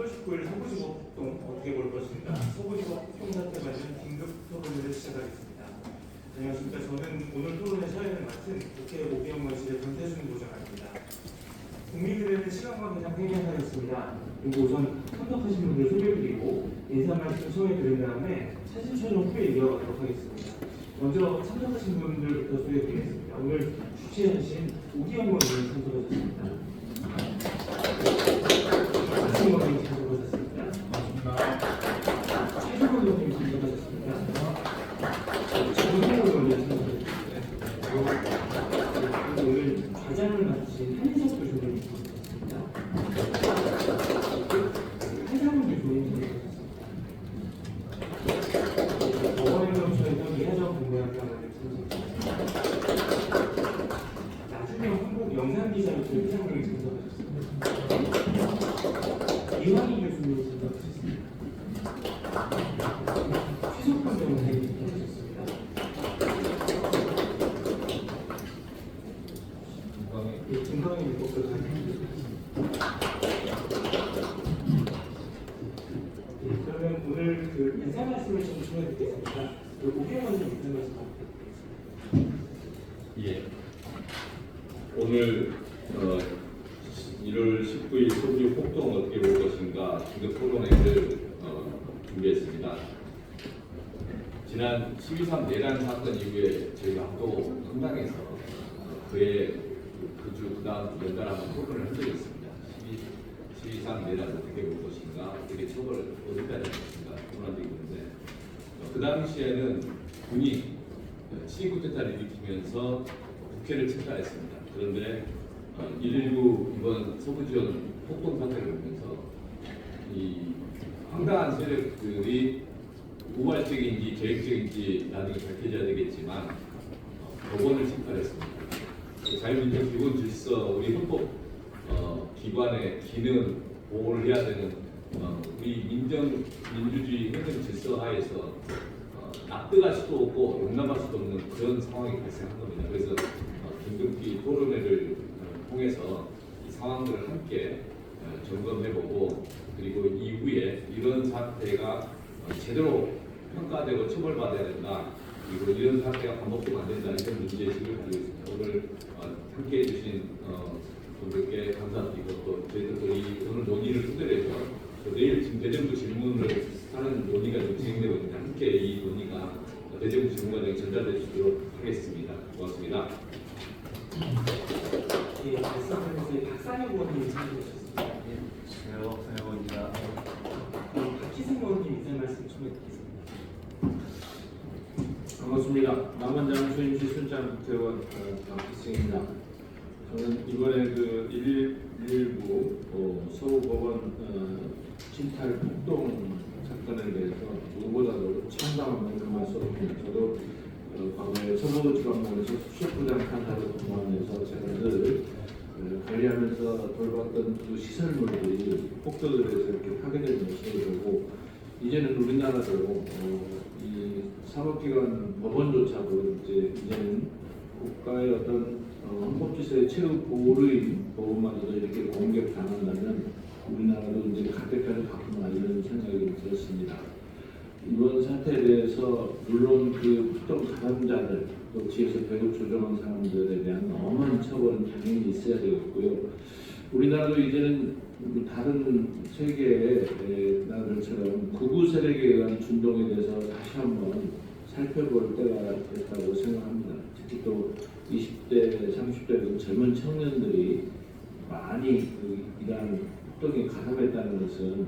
10월 19일 서부지법동 어떻게 볼 것인가 서부지법 폭동사태 관련 긴급 토론회를 시작하겠습니다. 안녕하십니까. 저는 오늘 토론회 사회를 맡은 국회 오비영건실의 권태순 보좌관입니다. 국민들에는 시간과 대상 회의하였습니다. 그리고 우선 참석하신 분들 소개드리고 인사 말씀 소개 드린 다음에 사진 촬영 후에 이어가도록 하겠습니다. 먼저 참석하신 분들부터 소개드리겠습니다. 오늘 주최하신 오기영 의원님 참석하셨습니다. 박승원 의원님 참석하셨습니다. 최종원 의원님 참석하셨습니다. 정동원 의원님 참석하셨습니다. 오늘 과장을 맡으신 한희석 교수님 참석하셨습니다. 해상훈 교수님 참석하셨습니다. 법원행정처에서 이하정 공무원장님 참석하셨습니다. 나중에 한국 영상기자협회 회장님 참석하셨습니다. 이완희 교수님 참석하셨습니다. 최석환 변호사님 참석하셨습니다. 김광희 입법부장님 그러면 오늘 그 인사 말씀을 좀 전해드리겠습니다. 오경원 좀 인사 말씀 부탁드리겠습니다. 예. 오늘 1월 19일 서부 폭동 어떻게 볼 것인가 긴급 토론회를 준비했습니다. 지난 12.3 내란 사건 이후에 저희가 또 한당에서 그해 그 다음 연달아 토론을 한 적이 있습니다. 12.3 내란 어떻게 볼 것인가, 어떻게 처벌을 어디까지 할 것인가 토론한 적이 있는데 그 당시에는 군이 친위쿠데타를 일으키면서 국회를 책사했습니다. 그런데 119 이번 서부지원 폭동 사태를 보면서 이 황당한 세력들이 우발적인지 계획적인지 나중에 밝혀져야 되겠지만 법원을 침탈했습니다. 자유민주 기본 질서, 우리 헌법 기관의 기능 보호를 해야 되는 우리 민주주의 행정 질서 하에서 납득할 수도 없고 용납할 수도 없는 그런 상황이 발생한 겁니다. 그래서 긴급히 토론회를 통해서 이 상황들을 함께 점검해보고 그리고 이후에 이런 사태가 제대로 평가되고 처벌받아야 된다. 그리고 이런 사태가 반복되면 안 된다. 이런 문제의식을 가지고 있습니다. 오늘 함께해 주신 분들께 감사드리고 또 저희들도 이 오늘 논의를 토대로 해서 내일 지금 대정부 질문을 하는 논의가 진행되고 있는데 함께 이 논의가 대정부 질문 과정에 전달될 수 있도록 하겠습니다. 고맙습니다. 예, 말씀하면서 박상혁 의원님 참석하셨습니다. 안녕하세요, 상혁입니다. 박희승 의원님 인사 말씀 전해드리겠습니다. 반갑습니다. 남원장 수임시 순장 국회의원 박희승입니다. 저는 이번에 그 119 서울법원 침탈 폭동 사건에 대해서 누구보다도 참담한 만큼만 썼습니다. 저도 과거에 서부지방법원에서 수석부장 판사로 근무하면서 제가 늘 관리하면서 돌봤던 그 시설물들이 폭도들에서 이렇게 파괴된 모습을 보고 이제는 우리나라도 이 사법기관 법원조차도 이제는 국가의 어떤 헌법질서의 최후 보루인 법원마저도 이렇게 공격당한다면 우리나라도 이제 갈 때까지 갔구나 이런 생각이 들었습니다. 이번 사태에 대해서 물론 그 폭동 가담자들 또 뒤에서 배후 조종한 사람들에 대한 엄한 처벌은 당연히 있어야 되겠고요. 우리나라도 이제는 다른 세계의 나라들처럼 극우 세력에 의한 준동에 대해서 다시 한번 살펴볼 때가 됐다고 생각합니다. 특히 또 20대, 30대 젊은 청년들이 많이 이러한 폭동에 가담했다는 것은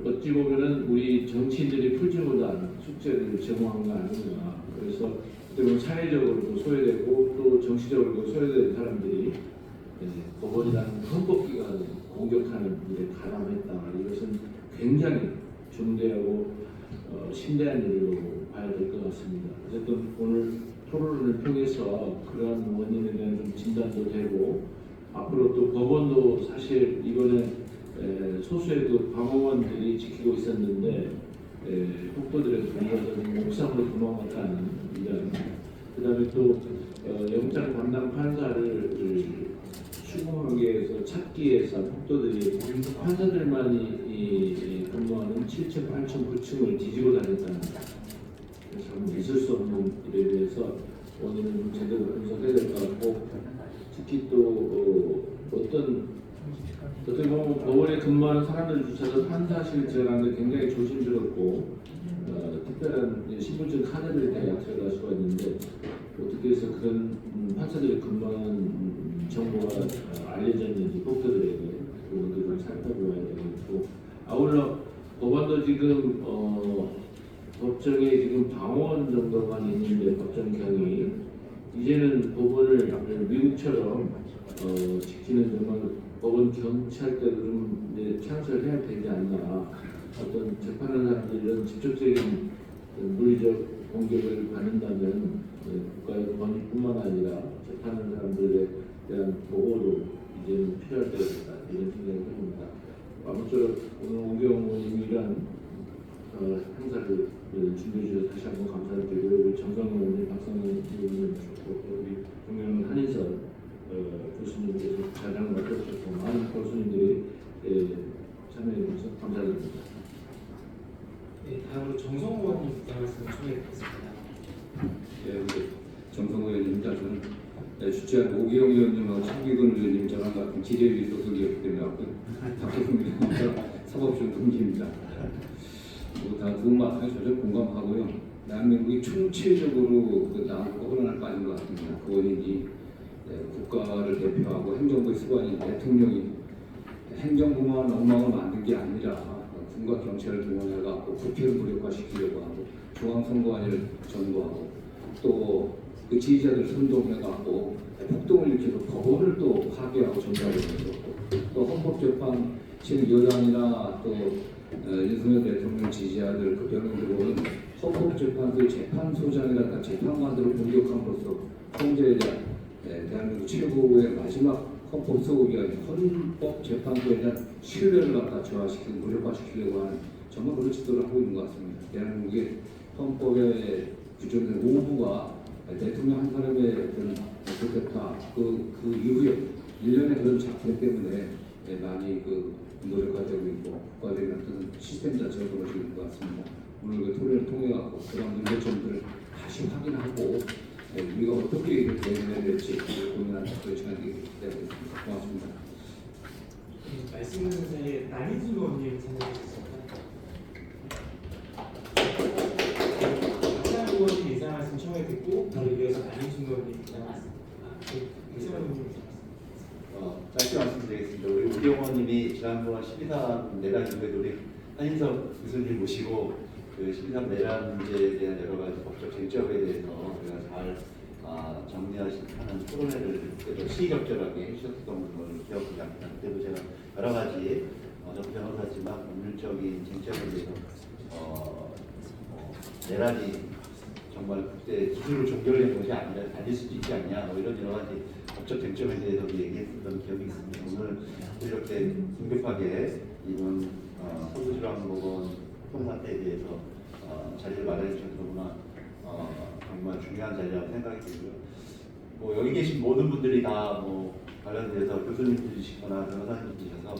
어찌 보면은 우리 정치인들이 풀지 못한 숙제를 제공한 거 아닌가. 그래서 그때 사회적으로도 소외되고 또 정치적으로도 소외된 사람들이 법원이라는 헌법기관을 공격하는 일에 가담했다. 이것은 굉장히 중대하고 심대한 일로 봐야 될 것 같습니다. 어쨌든 오늘 토론을 통해서 그러한 원인에 대한 좀 진단도 되고 앞으로 또 법원도 사실 이번에 소수의 그 방어원들이 지키고 있었는데 폭도들에 들어가서 옥상으로 도망갔다는 이야기. 그다음에 또 영장 담당 판사를 추궁하기에서 찾기에서 폭도들이 판사들만이 근무하는 7층, 8층, 9층을 뒤지고 다녔다는 거. 그래서 있을 수 없는 일에 대해서 원인은 제대로 분석해야 될 것 같고, 특히 또 어떻게 보면 법원에 근무하는 사람들조차도 판사실 들어가는 게 굉장히 조심스럽고 특별한 신분증 카드를 대약할 수가 있는데, 어떻게 해서 그런 판사들이 근무하는 정보가 알려졌는지 폭도들에게 그것도 좀 살펴봐야 되겠고, 아울러 법원도 지금 법정에 지금 방어원 정도만 있는데 법정경이 이제는 법원을 미국처럼 지키는 정말 법원 경찰대로 이제 창설을 해야 되지 않나. 어떤 재판하는 사람들이 이런 직접적인 물리적 공격을 받는다면 국가의 권위뿐만 아니라 재판하는 사람들에 대한 보호도 이제는 필요할 때가 됐다, 이런 생각을 해봅니다. 아무쪼록 오늘 오경원 의원님이란 행사를 준비해 주셔서 다시 한번 감사를 드리고, 우리 정성호 의원님, 박성호 의원님, 우리 존경하는 한인설 교수님께서 자장을 맡아주셨고, 많은 교수님들이 참여해 주셔서 감사드립니다. 네, 다음으로 정성호 의원님 말씀 청해드리겠습니다. 예, 우리 정성호 의원님입니다. 저는 주최한 오기영 의원님하고 차기근 의원님 저랑 같은 지대위 소속이었기 때문에 박혜승 의원님과 사법시험 동기입니다. 다 그것만 저도 공감하고요. 대한민국이 총체적으로 코로나에 빠진 것 같습니다. 그 원인이 국가를 대표하고 행정부의 수반인 대통령이 행정부만 엉망을 만든 게 아니라 군과 경찰을 동원해갖고 국회를 무력화시키려고 하고 중앙선거관리를 전도하고 또 그 지지자들 선동해갖고 폭동을 일으켜서 법원을 또 파괴하고 전달하면서 또 헌법재판 지금 여당이나 또 윤석열 대통령 지지자들 그 병행들은 헌법재판소의 재판소장이라든가 재판관들을 공격함으로써 통제에 대한 대한민국 최고의 마지막 헌법소급이 아닌 헌법재판소에 대한 신뢰를 갖다 저하시키고 무력화시키려고 하는 정말 그런 시도를 하고 있는 것 같습니다. 대한민국의 헌법에 규정된 오부가 대통령 한 사람의 어떤 국회파 그 이후에 일련의 그런 작품 때문에 많이 무력화되고 있고 국가적인 어떤 시스템 자체가 무너지고 있는 것 같습니다. 오늘 그 토론을 통해 갖고 그런 문제점들을 다시 확인하고 우리가 어떻게 이걸 대응해야 될지 고민하는 그런 시간이 기대하겠습니다. 고맙습니다. 네, 말씀 드린 사이에 남인순 의원님 참여해주셨습니다. 박찬호 의원님 인사 말씀 청해 듣고 바로 이어서 남인순 의원님 인사 말씀. 이승환 의원님 인사 말씀. 짧게 말씀드리겠습니다. 우리 우경원님이 지난번 12.3 내란 이후에도 우리 한인석 교수님 모시고 그 12.3 내란 문제에 대한 여러 가지 법적 쟁점에 대해서 우리가 잘 정리하는 토론회를 그래도 시의적절하게 해주셨던 걸 기억하지 않습니다. 그때도 제가 여러 가지 저도 변호사지만 법률적인 쟁점에 대해서 내란이 정말 그때 기술로 종결된 것이 아닐 수도 있지 않냐, 이런 여러 가지 법적 쟁점에 대해서 얘기했던 기억이 있습니다. 오늘 이렇게 긴급하게 이번 서울지방법원 사태에 대해서 자리를 마련해 주셔서 너무나 정말 중요한 자리라고 생각이 들고요. 여기 계신 모든 분들이 다 관련돼서 교수님들이시거나 변호사님들이셔서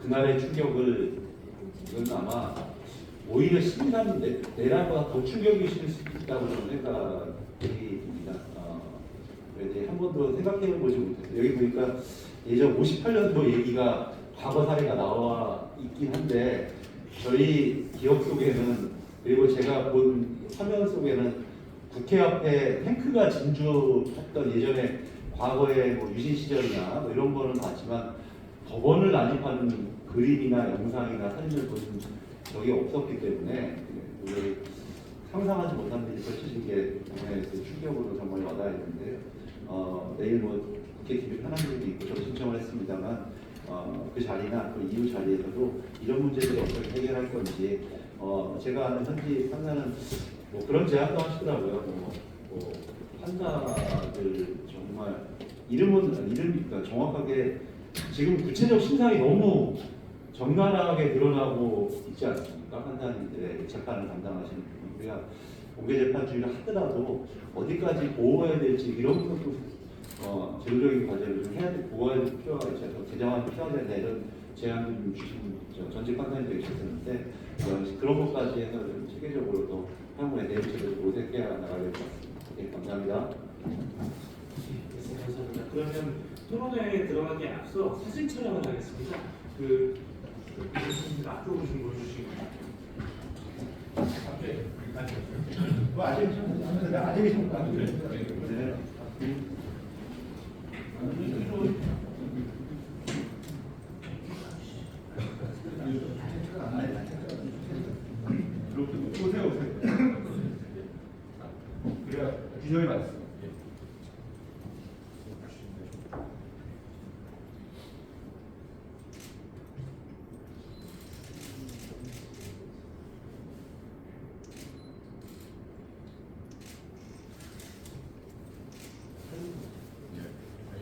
그날의 충격을, 이건 아마 오히려 13 내란보다 더 충격이실 수 있다고 저는 생각이 듭니다. 그래서 한 번도 생각해보지 못했어요. 여기 보니까 예전 58년도 얘기가 과거 사례가 나와 있긴 한데, 저희 기억 속에는, 그리고 제가 본 화면 속에는 국회 앞에 탱크가 진주했던 예전에 과거의 유신 시절이나 이런 거는 봤지만 법원을 난입하는 그림이나 영상이나 사진을 본 적이 없었기 때문에 우리 상상하지 못한 일이 펼쳐진 게 정말 충격으로 정말 와닿았는데요. 내일 국회 기밀 현황들도 있고 저도 신청을 했습니다만 그 자리나 그 이후 자리에서도 이런 문제들을 어떻게 해결할 건지 제가 아는 현지 판사는 그런 제안도 하시더라고요. 판사들 정말 이름이니까 정확하게 지금 구체적 신상이 너무 적나라하게 드러나고 있지 않습니까? 판사님들의 재판을 담당하시는 분, 우리가 공개재판주의를 하더라도 어디까지 보호해야 될지 이런 것도 제도적인 과제를 좀 해야 될 보완 필요가 있어서 개정안 필요하다 이런 제안을 좀 주신 전직 판사님도 있었는데 그런 것까지 해서 좀 체계적으로 또 향후에 대응책을 모색해 나가야 될 것 같습니다. 네, 감사합니다. 네, 감사합니다. 그러면 토론회에 들어가기 앞서 사진 촬영을 하겠습니다. 교수님들 앞으로 좀 보여주시기 바랍니다. 그래야 균형이 맞습니다.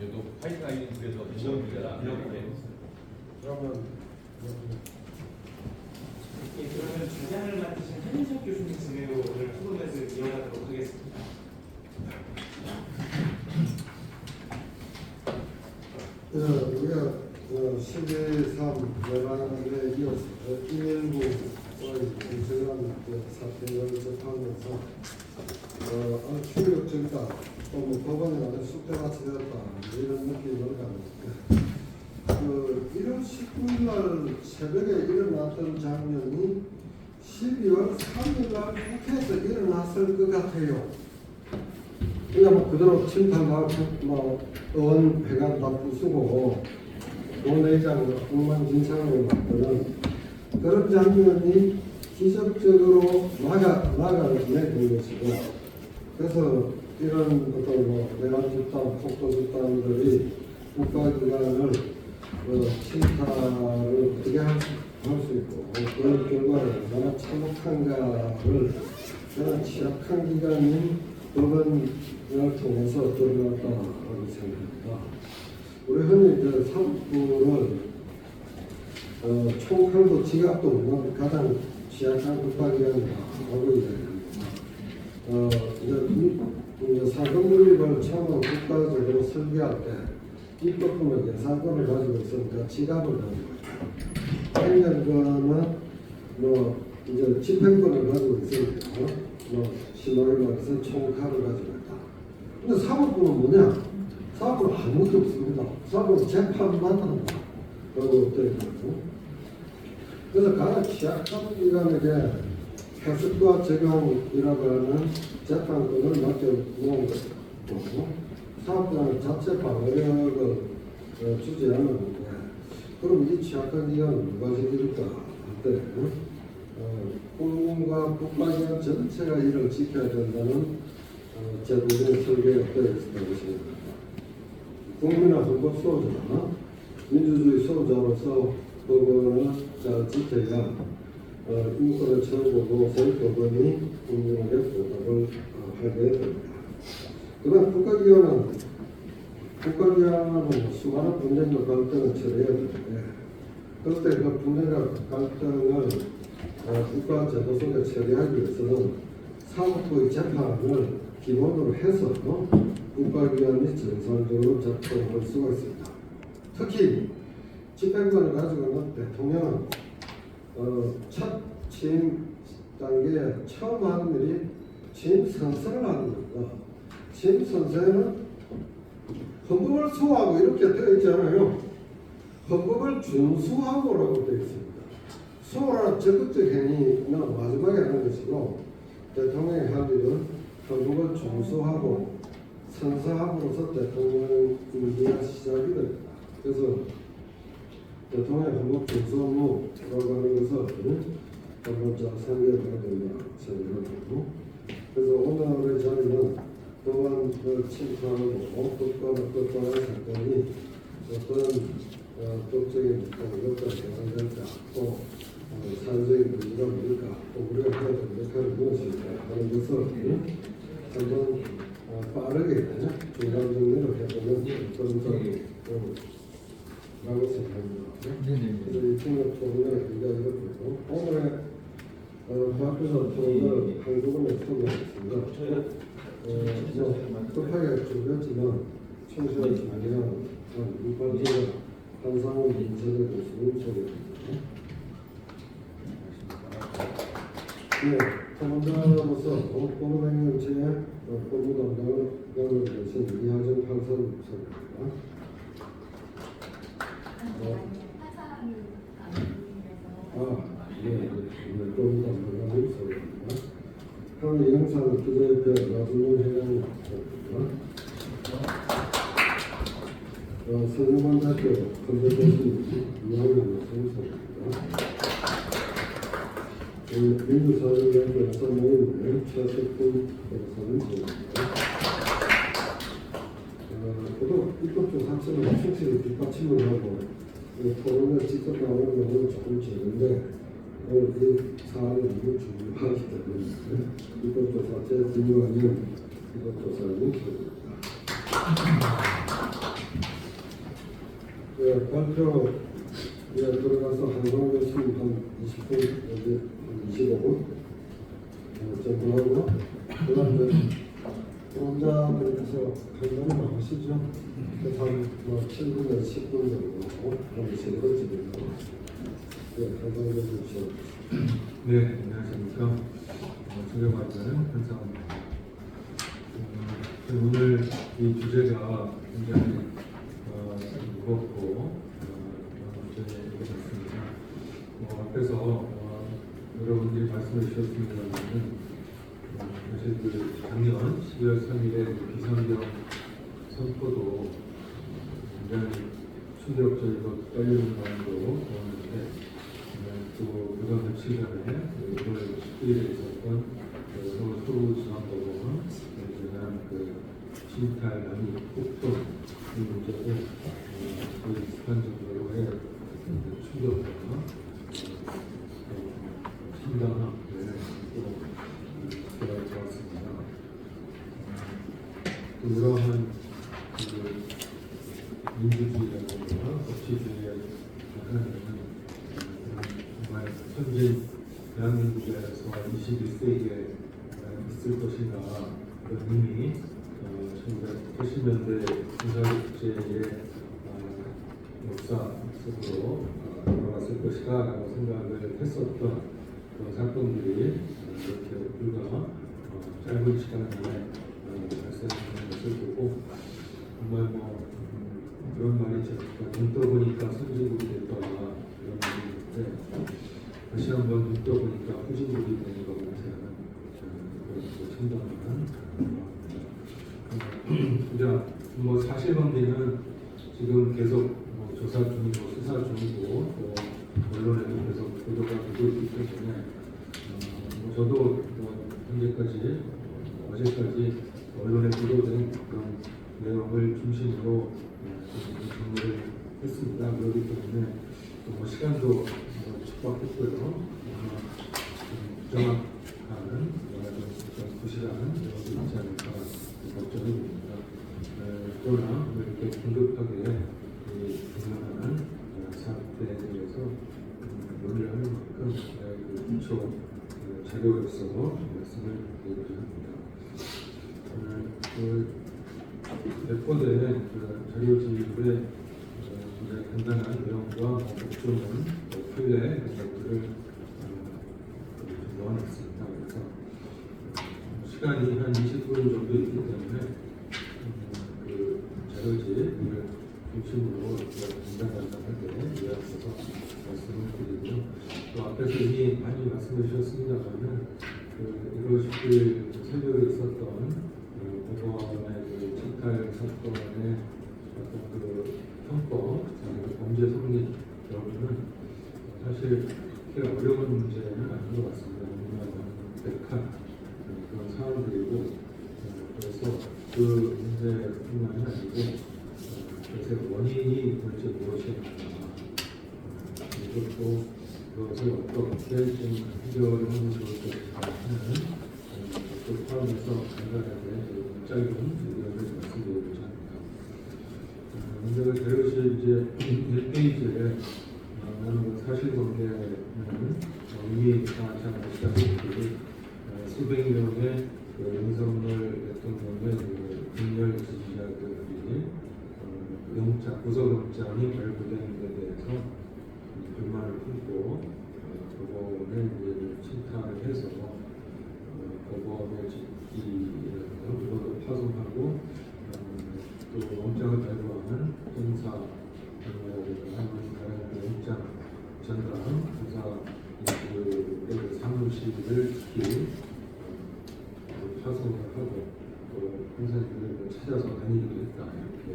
얘도 파이프라인 그래서 지원입니다. 이렇게. 그러면 주장을 맡으신 한인석 교수님 진행으로 오늘 토론회를 이어가도록 하겠습니다. 우리가 12.3 내란에 이어서 119의 이승환 사태를 접하면서 충격적이다, 또 법원에 완전 쑥대밭이 되었다 이런 느낌을 갖는데 1월 19일 날 새벽에 일어났던 장면이 12월 3일 날 국회에서 일어났을 것 같아요. 그냥 뭐 그대로 침탈하고 의원 회관 다 부수고 원회장 엉망진창으로 만드는 그런 장면이 기적적으로 나가는 것이고, 그래서 이런 어떤 내란 집단, 폭도 집단들이 국가기관을 침탈을 어떻게 할 수 있고, 그런 결과를 얼마나 참혹한가를 저는 취약한 기관인 법원을 통해서 드러났다고 생각합니다. 우리 흔히 사법부는 총칼도 지갑도 없는 가장 취약한 국가기관이라고 이야기합니다. 이제 사건 분립을 처음 국가적으로 설계할 때 입법부는 예산권을 가지고 있으니까 지갑을 가지고 있다. 행정권은 이제 집행권을 가지고 있으니까 심하게 말해서 총칼을 가지고 있다. 근데 사법부는 뭐냐? 사법부는 아무것도 없습니다. 사법부는 재판만 한다. 그리고 되어 있고. 그래서 가장 취약한 기관에게 해석과 적용이라고 하는 재판권을 맡겨놓은 것이고, 사법부는 자체 방어력을 주지 않았는데, 그럼 이 취약한 기관은 누가 지킬까 할 때, 국민과 국가기관 전체가 이를 지켜야 된다는 제도적인 설계가 되어 있다고 생각합니다. 국민은 헌법 수호자나 민주주의 수호자로서 법원을 잘 지켜야 인권을 채우고 법원이 국민에게 보답을 하게 됩니다. 그러나 국가기관은 수많은 분쟁과 갈등을 처리해야 되는데, 그럴 때 그 분쟁과 갈등을 국가 제도 속에 처리하기 위해서는 사법부의 재판을 기본으로 해서 국가기관이 정상적으로 작동할 수가 있습니다. 특히 집행권을 가지고 있는 대통령은 첫 취임 단계에 처음 하는 일이 취임 선서를 하는 겁니다. 취임 선서에는 헌법을 수호하고 이렇게 되어 있지 않아요. 헌법을 준수하고라고 되어 있습니다. 수호라는 적극적 행위는 마지막에 하는 것이고, 대통령이 할 일은 헌법을 준수하고 선서함으로써 대통령 임기가 시작이 됩니다. 그래서 대통령의 헌법 준수 업무라고 하는 것을 한번 잘 생각해야 된다 생각하고, 그래서 오늘의 자리는 법안을 침탈하고 법과의 사건이 어떤 법적인 것까지 해결될까, 또 사회적인 문제가 뭘까, 또 우리가 해야 될 역할이 무엇일까 하는 것을 한번 빠르게 중간 정리를 해보는 그런 라고 생각합니다. 그래서 이 통역 토론회 의미가 이렇고, 오늘의 과학교사 토론을 한국어에 참여했습니다. 급하게 준비했지만 청소하지 아니한 일반적인 한상호 인사의 모습을 소개합니다. 네, 토론자로서 법원행정처의 법무 담당을 연결되신 이하정 판사를 소개합니다. 법무 담당을 소개합니다. 다음 영상 기자협회 나중에 회장님 소개합니다. 서울만대학교 건대교수 이하영 소개합니다. 민주사회연구 여사모임의 최석훈 변호사는 소개합니다. 그도 입법조사처럼 충실히 뒷받침을 하고 토론에 직접 나오는 경우는 조금 적은데 이 사안이 너무 중요하기 때문에 입법조사제 김유환님 입법조사님 소개합니다. 발표에 들어가서 한성교수 한 20분, 25분 정도 하고 그 다음에 혼자분께서 한 번에 나오시죠. 그래서 한 7분에서 10분 정도 하고 그럼 제대로 진행하고 한성교수 씨. 네, 안녕하십니까. 존경받는 한상호입니다. 오늘 이 주제가 굉장히 무겁고 문제가 됐습니다. 앞에서 여러분들이 말씀해 주셨습니다만 사실 그 작년 12월 3일에 비상경 선포도 굉장히 충격적이고 떨리는 마음으로 보았는데 또 그다음 며칠 전에 1월 19일에 있었던 서울 서부지방법원 대한 그 신탈 남이 폭동 이 문제도 거의 비슷한 정도로의 충격과 상당한 또 들어왔습니다. 그러한 그 민주주의라든가 법치주의의 하나는 정말 현재 대한민국에서 21세기에 있을 것인가 그런 의미 1980년대 군사국제의 역사 속으로 돌아갔을 것이다 라고 생각을 했었던 그런 사건들이 이렇게 불과 짧은 시간 안에 발생하는 것을 보고 정말 그런 말이 제가 눈 떠보니까 선진국이 됐더라 이런 말이 있는데 다시 한번 눈 떠보니까 후진국이 되는 것 같은 그런 참담한 사실관계는 지금 계속 조사 중이고 수사 중이고 또 언론에도 계속 보도가 되고 있기 때문에 저도 현재까지 어제까지 언론에 보도된 그런 내용을 중심으로 정리를 했습니다. 그렇기 때문에 시간도 촉박했고요. 부정확한 좀 부실한 내용도 있지 않을까 걱정이 됩니다. 그러나 이렇게 긴급하게 중요한 사업에 대해서 논의를 하는 만큼 그 기초 자료로서 말씀을 드리고자 합니다. 내포된 자료집에 간단한 내용과 목표는 표에 이런 것들을 모아놨습니다. 그래서 시간이 한 20분 정도 있기 때문에 그 자료집을 중심으로 간단하게 요약해서 말씀을 드리고요. 또 앞에서 이미 많이 말씀해 주셨습니다만은 그 1월 10일 새벽에 있었던 법원의 그 직탈 사건의 어떤 그 형법, 범죄 성립 여부는 사실 그렇게 어려운 문제는 아닌 것 같습니다. 너무나 백한 그런 사안들이고 그래서 그 문제뿐만이 아니고 그래서 원인이 도대체 무엇인가 이것도 그것을 어떻게 좀 해결을 하면 좋을 것인가 하는 것도 포함해서 간단하게 짧은 의견을 말씀드리고자 합니다. 문제가 자료실 이제 1페이지에 사실관계는 이미 다 잘 아시다시피 수백 명의 윤석열 대통령의 그 분열 지지자들이 구속영장이 발부된 데 대해서 불만을 품고 법원에 이제 침탈을 해서 법원의 직기라든가 물건을 파손하고 또 영장을 발부하는 형사라든가 하는 영장 전담 형사 사무실을 특히 파손을 하고 또 형사들을 찾아서 다니기도 했다 이렇게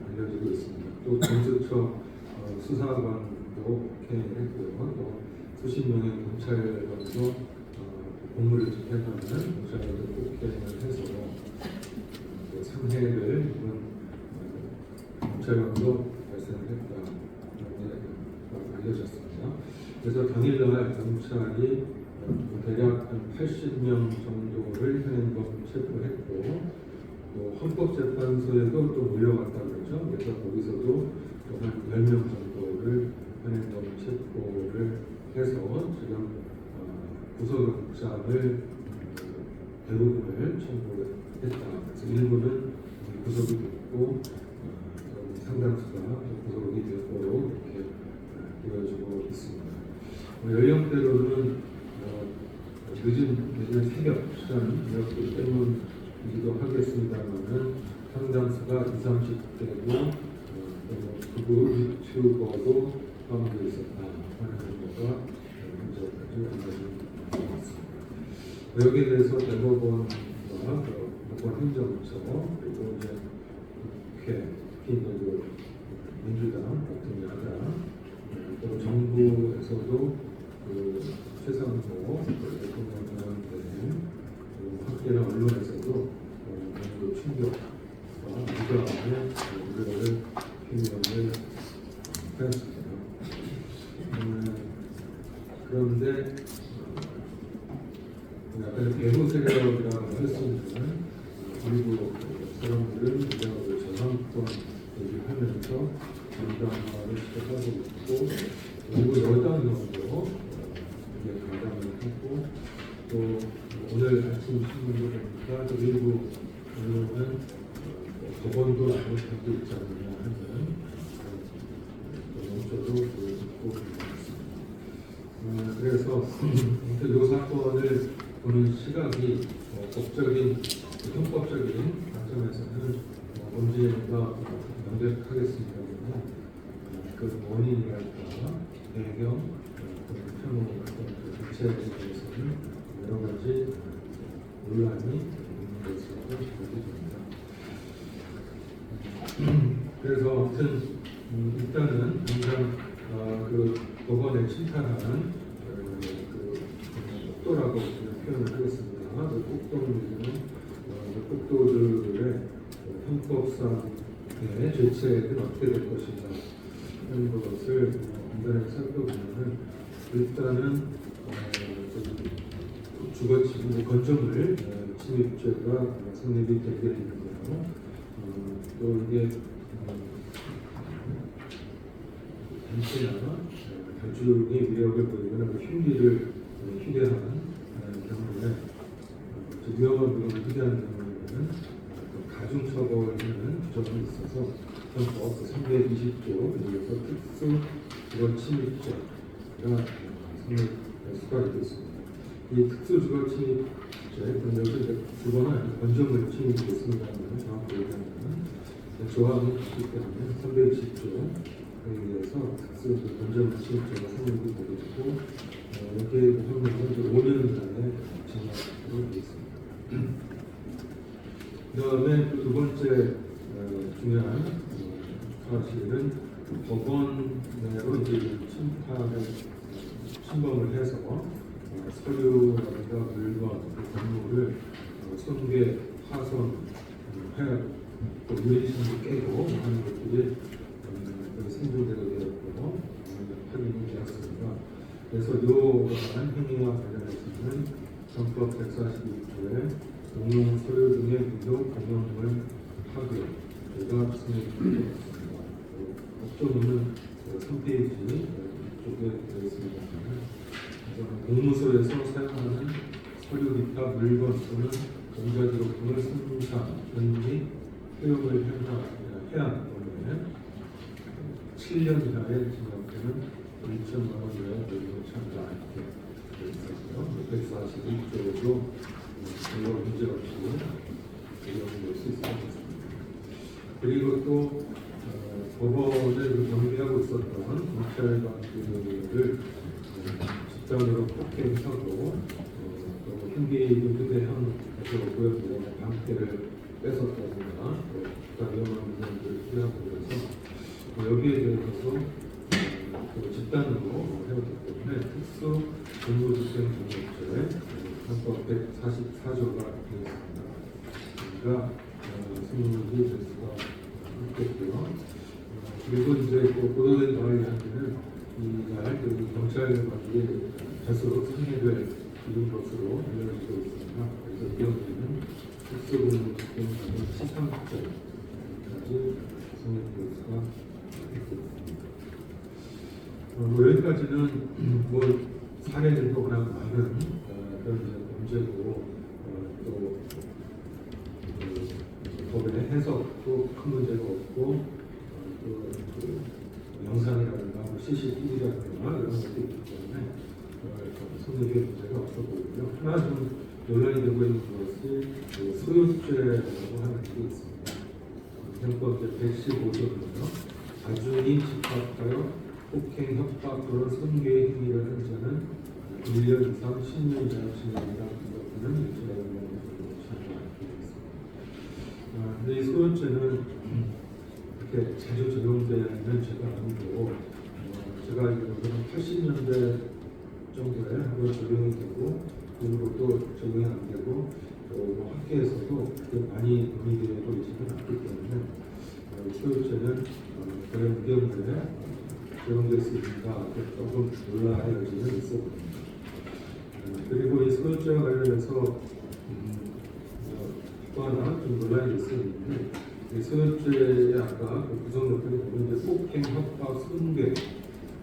알려지고 있습니다. 또 공수처 수사관도 폭행했고요. 또 수십 명의 경찰관도 공무를 집행하는 경찰관도 폭행을 해서 3해를 이번 경찰관도 발생했다 알려졌습니다. 그래서 당일날 경찰이 대략 한 80명 정도를 현행범 체포했고 또 헌법재판소에도 또 몰려갔다 그러죠. 그래서 거기서도 또 한 10명 정도를 현행범 체포를 해서 지금 구속영장을 대부분을 청구했다. 그래서 일부는 구속이 됐고 상당수가 구속이 되도록 이렇게 이루어지고 있습니다. 연령대로는 늦은 새벽 시간이었기 때문이기도 하겠습니다만은 상당수가 20, 30대고 극우 유튜버도 포함되어 있었다 하는 정보가 현재까지 알려져 있습니다. 여기에 대해서 대법원과 법원 행정처 그리고 이제 국회, 특히 이제 민주당 같은 야당 또 정부에서도 최상호 대통령 전환된 학계나 언론에서도 충격과 부정의 우려를 표명을 하였습니다. 그런데 약간 배후 세력이라고 했습니다만 일부 사람들은 이걸 저항권 얘기를 하면서 정당화를 시작하고 있고 일부 여당으로도 이게 가담을 하고 또 오늘 아침 신문도 보니까 또 일부 언론은 법원도 잘못하고 있지 않느냐 하는 논조도 보여주고 있습니다. 그래서 이 사건을 보는 시각이 법적인 형법적인 관점에서는 문제가 명백하겠습니다만 그 원인이랄까 배경 평론 어떤 주체에 대해서는 여러 가지 논란이 있는 것으로 생각이 됩니다. 그래서 아무튼 일단은 당장 그 법원에 침탈한 그 폭도라고 표현을 하겠습니다. 그 폭도는 폭도들의 형법상의 죄책은 어떻게 될 것인가 하는 것을 간단하게 살펴보면은 일단은 주거침입 건조물 침입죄가 성립이 되게 되는 거예요. 또 이게 단체나 가족의 위력을 보이거나 흉기를 휴대하는 경우에 위험한 물건을 휴대하는 경우에는 가중처벌하는 규정이 있어서 헌법 320조 그래서 특수 주거침입죄가 성립될 수가 있겠습니다. 이 특수 주거침입죄 그럼 여기서 주거나 건조물 침입이 있습니다만 정확히 얘기하면 조항이 있기 때문에 320조에 의해서 특수 건조물 침입죄가 성립이 되게 되고 여기에 형량은 5년간의 징역으로 되어 있습니다. 그 다음에 두 번째 중요한 사실은 법원 내로 이제 침범을 해서 서류라든가 물건, 건물을 손괴, 파손, 또 유리창도 깨고 하는 것들이 생존되게 되었고 확인이 되었습니다. 그래서 이러한 행위와 관련해서는 헌법 142조에 공용 서류 등의 부족 공용물 파괴가 성립되었습니다. 법조문은 3페이지 쪽에 되어 있습니다. 공무소에서 사용하는 서류 기타 물건 또는 전자기록품을 생산, 변기, 효용을 해야 하는 경우에 때문에 7년 이하의 징역에는 1천만 원 이하의 벌금을 처한다 이렇게 되어 있었고요. 141조도 별로 문제 없이 적용될 수 있을 것 같습니다. 그리고 또 법원을 경비하고 있었던 경찰관들을 집단으로 폭행하고 또 흉기형에서 구역으로 방패를 뺏었다든가 국가 위험한 문제들을 수행하고 그래서 여기에 대해서도 집단으로 해왔기 때문에 특수 공무집행 방역죄 헌법 144조가 되어 있습니다. 그러니까 승인이 될 수가 있겠고요. 그리고 이제 보도된 바에 의하면 이날 경찰관들이 자수로 상해를 입은 것으로 알려지고 있습니다. 그래서 이 경우에는 특수공무집행 방역 13조까지 성립될 수가 있겠습니다. 여기까지는 사례들도 워낙 많은 그런 문제고 또 법의 해석도 큰 문제가 없고 또 영상이라든가 CCTV라든가 이런 것도 있기 때문에 성립의 문제가 없어 보이고요. 하나 좀 논란이 되고 있는 것이 소유죄라고 하는 게 있습니다. 헌법 115조입니다. 가중인 집합하여 폭행, 협박, 또는 선괴의 행위를 한 자는 1년 이상 10년 이상 징역이나 불구하는 유죄를 처하게 되어 있습니다. 근데 이 소유죄는 이렇게 자주 적용되는 죄가 아니고 제가 알기로는 80년대 정도에 한번 적용이 되고 그 후로도 적용이 안 되고 또 학계에서도 많이 논의되고 있지는 않기 때문에 소유죄는 그런 경우에 적용될 수 있는가 조금 논란의 여지는 있어 보입니다. 그리고 이 소유죄와 관련해서 또 하나 좀 논란이 있었는데 이 소유죄의 아까 구성 요건이 보면 폭행, 협박, 선괴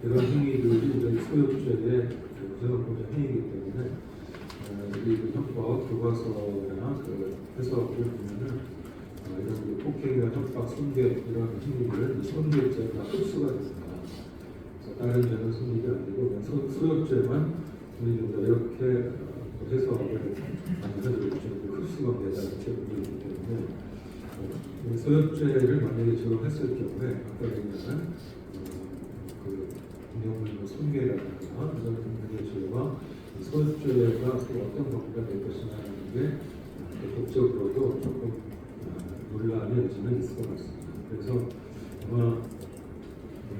이런 행위들이 소유죄의 구성요건 행위이기 때문에 이 헌법 교과서나 그 해석을 보면은 이런 폭행이나 협박, 선괴 이런 행위를 선괴죄가 흡수가 됩니다. 다른 죄는 성립이 안 되고 소유죄만 성립된다 이렇게 해석을 하는 흡수가 되다 이렇게 보기 때문에 소유죄를 만약에 적용했을 경우에 아까 얘기한 그 공용물로 손괴라든가 이런 등등의 죄와 소유죄가 어떤 범위가 될 것이냐는 게 법적으로도 조금 논란의 여지는 있을 것 같습니다. 그래서 아마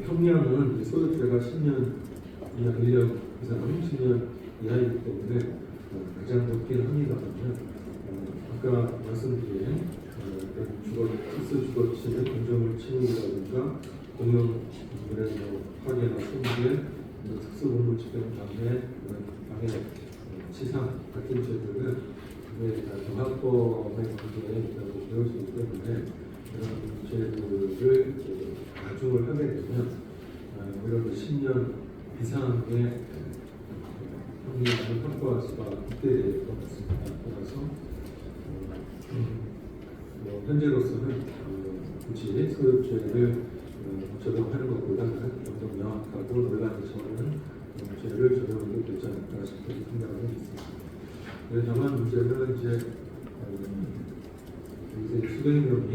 형량은 소유죄가 10년 이하 1년 이상 10년 이하이기 때문에 가장 높긴 합니다만 아까 말씀드린 특수 주거침의 공정물 침해라든가 공용물의 파괴나 손괴, 특수공물 집행 방해, 치상 같은 죄들은 경합법의 관계에 있다고 되어지기 때문에 이런 죄들을 가중을 하게 되면 이런 10년 이상의 형량을 확보할 수가 있게 될 것 같습니다. 따라서 현재로서는 굳이 소유죄를 적용하는 것보다는 좀 더 명확하고 논란이 적은 죄를 적용해도 되지 않을까 싶은 생각을 있습니다. 다만 문제는 이제 수백 명이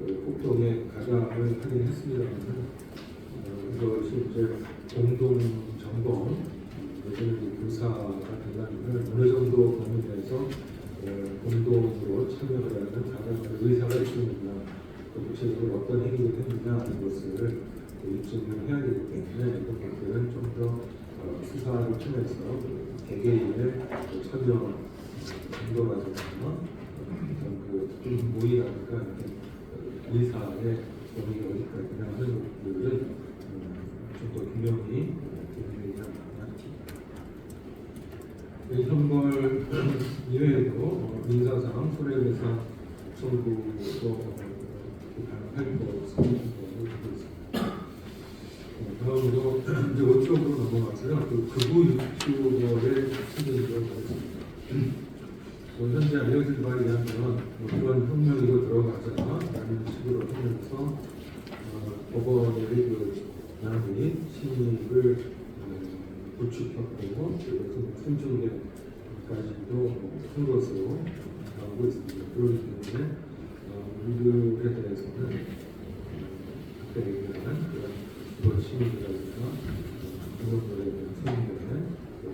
이 폭동에 가담을 하긴 했습니다만 이것이 이제 공동 점검 예전에 교사가 된다면 어느 정도 범위 내에서 공동으로 참여를 하는 가담할 의사가 있느냐 또 구체적으로 어떤 행위를 했느냐 하는 것을 입증을 해야 되기 때문에 이런 것들은 좀 더 수사를 통해서 개개인의 참여 정도라든가 그 모의라든가 이렇게 의사의 범위가 어디까지나 하는 것들은 좀 더 분명히 되지 않나. 형벌 이외에도 민사상, 손해배상 청구도 가능할 것으로 되고 있습니다. 다음으로 이제 원쪽으로 넘어가서요. 극우 유튜버의 수준으로 가겠습니다. 현재 알려진 바에 의하면 그런 혁명이고 들어가자라는 식으로 하면서 법원의 그 난이 신입을 구축하고 그리고 승중계까지도 한 것으로 나오고 있습니다. 그렇기 때문에 우리들에 대해서는 그때 얘기한 그런 신입이라든가 그것들에 대한 승인들의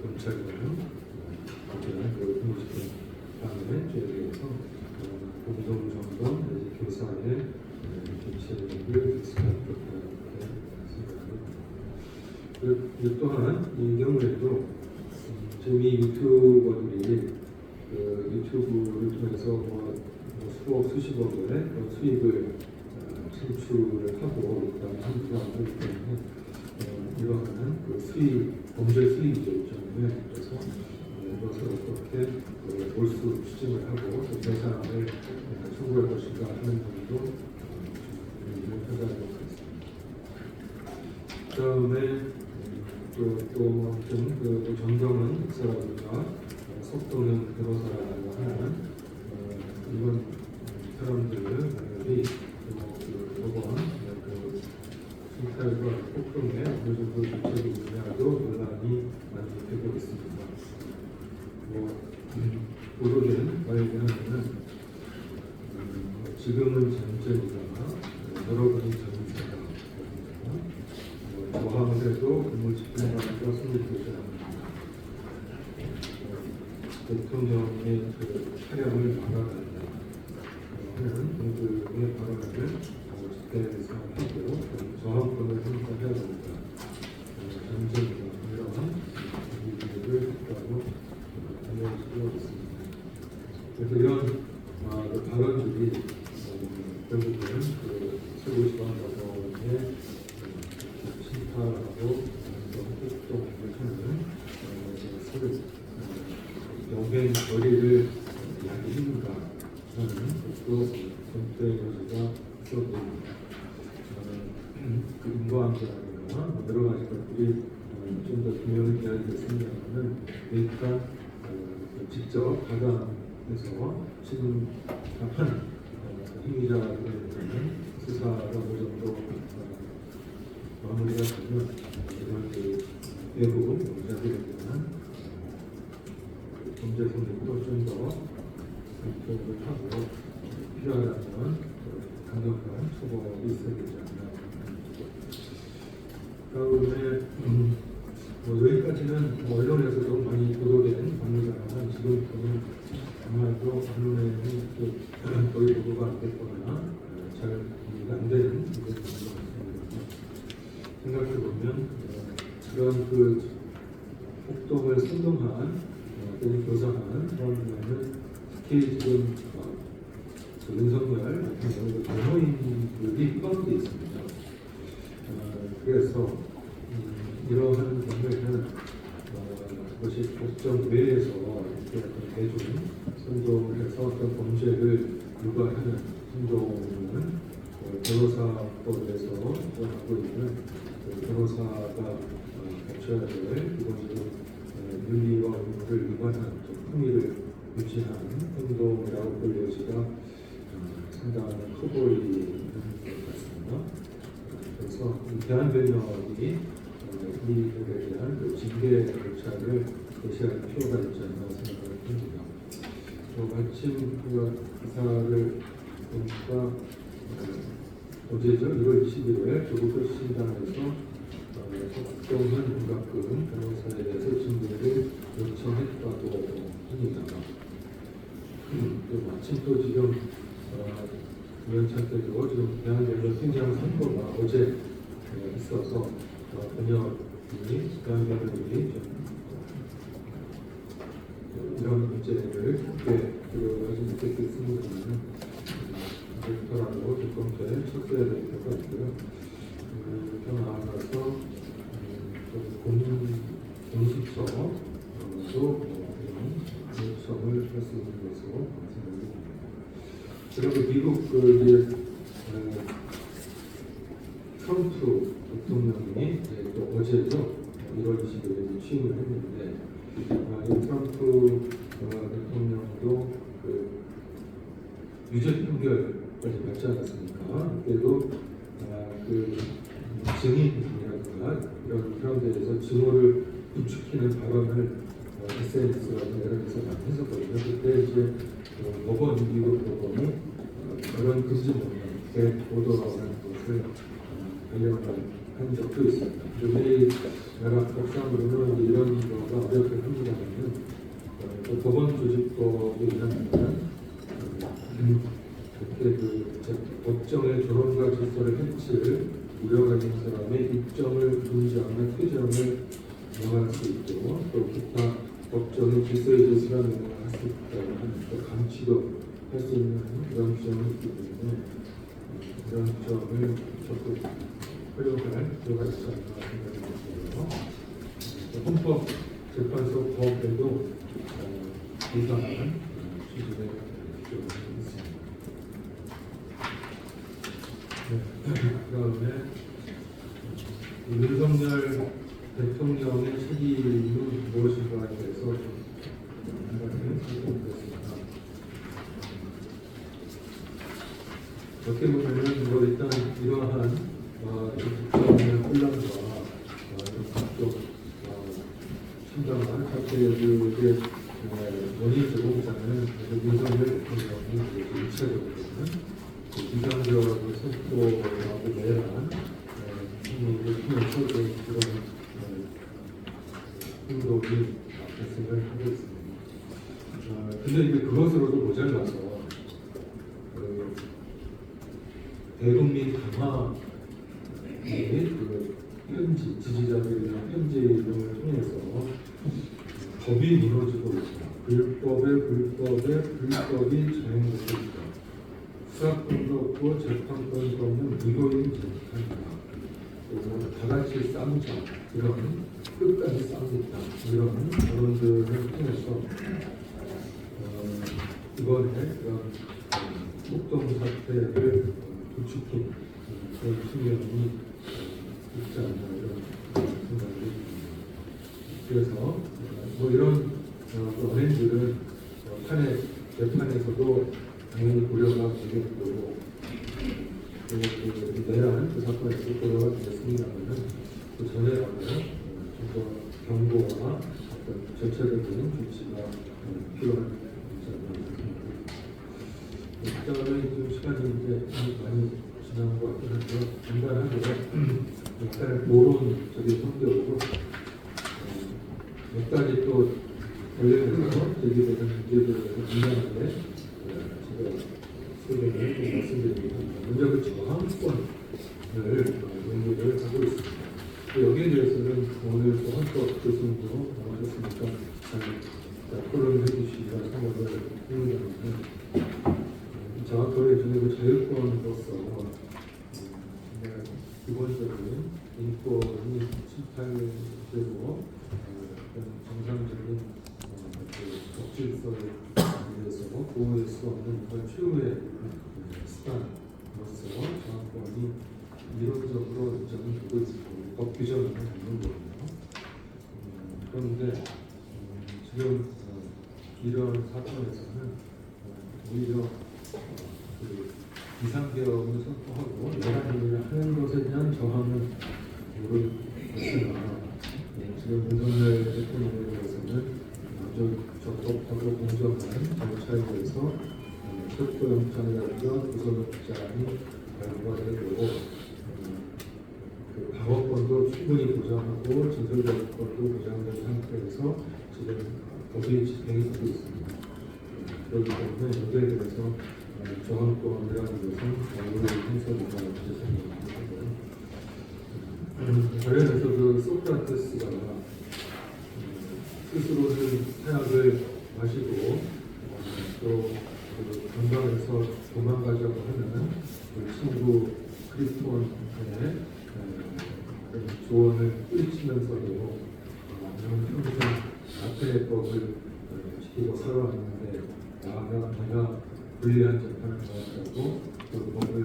검찰과는 그 공식적인 방해 죄에 대해서 공정정권 내지 교사의 정치를 thực施하겠다 생각합니다. 또한 이 경우에도 지금 이 유튜버들이 그 유튜브를 통해서 수억 수십억의 수익을 창출을 하고 그다음에 함부하기 때문에 이러한 그 수익 범죄 수익이죠 일종의. 그래서 이것을 어떻게 몰수 추진을 하고 또 배상을 청구할 것인가 하는 부분도 생각하도록 하겠습니다. 그다음에 또 정경은 목사라든가 석동현 변호사라고 하는 이런 사람들이 법원 신탈과 폭동에 어느 정도 주체가 있느냐도 논란이 많이 되고 있습니다. 보도된 바에 의하면 지금은 전쟁이다, 여러분이 전쟁이다, 저항해도 근무집행관리가 성립되지 않는다, 대통령의 그 차량을 막아간다 하는 그의 발언을 집회에서 하고 저항권을 행사해야 된다, 전쟁이다 이러한 얘기를 했다고 알려지고 있습니다. 그래서 이런 발언들이 결국은 그 최고지방법원의 심판하고 폭동을 하는 서로 영행 거리를 야기한가 하는 것도 검토의 여지가 있어 보입니다. 그 인과관계라든가 여러 가지 것들이 좀 더 분명히 이야기됐습니다만은 일단 직접 가담해서 심판한 행위자들에 대한 수사가 어느 정도 마무리가 되면 이런 그 외부 용자들에 대한 범죄 성립도 좀 더 검토를 하고 필요하다면 강력한 처벌이 있어야 되지 않나. 다음에 여기까지는 언론에서도 많이 보도된 방송이지만 지금부터는 아마도 언론에는 거의 보도가 안 됐거나 잘 이해가 안 되는 부분인 것 같습니다. 생각해 보면 그런 그 폭동을 선동한 또는 교사한 사람들은 특히 지금 윤석열 같은 경우 변호인들이 포함되어 있습니다. 그래서 이러한 경우에는 그것이 법정 외에서 이렇게 대중 선동을 해서 어떤 범죄를 유발하는 선동은 변호사법에서 하고 있는 변호사가 갖춰야 될 기본적인 윤리와 의무를 위반한 행위를 유치한 행동이라고 볼 여지가 상당히 커 보이는 것 같습니다. 그래서 대한변협이 이들에 대한 징계 절차를 제시할 필요가 있지 않나 생각을 합니다. 마침 그 기사를 보니까 어제죠. 1월 21일 조국 신당에서 석동현 윤곽근 변호사에 대해서 징계를 요청했다고 합니다. 마침 또 지금 우연찮게도 지금 대한변협 행정 선거가 어제 있어서 번역이 대한변협이 이런 문제를 크게 들어가지 못했겠습니다만 더라도 조건표에 쳤어야 될 필요가 있고요. 더 나아가서 공수처도 요청을 할 수 있는 것으로 생각합니다. 그리고 미국 트럼프 대통령이 또 어제죠. 1월 20일에 취임을 했는데 이 트럼프 대통령도 유죄 판결까지 받지 않았습니까? 그때도 그 증인이라든가 이런 데에서 증오를 부추기는 발언을 SNS라든가 이런 데서 많이 했었거든요. 그때 이제 법원, 미국 법원이 그런 금지법에 보도하는 것을 발령한 적도 있습니다. 우리나라 법상으로는 이런 거가 어렵게 합니다만은 법원 조직법에 의하면 그렇게 법정의 존엄과 질서를 해칠 우려가 있는 사람의 입정을 금지하는 퇴정을 명할 수 있고 또 기타 법정의 질서에 제시가 명할 수 있다는 또 감치도 할 수 있는 이런 점이 있기 때문에 이런 점을 적극 활용할 필요가 있지 않나 생각이 들고요. 헌법재판소 법에도 이상한 취지의 필요가 있습니다. 그다음에 윤석열 대통령의 책임은 무엇인가에 대해서 좀 한가지 살펴보겠습니다. 어떻게 보면은 뭐 일단 이러한 국정의 혼란과 각종 심각한 사태들의 원인 제공자는 윤석열 대통령이 일차적으로는 비상적으로 선포하고 내란 행위를 통해서 그런 행동이 발생을 하고 있습니다. 근데 이제 그것으로도 모자라서 대국민 강화의 그 편지, 지지자들에 대한 편지 등을 통해서 법이 무너지고 있다. 불법이 자행되고 있다. 수사권도 없고 재판권도 없는 무도인 재판이다. 다 같이 싸우자. 이런 끝까지 싸우겠다. 이런 여론들을 통해서 이번에 그런 폭동 사태를 부추긴 그런 측면이 있지 않나 이런 생각이 듭니다. 그래서 뭐 이런 언행들은 재판에서도 당연히 고려가 되겠고 그 내란 그 사건에서 고려가 되겠습니다만은 그 전에라면 좀 더 경고와 어떤 절차적인 조치가 필요한 문제 아닌가. 그다음에 좀 시간이 이제 많이 지난 것 같긴 한데 간단하게 약간 모론적인 성격으로 몇 가지 또 관련해서 제기되는 문제들에 대해서 간단하게 제가 소개를 좀 말씀드리겠습니다. 먼저 그 저항권을 연구를 하고 있습니다. 여기에 대해서는 오늘 또 헌법 교수님도 나오셨으니까 잘 토론해 주시기가 상호를 힘들었는데 저항권의 중에 자유권으로서 기본적인 인권이 침탈되고 정상적인 법질서에 의해서 보호할 수 없는 그런 최후의 수단으로서 저항권이 이론적으로 인정이 되고 있고 법 규정은 있는 거거든요. 그런데 지금 이런 사건에서는 오히려 비상계엄을 선포하고 내란을 하는 것에 대한 저항은 모르겠으나 지금 윤석열 대통령에 대해서는 아주 적법하고 공정한 절차에 대해서 체포영장이라든가 구속영장이 발부가 되고 그 방어권도 충분히 보장하고 진술자권도 보장된 상태에서 지금 법이 집행이 되고 있습니다. 그렇기 때문에 여기에 대해서 저항권이라는 것은 오늘 행사가 생각합니다. 관련해서 그 소크라테스가 스스로는 타약을 마시고 또 그 건강에서 도망가자고 하는 그 친구 크리스톤의 조언을 뿌리치면서도 평생 아테네법을 지키고 살아왔는데 내가 불리한 재판을 받았다고 그 법을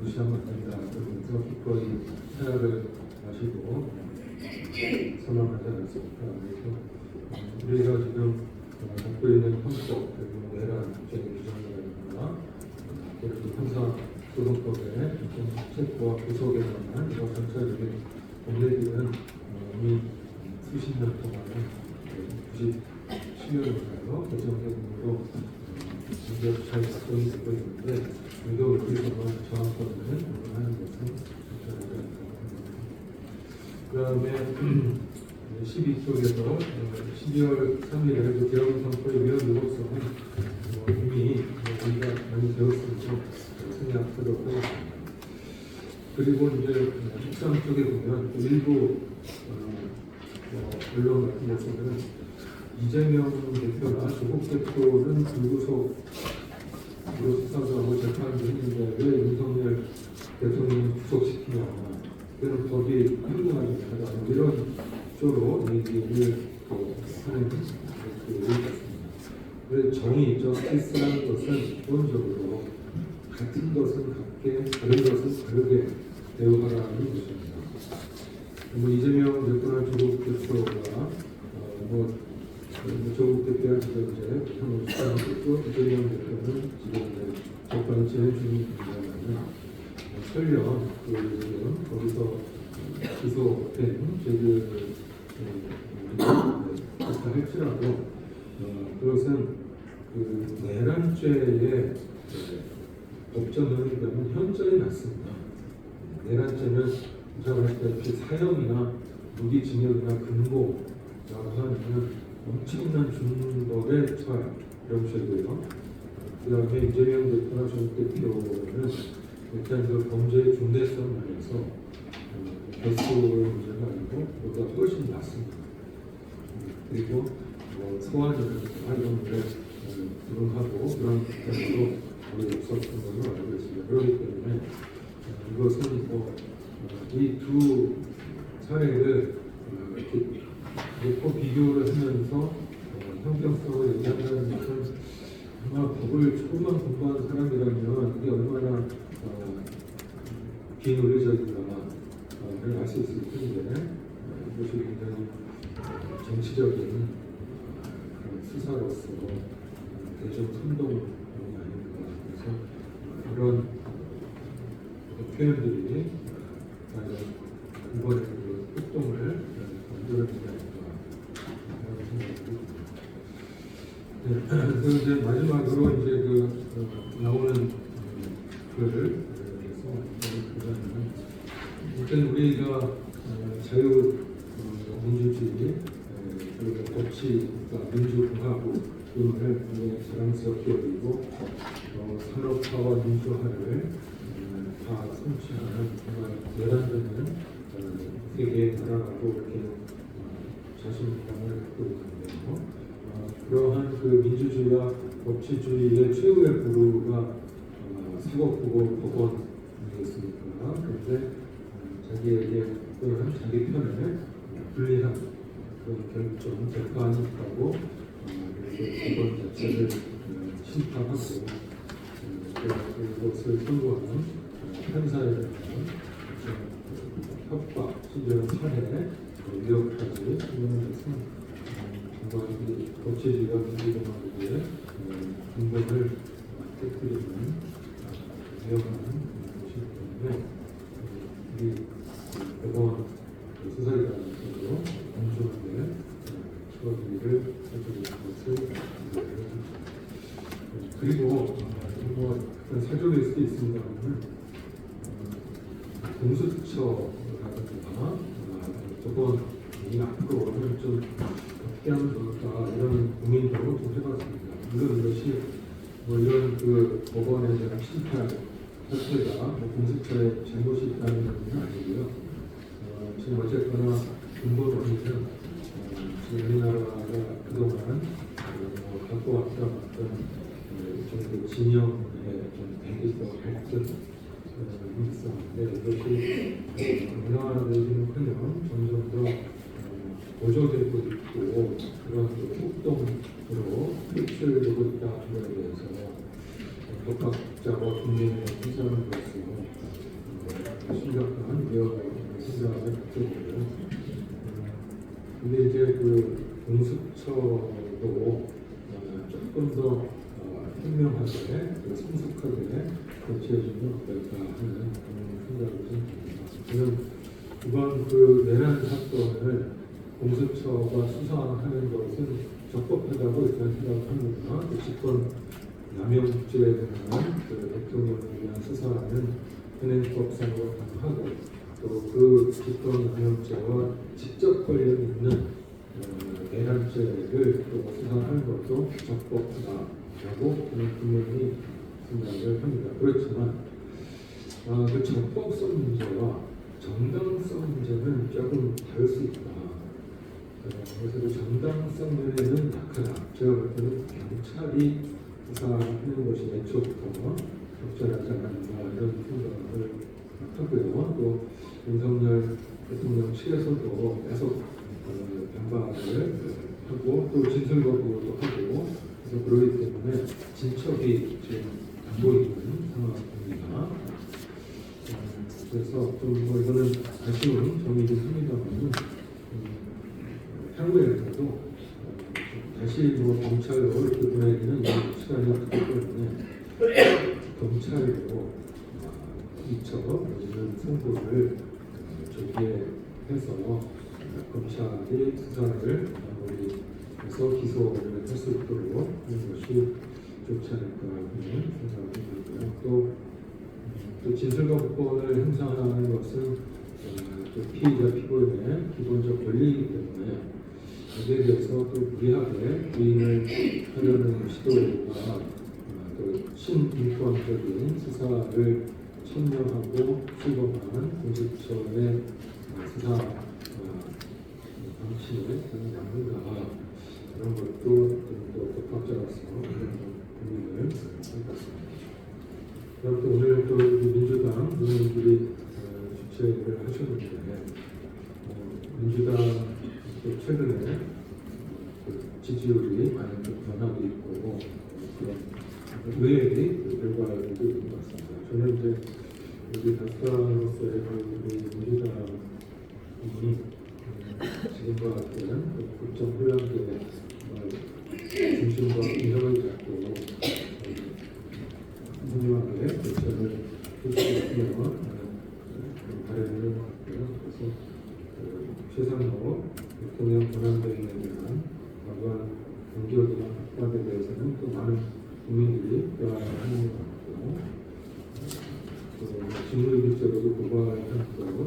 무시하면 안 된다. 그러면서 기꺼이 타약을 마시고 사망하지 않았습니까? 그래서 우리가 지금 갖고 있는 헌법 그리고 내란 국제 규정이라든가 그리고 형사 고소법의 체포와 구속에 관한 여러 절차적인 법례들은 이미 수십 년 동안 97년인가요? 개정되므로 잘 작동이 되고 있는데 이도 여기서만 정확도는 하는 것은 절차적이 아니다. 그다음에 12쪽에서 12월 3일에 그 대형 선포의 위헌 요구성은 이미 우리가 많이 배웠으니까 생략하도록 하겠습니다. 그리고 이제 13쪽에 보면 일부 언론 같은 데서는 이재명 대표나 조국 대표는 불구속으로 수사도 하고 재판도 했는데 왜 윤석열 대통령을 구속시키냐, 그런 법이 한국아닙니다. 이런 쪽으로 얘기를 하는 그 의미 같습니다. 그래서 정의, 저스티스라는 것은 기본적으로 같은 것은 같게, 다른 것은 다르게 대우하라는 것입니다. 뭐 이재명 대표나 조국 대표가 조국 대표가 지금 이제 한번 수사하고 이재명 대표는 지금 재판 진행 중입니다만 설령 지금 거기서 기소된 죄를 할지라도 그것은 그 내란죄의 법정형이 되면 현저히 낮습니다. 내란죄는 우리가 아시다시피 사형이나 무기징역이나 금고라고 하는 엄청난 중법에 처해요. 이런 죄고요. 그 다음에 이재명 대표나 조국 대표는 일단 그 범죄의 중대성 면에서 개수의 문제가 아니고 보다 훨씬 낮습니다. 그리고 소환이라든가 이런 데 불응하고 그런 경우도 거의 없었던 걸로 알고 있습니다. 그렇기 때문에 이것은 이 두 사례를 이렇게 놓고 비교를 하면서 형평성을 얘기한다는 것은 아마 법을 조금만 공부한 사람이라면 이게 얼마나 비논리적인가를 알 수 있을 텐데 이것이 굉장히 정치적인 수사로서 대중 선동이 아닌가. 그래서 이런 표현들이 과연 이번에 그 폭동을 만들어내지 않을까 하는 생각이 듭니다. 그래서 이제 마지막으로 이제 그 나오는 글을 보자면 일단 우리가 자유민주주의 그리고 법치, 그러니까 민주공화국을 자랑스럽게 여기고 산업화와 민주화를 다 성취하는 정말 내란되는 세계의 나라라고 이렇게 자신감을 갖고 있는데요. 그러한 그 민주주의와 법치주의의 최후의 부류가 사법부고 법원이었으니까 그런데 자기에게 또한 자기 편에 불리한 그런 결정, 재판이 있다고 이렇게 법원 자체를 심판하고 그것을 선고하는 판사에 대한 협박, 심지어 살해, 위협까지 하는 것은 정말 이 법치주의와 민주공화국의 근본을 깨뜨리는 위험한 것이기 때문에 우리 법원 수사기관에서도 엄중하게 처리를 해주는 것을 기대해줍니다. 그리고 사정일 수도 있습니다만 공수처라든가 저번 이 앞으로는 좀 어떻게 하면 좋을까 이런 고민도 좀 해봤습니다. 물론 이것이 이런 그 법원에 대한 심판 자체가 공수처의 잘못이 있다는 것은 아니고요. 지금 어쨌거나 근본 원인은 우리나라가 그동안 갖고 왔던 어떤 진영의 좀 대기성, 갈등 있었는데 이것이 문화되기는커녕 점점 더 고조되고 있고 그런 폭동으로 표출되고 있다는 것에 대해서 법학자와 국민의 생산으로서 심각한 위협을 생각을 갖게 되고요. 근데 이제 그 공수처도 조금 더 현명하게 또 성숙하게 조치해주면 어떨까 하는 그런 생각을 좀 듭니다. 저는 이번 그 내란 사건을 공수처가 수사하는 것은 적법하다고 일단 생각합니다. 그 직권 남용죄에 대한 그 대통령에 대한 수사는 현행법상으로 가능하고 또 그 직권 남용죄와 직접 관련 있는 내란죄를 또 수사하는 것도 적법하다라고 저는 분명히 생각을 합니다. 그렇지만 그 적법성 문제와 정당성 문제는 조금 다를 수 있다. 그래서 그 정당성 면에는 약하다. 제가 볼 때는 경찰이 수사하는 것이 애초부터 적절하지 않았나 이런 생각을 하고요. 또 윤석열 대통령 측에서도 계속 반박을 하고 또 진술 거부도 하고 그래서 그러기 때문에 진척이 지금 안 보이는 상황입니다. 그래서 좀 뭐 이거는 아쉬운 점이긴 합니다만 향후에라도 다시 뭐 검찰로 이렇게 보내기는 시간이 없기 때문에 검찰로 이처럼 이런 성부를 조기에 해서 검찰이 수사를 마무리해서 기소를 할 수 있도록 하는 것이 좋지 않을까 하는 생각이 들고요. 또 진술거부권을 행사하는 것은 또 피의자 피고인의 기본적 권리이기 때문에 여기에 대해서 또 무리하게 부인을 하려는 시도가 또 신인권적인 수사를 청렴하고 출범한 공수처의 수사 방침에 맞는가 이런 것도 또 법학자로서 고민을 해봤습니다. 그럼 또 오늘 또 민주당 의원님들이 주최를 하셨는데 민주당 또 최근에 그 지지율이 많이 좀 변하고 있고 그런 의외의 결과들도 있는 것 같습니다. 저는 이제 우리 답사로서의 그 민주당이 지금과 같은 국정 혼란의 중심과 균형을 잡고 훌륭하게 결정을 해주시면 바라는 것 같고요. 그래서 최상로 대통령 권한대행에 대한 과거한 공기업이나 법관에 대해서는 또 많은 국민들이 대화하는 것 같고 직무유기적으로 고발할 것도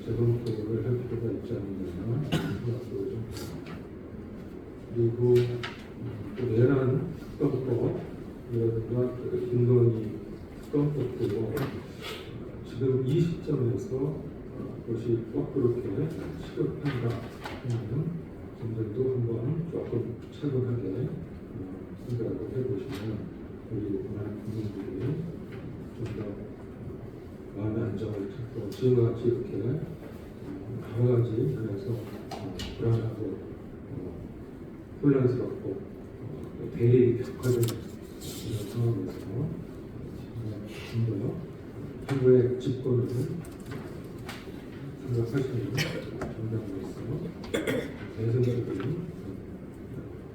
재검토를 할 필요가 있지 않느냐 생각도 좀 그리고 또 내란 특검법이라든가 김건희 특검법도 지금 이 시점에서 그것이 꼭 그렇게 시급한가 하는 점들도 한번 조금 차분하게 생각을 해보시면 우리 많은 국민들이 좀 더 마음의 안정을 찾고 지금과 같이 이렇게 여러 가지 면에서 불안하고 혼란스럽고 대립이 격화된 이런 상황에서 좀 더 한국의 집권을 생각하시는 정당으로서 대선적인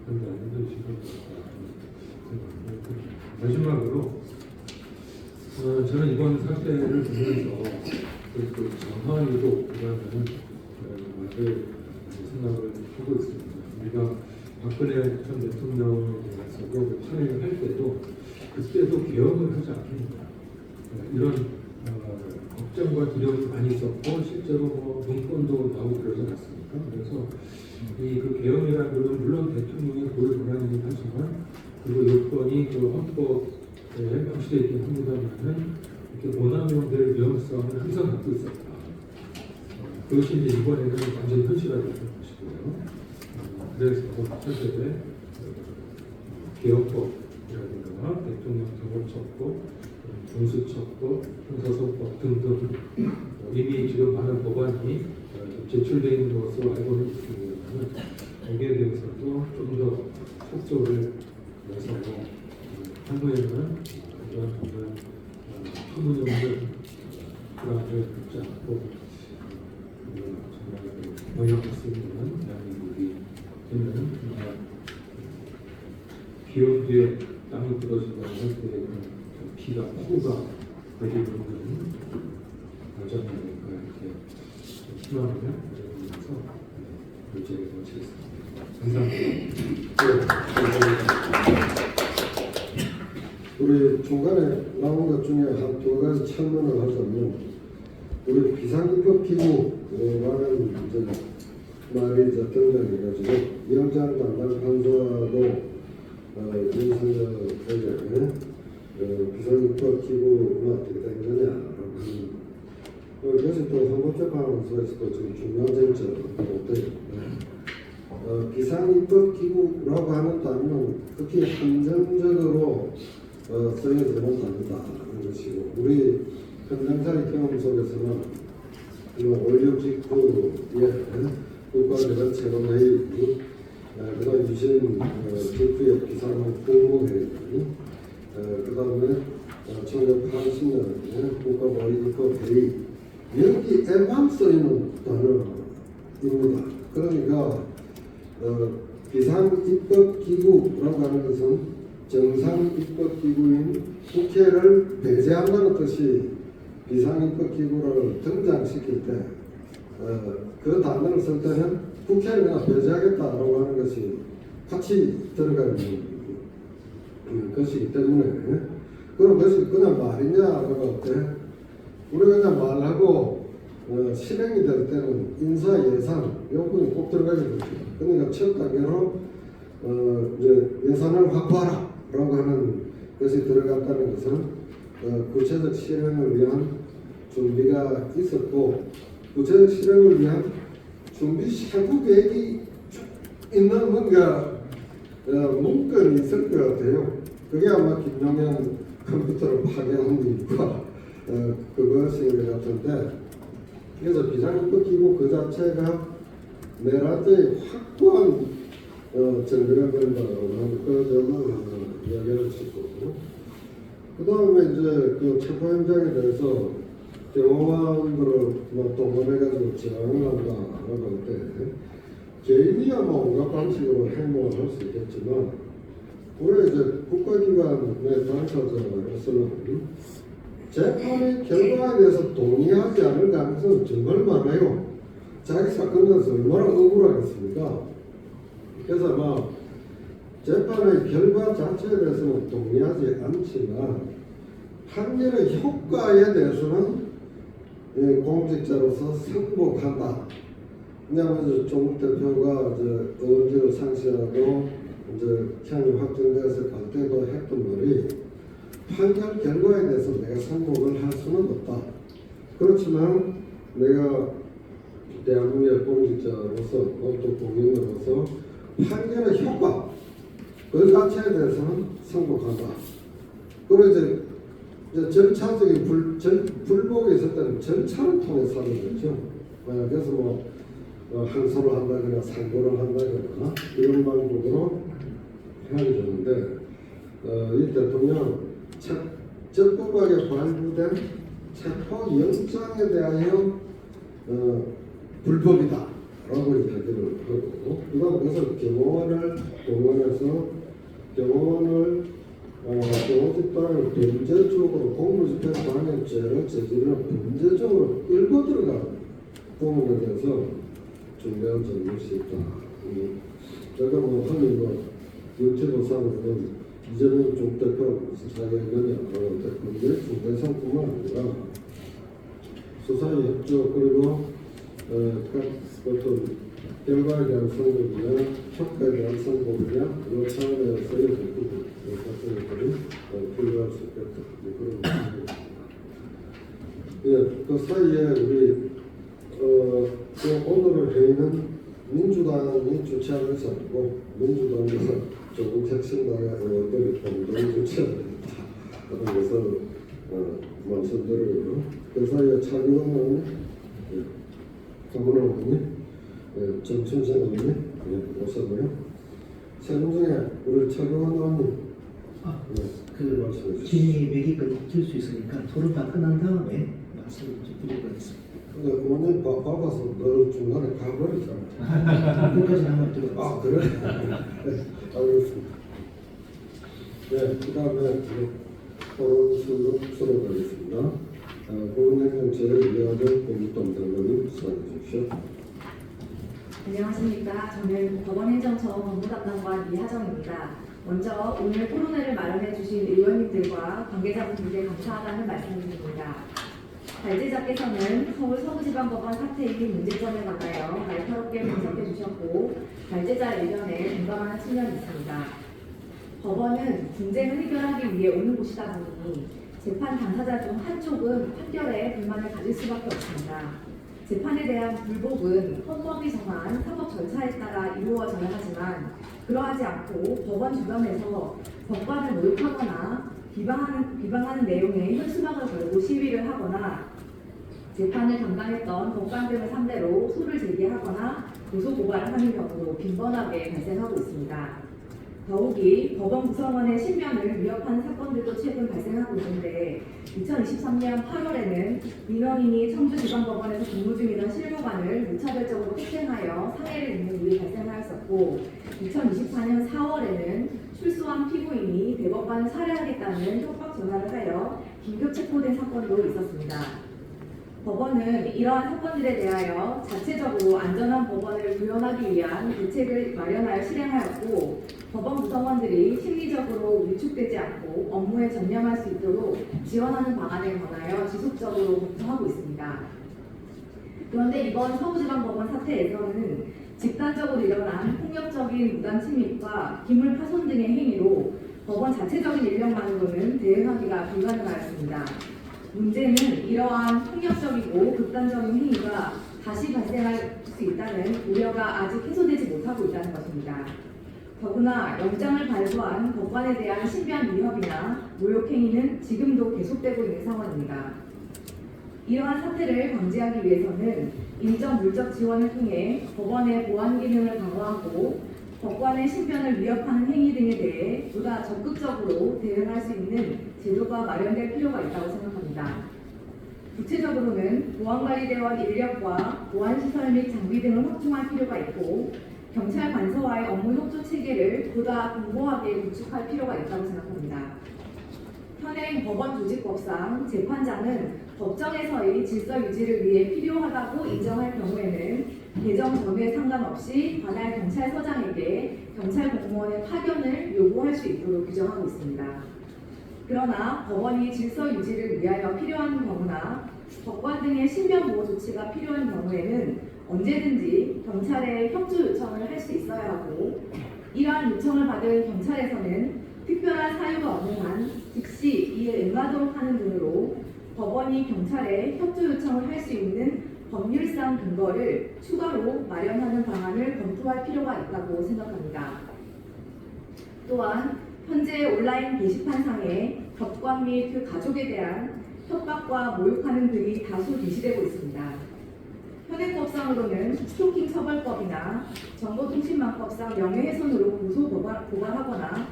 판단을 해주시기 바랍니다. 마지막으로 저는 이번 사태를 보면서 그 정황이도라는 말을 생각을 하고 있습니다. 우리가 박근혜 전 대통령에 대해서도 탄핵을 할 때도 그때도 개혁을 하지 않습니다. 이런 걱정과 두려움이 많이 있었고 실제로 뭐 문건도 나오고 그러지 않았습니까? 그래서 이 그 개혁이라는 것은 물론 대통령의 고유 권한이긴 하지만 그리고 요건이 그 헌법에 명시되어 있긴 합니다만은 이렇게 원하명될 위험성을 항상 갖고 있었다. 그것이 이제 이번에는 완전히 현실화된 것이고요. 그래서 첫째 개혁법이라든가 대통령 경호처법, 공수처법, 형사소법 등등 이미 지금 많은 법안이 제출되어 있는 것으로 알고는 있습니다만 여기에 대해서도 좀 더 속도를 내서 향후에는 이런 정말 터무니없는 불안을 갖지 않고 정말 번역할 수 있는 대한민국이 되는 비온 뒤에 땅이 부러진다고 할 때 그 비가 폭우가 내리는 여전하니까 이렇게 희망을 내리면서 결정을 마치겠습니다. 감사합니다. 우리 중간에 나온 것 중에 한 두 가지 첨언을 하자면 우리 비상입법기구라는 이제 말이 이제 등장해가지고 위원장 담당 판사도 윤석열에게 비상입법기구는 어떻게 된 거냐라고 하는 그것이 또 헌법재판소에서도 지금 중요한 쟁점으로 되어 비상입법기구라고 하는 단어는 극히 한정적으로 쓰여지는 단어다라는 것이고 우리 현장사의 경험 속에서는 올림 직후에 국가대표 최고회의 그다음 유신 직후에 비상국무회의 그 다음에 1980년에 국가보위법회의 여기에만 쓰이는 단어입니다. 그러니까 비상입법기구라고 하는 것은 정상입법기구인 국회를 배제한다는 뜻이 비상입법기구를 등장시킬 때 그 단어를 쓸 때는 국회를 그냥 배제하겠다라고 하는 것이 같이 들어가 있는 것이기 때문에 그럼 그것이 그냥 말이냐라고 할 때 우리가 그냥 말하고 실행이 될 때는 인사 예산 요건이 꼭 들어가게 되죠. 그러니까 첫 단계로 이제 예산을 확보하라라고 하는 것이 들어갔다는 것은 구체적 실행을 위한 준비가 있었고 구체적 실행을 위한 준비 세부 계획이 있는 뭔가 문건이 있을 것 같아요. 그게 아마 김용현 컴퓨터를 파괴한 이유가 그것인 것 같은데 그래서 비상입법기구 그 자체가 내란죄의 확고한 정리가 된다고 하는 그 점을 이야기할 수 있고 그 다음에 이제 그 체포 현장에 대해서 경호원들을 동원해가지고 지원을 한다라고 할 때 개인이야 온갖 방식으로 행동을 할 수 있겠지만 우리 이제 국가기관의 당사자로서는 재판의 결과에 대해서 동의하지 않을 가능성은 정말 많아요. 자기 사건에서 얼마나 억울하겠습니까? 그래서 재판의 결과 자체에 대해서는 동의하지 않지만 판결의 효과에 대해서는 공직자로서 승복한다. 왜냐하면 조국 대표가 의원직을 상실하고 형이 확정돼서 갈 때도 했던 말이 판결 결과에 대해서 내가 승복을 할 수는 없다. 그렇지만 내가 대한민국의 공직자로서 또 국민으로서 판결의 효과 그 자체에 대해서는 승복한다. 그리고 이제 절차적인 불복이 있을 때는 절차를 통해서 하는 거죠. 그래서 항소를 한다거나 상고를 한다거나 이런 방법으로 해야 되는데 이 대통령 적법하게 발부된 체포영장에 대하여 불법이다라고 이야기를 하고 그다음 그래서 경호원을 동원해서 경호원을 경호집단을 범죄적으로 공무집행 방해죄를 저지르는 범죄적으로 끌고 들어가는 부분에 대해서 중대한 잘못이 있다. 제가 흔히 유튜브상으로는 이재명 쪽 대표 수사기관이라고 하는데 그게 중대상뿐만 아니라 수사의 협조 그리고 어떤 결과에 대한 선고이나 효과에 대한 선고이나 이 차원에서의 사건들이 필요할 수 있겠다. 그런 말입니다. 그 사이에 우리 오늘의 회의는 민주당이 주최하는 자리고 민주당에서 조국 혁신당의 의원들이 공동 주최를 했다. 그런 것을 말씀드리고요. 그 사이에 차기원 의원님, 강문호 의원님, 정춘생 의원님 오셨고요. 세 분 중에 우리 차기원 의원님 말씀해 주시죠. 진행이 매기까지 될 수 있으니까 토론 다 끝난 다음에 말씀을 좀 드리겠습니다. 근데 의원님 바빠서 너 중간에 가버리잖아. 끝까지 한번 들어보겠습니다. 그래? 네, 알겠습니다. 네, 그 다음에 토론수로 가겠습니다. 보훈행정처의 이하정 공무담당관님 수고해 주십시오. 안녕하십니까. 저는 법원행정처 법무담당관 이하정입니다. 먼저 오늘 토론회를 마련해 주신 의원님들과 관계자분들께 감사하다는 말씀드립니다. 발제자께서는 서울 서부지방법원 사태의 문제점에 관하여 날카롭게 분석해 주셨고 발제자 의견에 공감하는 측면이 있습니다. 법원은 분쟁을 해결하기 위해 오는 곳이다 보니 재판 당사자 중 한쪽은 판결에 불만을 가질 수밖에 없습니다. 재판에 대한 불복은 헌법이 정한 사법 절차에 따라 이루어져야 하지만 그러하지 않고 법원 주변에서 법관을 모욕하거나 비방하는 내용의 현수막을 걸고 시위를 하거나 재판을 담당했던 법관들을 상대로 소를 제기하거나 고소고발을 하는 경우도 빈번하게 발생하고 있습니다. 더욱이 법원 구성원의 신변을 위협하는 사건들도 최근 발생하고 있는데 2023년 8월에는 민원인이 청주지방법원에서 근무 중이던 실무관을 무차별적으로 폭행하여 상해를 입는 일이 발생하였었고 2024년 4월에는 출소한 피고인이 대법관을 살해하겠다는 협박 전화를 하여 긴급 체포된 사건도 있었습니다. 법원은 이러한 사건들에 대하여 자체적으로 안전한 법원을 구현하기 위한 대책을 마련하여 실행하였고 법원 구성원들이 심리적으로 위축되지 않고 업무에 전념할 수 있도록 지원하는 방안에 관하여 지속적으로 검토하고 있습니다. 그런데 이번 서부지방법원 사태에서는 집단적으로 일어난 폭력적인 무단 침입과 기물 파손 등의 행위로 법원 자체적인 인력만으로는 대응하기가 불가능하였습니다. 문제는 이러한 폭력적이고 극단적인 행위가 다시 발생할 수 있다는 우려가 아직 해소되지 못하고 있다는 것입니다. 더구나 영장을 발부한 법관에 대한 신변 위협이나 모욕 행위는 지금도 계속되고 있는 상황입니다. 이러한 사태를 방지하기 위해서는 인적 물적 지원을 통해 법원의 보안 기능을 강화하고 법관의 신변을 위협하는 행위 등에 대해 보다 적극적으로 대응할 수 있는 제도가 마련될 필요가 있다고 생각합니다. 구체적으로는 보안관리대원 인력과 보안시설 및 장비 등을 확충할 필요가 있고 경찰 관서와의 업무 협조 체계를 보다 공고하게 구축할 필요가 있다고 생각합니다. 현행 법원 조직법상 재판장은 법정에서의 질서 유지를 위해 필요하다고 인정할 경우에는 개정 전후에 상관없이 관할 경찰서장에게 경찰 공무원의 파견을 요구할 수 있도록 규정하고 있습니다. 그러나 법원이 질서 유지를 위하여 필요한 경우나 법관 등의 신변 보호 조치가 필요한 경우에는 언제든지 경찰에 협조 요청을 할 수 있어야 하고 이러한 요청을 받은 경찰에서는 특별한 사유가 없는 한 즉시 이에 응하도록 하는 등으로 법원이 경찰에 협조 요청을 할 수 있는 법률상 근거를 추가로 마련하는 방안을 검토할 필요가 있다고 생각합니다. 또한 현재 온라인 게시판상에 법관 및 그 가족에 대한 협박과 모욕하는 글이 다수 게시되고 있습니다. 현행법상으로는 스토킹 처벌법이나 정보통신망법상 명예훼손으로 고발하거나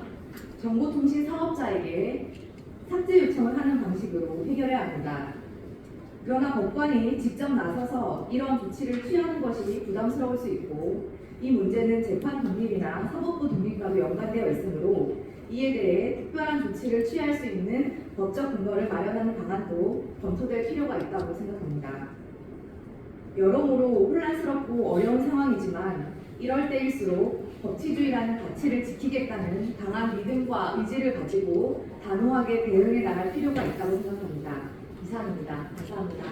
정보통신 사업자에게 삭제 요청을 하는 방식으로 해결해야 합니다. 그러나 법관이 직접 나서서 이런 조치를 취하는 것이 부담스러울 수 있고 이 문제는 재판 독립이나 사법부 독립과도 연관되어 있으므로 이에 대해 특별한 조치를 취할 수 있는 법적 근거를 마련하는 방안도 검토될 필요가 있다고 생각합니다. 여러모로 혼란스럽고 어려운 상황이지만 이럴 때일수록 법치주의라는 가치를 지키겠다는 강한 믿음과 의지를 가지고 단호하게 대응해 나갈 필요가 있다고 생각합니다. 이상입니다. 감사합니다.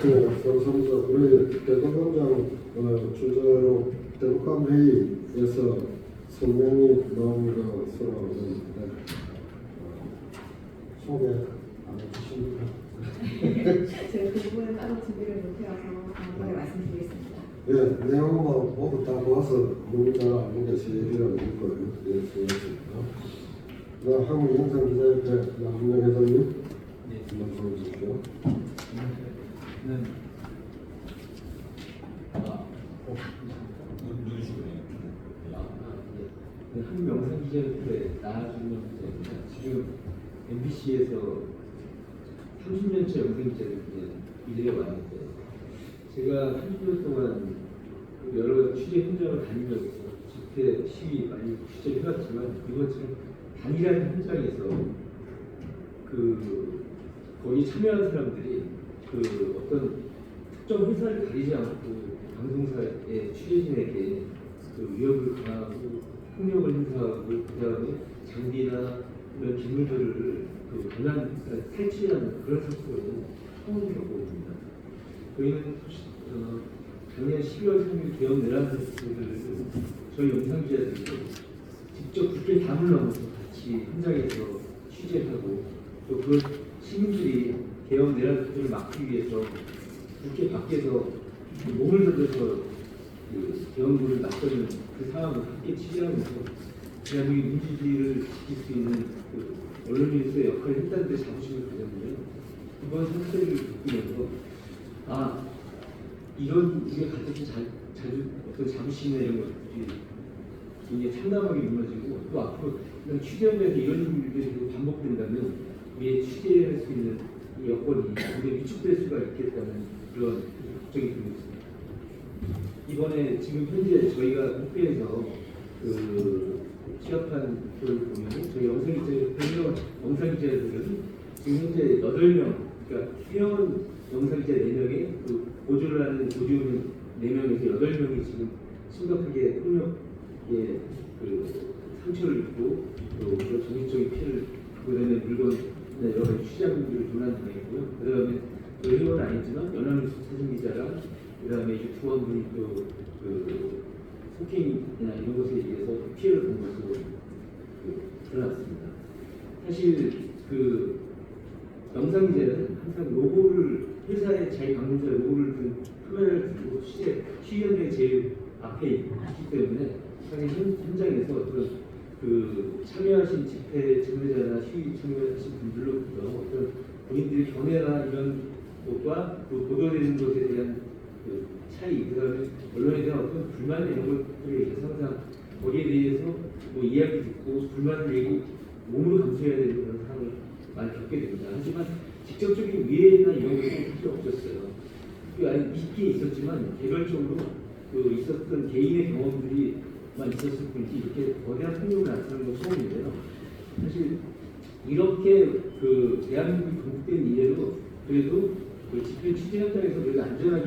네, 감사합니다. 우리 대법원장 주재로 대법관 회의에서 성명이 나온 것으로 알고 소개 안 해주십니까? 제가 그 부분은 따로 준비를 못해와서 다음번에 말씀드리겠습니다. 예, 내용은 모두 다 모아서 너무 잘 아는 것이 이라고 믿고요. 예, 수고하셨습니다. 한국영상기자협회 남은영 회장님, 말씀해 주십시오. 한국영상기자협회 나아주는 지금 MBC에서 30년째 영상기자를 일해 왔는데 제가 30년 동안 여러 취재 현장을 다니면서 집회 시위 많이 취재를 해왔지만 이것처럼 단일한 현장에서 거기 참여한 사람들이 어떤 특정 회사를 가리지 않고 방송사의 취재진에게 위협을 가하고 폭력을 행사하고 그다음에 장비나 이런 기물들을 탈취하는 그런 사건을 처음 겪어봅니다. 저희는 작년 12월 3일 개헌 내란 사건들을 저희 영상기자들이 직접 국회 담을 넘어서 같이 현장에서 취재하고 또 그 시민들이 개헌 내란 사건을 막기 위해서 국회 밖에서 몸을 들어서 개헌군을 맞서는 그 상황을 함께 취재하면서 대한민국 민주주의를 지킬 수 있는 언론인으로서의 역할을 했다는 데 자부심을 가졌는데요. 이번 사태를 겪으면서 이런 우리가 가졌던 어떤 자부심이나 이런 것들이 굉장히 참담하게 무너지고 또 앞으로 취재하면서 이런 일들이 계속 반복된다면 우리의 취재할 수 있는 이 여건이 굉장히 위축될 수가 있겠다는 그런 걱정이 들고 있습니다. 이번에 지금 현재 저희가 국회에서 취업한 걸 보면 저희 영상기자들은 지금 현재 8명, 그러니까 회원 영상기자 4명에 보조를 하는 보조원 4명에서 8명이 지금 심각하게 폭력에 상처를 입고 또 정신적인 피해를 받고 되는 물건이나 여러 가지 취재물들을 도난당했고요. 그 다음에 저희 회원은 아니지만 연합뉴스 사진기자랑 그 다음에 유튜브 한 분이 소킹이나 이런 것에 의해서 피해를 본 것으로 드러났습니다. 사실 영상기자는 항상 로고를 회사의 자기 방송사 로고를 든 카메라를 들고 시위 현장에 제일 앞에 있기 때문에 사실 현장에서 어떤 참여하신 집회 참여자나 시위 참여하신 분들로부터 어떤 본인들의 견해나 이런 것과 보도되는 것에 대한 차이, 그다음에 언론에 대한 어떤 불만 이런 것들에 의해서 항상 거기에 대해서 이야기 듣고 불만을 내고 몸으로 감수해야 되는 그런 상황을 많이 겪게 됩니다. 하지만 직접적인 위해나 이런 것은 필요 없었어요. 있긴 있었지만 개별적으로 있었던 개인의 경험들이만 있었을 뿐이지 이렇게 거대한 폭력을 나타나는 건 처음인데요. 사실 이렇게 대한민국이 건국된 이래로 그래도 집회 취재 현장에서 그래도 안전하게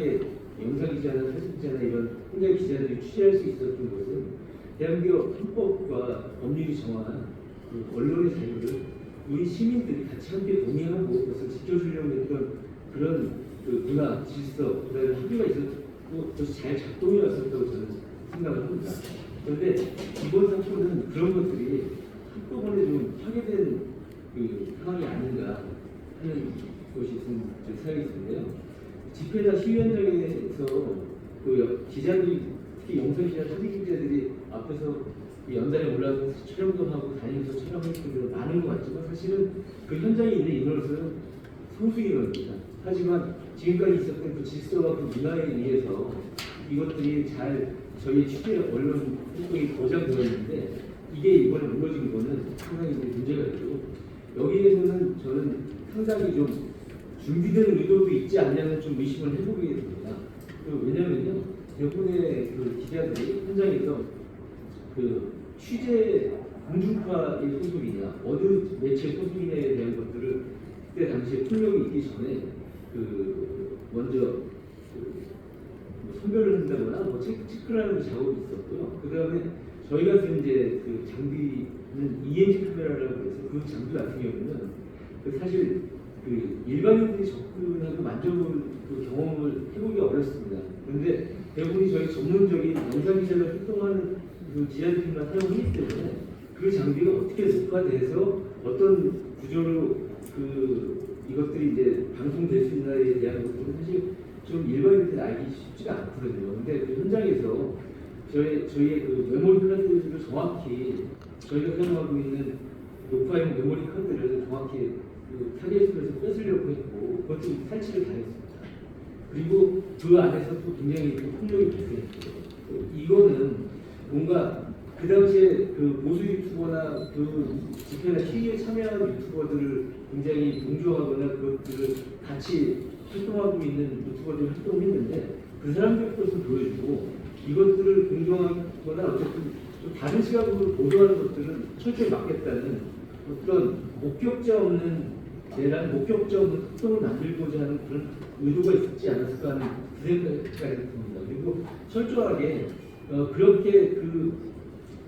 영상기자나 사진기자나 이런 현장 기자들이 취재할 수 있었던 것은 대한민국 헌법과 법률이 정한 언론의 자유를 우리 시민들이 같이 함께 동의하고 그것을 지켜주려고 했던 그런 문화, 질서, 그다음에 합의가 있었고 그것이 잘 작동해 왔었다고 저는 생각을 합니다. 그런데 이번 사건은 그런 것들이 한꺼번에 좀 파괴된 상황이 아닌가 하는 것이 제 생각이 드는데요. 집회나 시위 현장에서 기자들이 특히 영상기자, 사진기자들이 앞에서 연단에 올라서 촬영도 하고 다니면서 촬영할 분들은 많은 것 같지만 사실은 그 현장에 있는 인원수는 소수 인원입니다. 하지만 지금까지 있었던 그 질서와 그 문화에 의해서 이것들이 잘 저희 취재 언론 활동이 보장되었는데 이게 이번에 무너진 거는 상당히 문제가 있고 여기에서는 저는 상당히 좀 준비된 의도도 있지 않냐는 좀 의심을 해보게 됩니다. 왜냐면요, 대부분의 기자들이 현장에서 취재 공중파의 소속이냐, 어느 매체 소속이냐에 대한 것들을 그때 당시에 폭력이 있기 전에 먼저 선별을 한다거나 체크를 하는 작업이 있었고요. 그 다음에 저희가 쓴 이제 장비는 ENG 카메라라고 해서 그 장비 같은 경우는 사실 일반인들이 접근하고 만져볼 경험을 해보기가 어렵습니다. 그런데 대부분이 저희 전문적인 영상기자로 활동하는 기자들만 사용하기 때문에 그 장비가 어떻게 녹화돼서 어떤 구조로 이것들이 이제 방송될 수 있나에 대한 것들은 사실 좀 일반인들이 알기 쉽지가 않거든요. 근데 현장에서 저희의 메모리 카드를 정확히 저희가 사용하고 있는 녹화용 메모리 카드를 정확히 타겟에서 뺏으려고 했고 그것도 탈취를 당했습니다. 그리고 그 안에서 또 굉장히 폭력이 발생했죠. 이거는 뭔가 그 당시에 보수 유튜버나 집회나 시위에 참여하는 유튜버들을 굉장히 동조하거나 그것들을 같이 활동하고 있는 유튜버들이 활동했는데 그 사람들 것을 보여주고 이것들을 공정하거나 어쨌든 좀 다른 시각으로 보도하는 것들은 철저히 막겠다는 어떤 목격자 없는 내란, 목격자 없는 특성을 만들고자 하는 그런 의도가 있지 않았을까 하는 그 생각이 듭니다. 그리고 철저하게 그렇게 그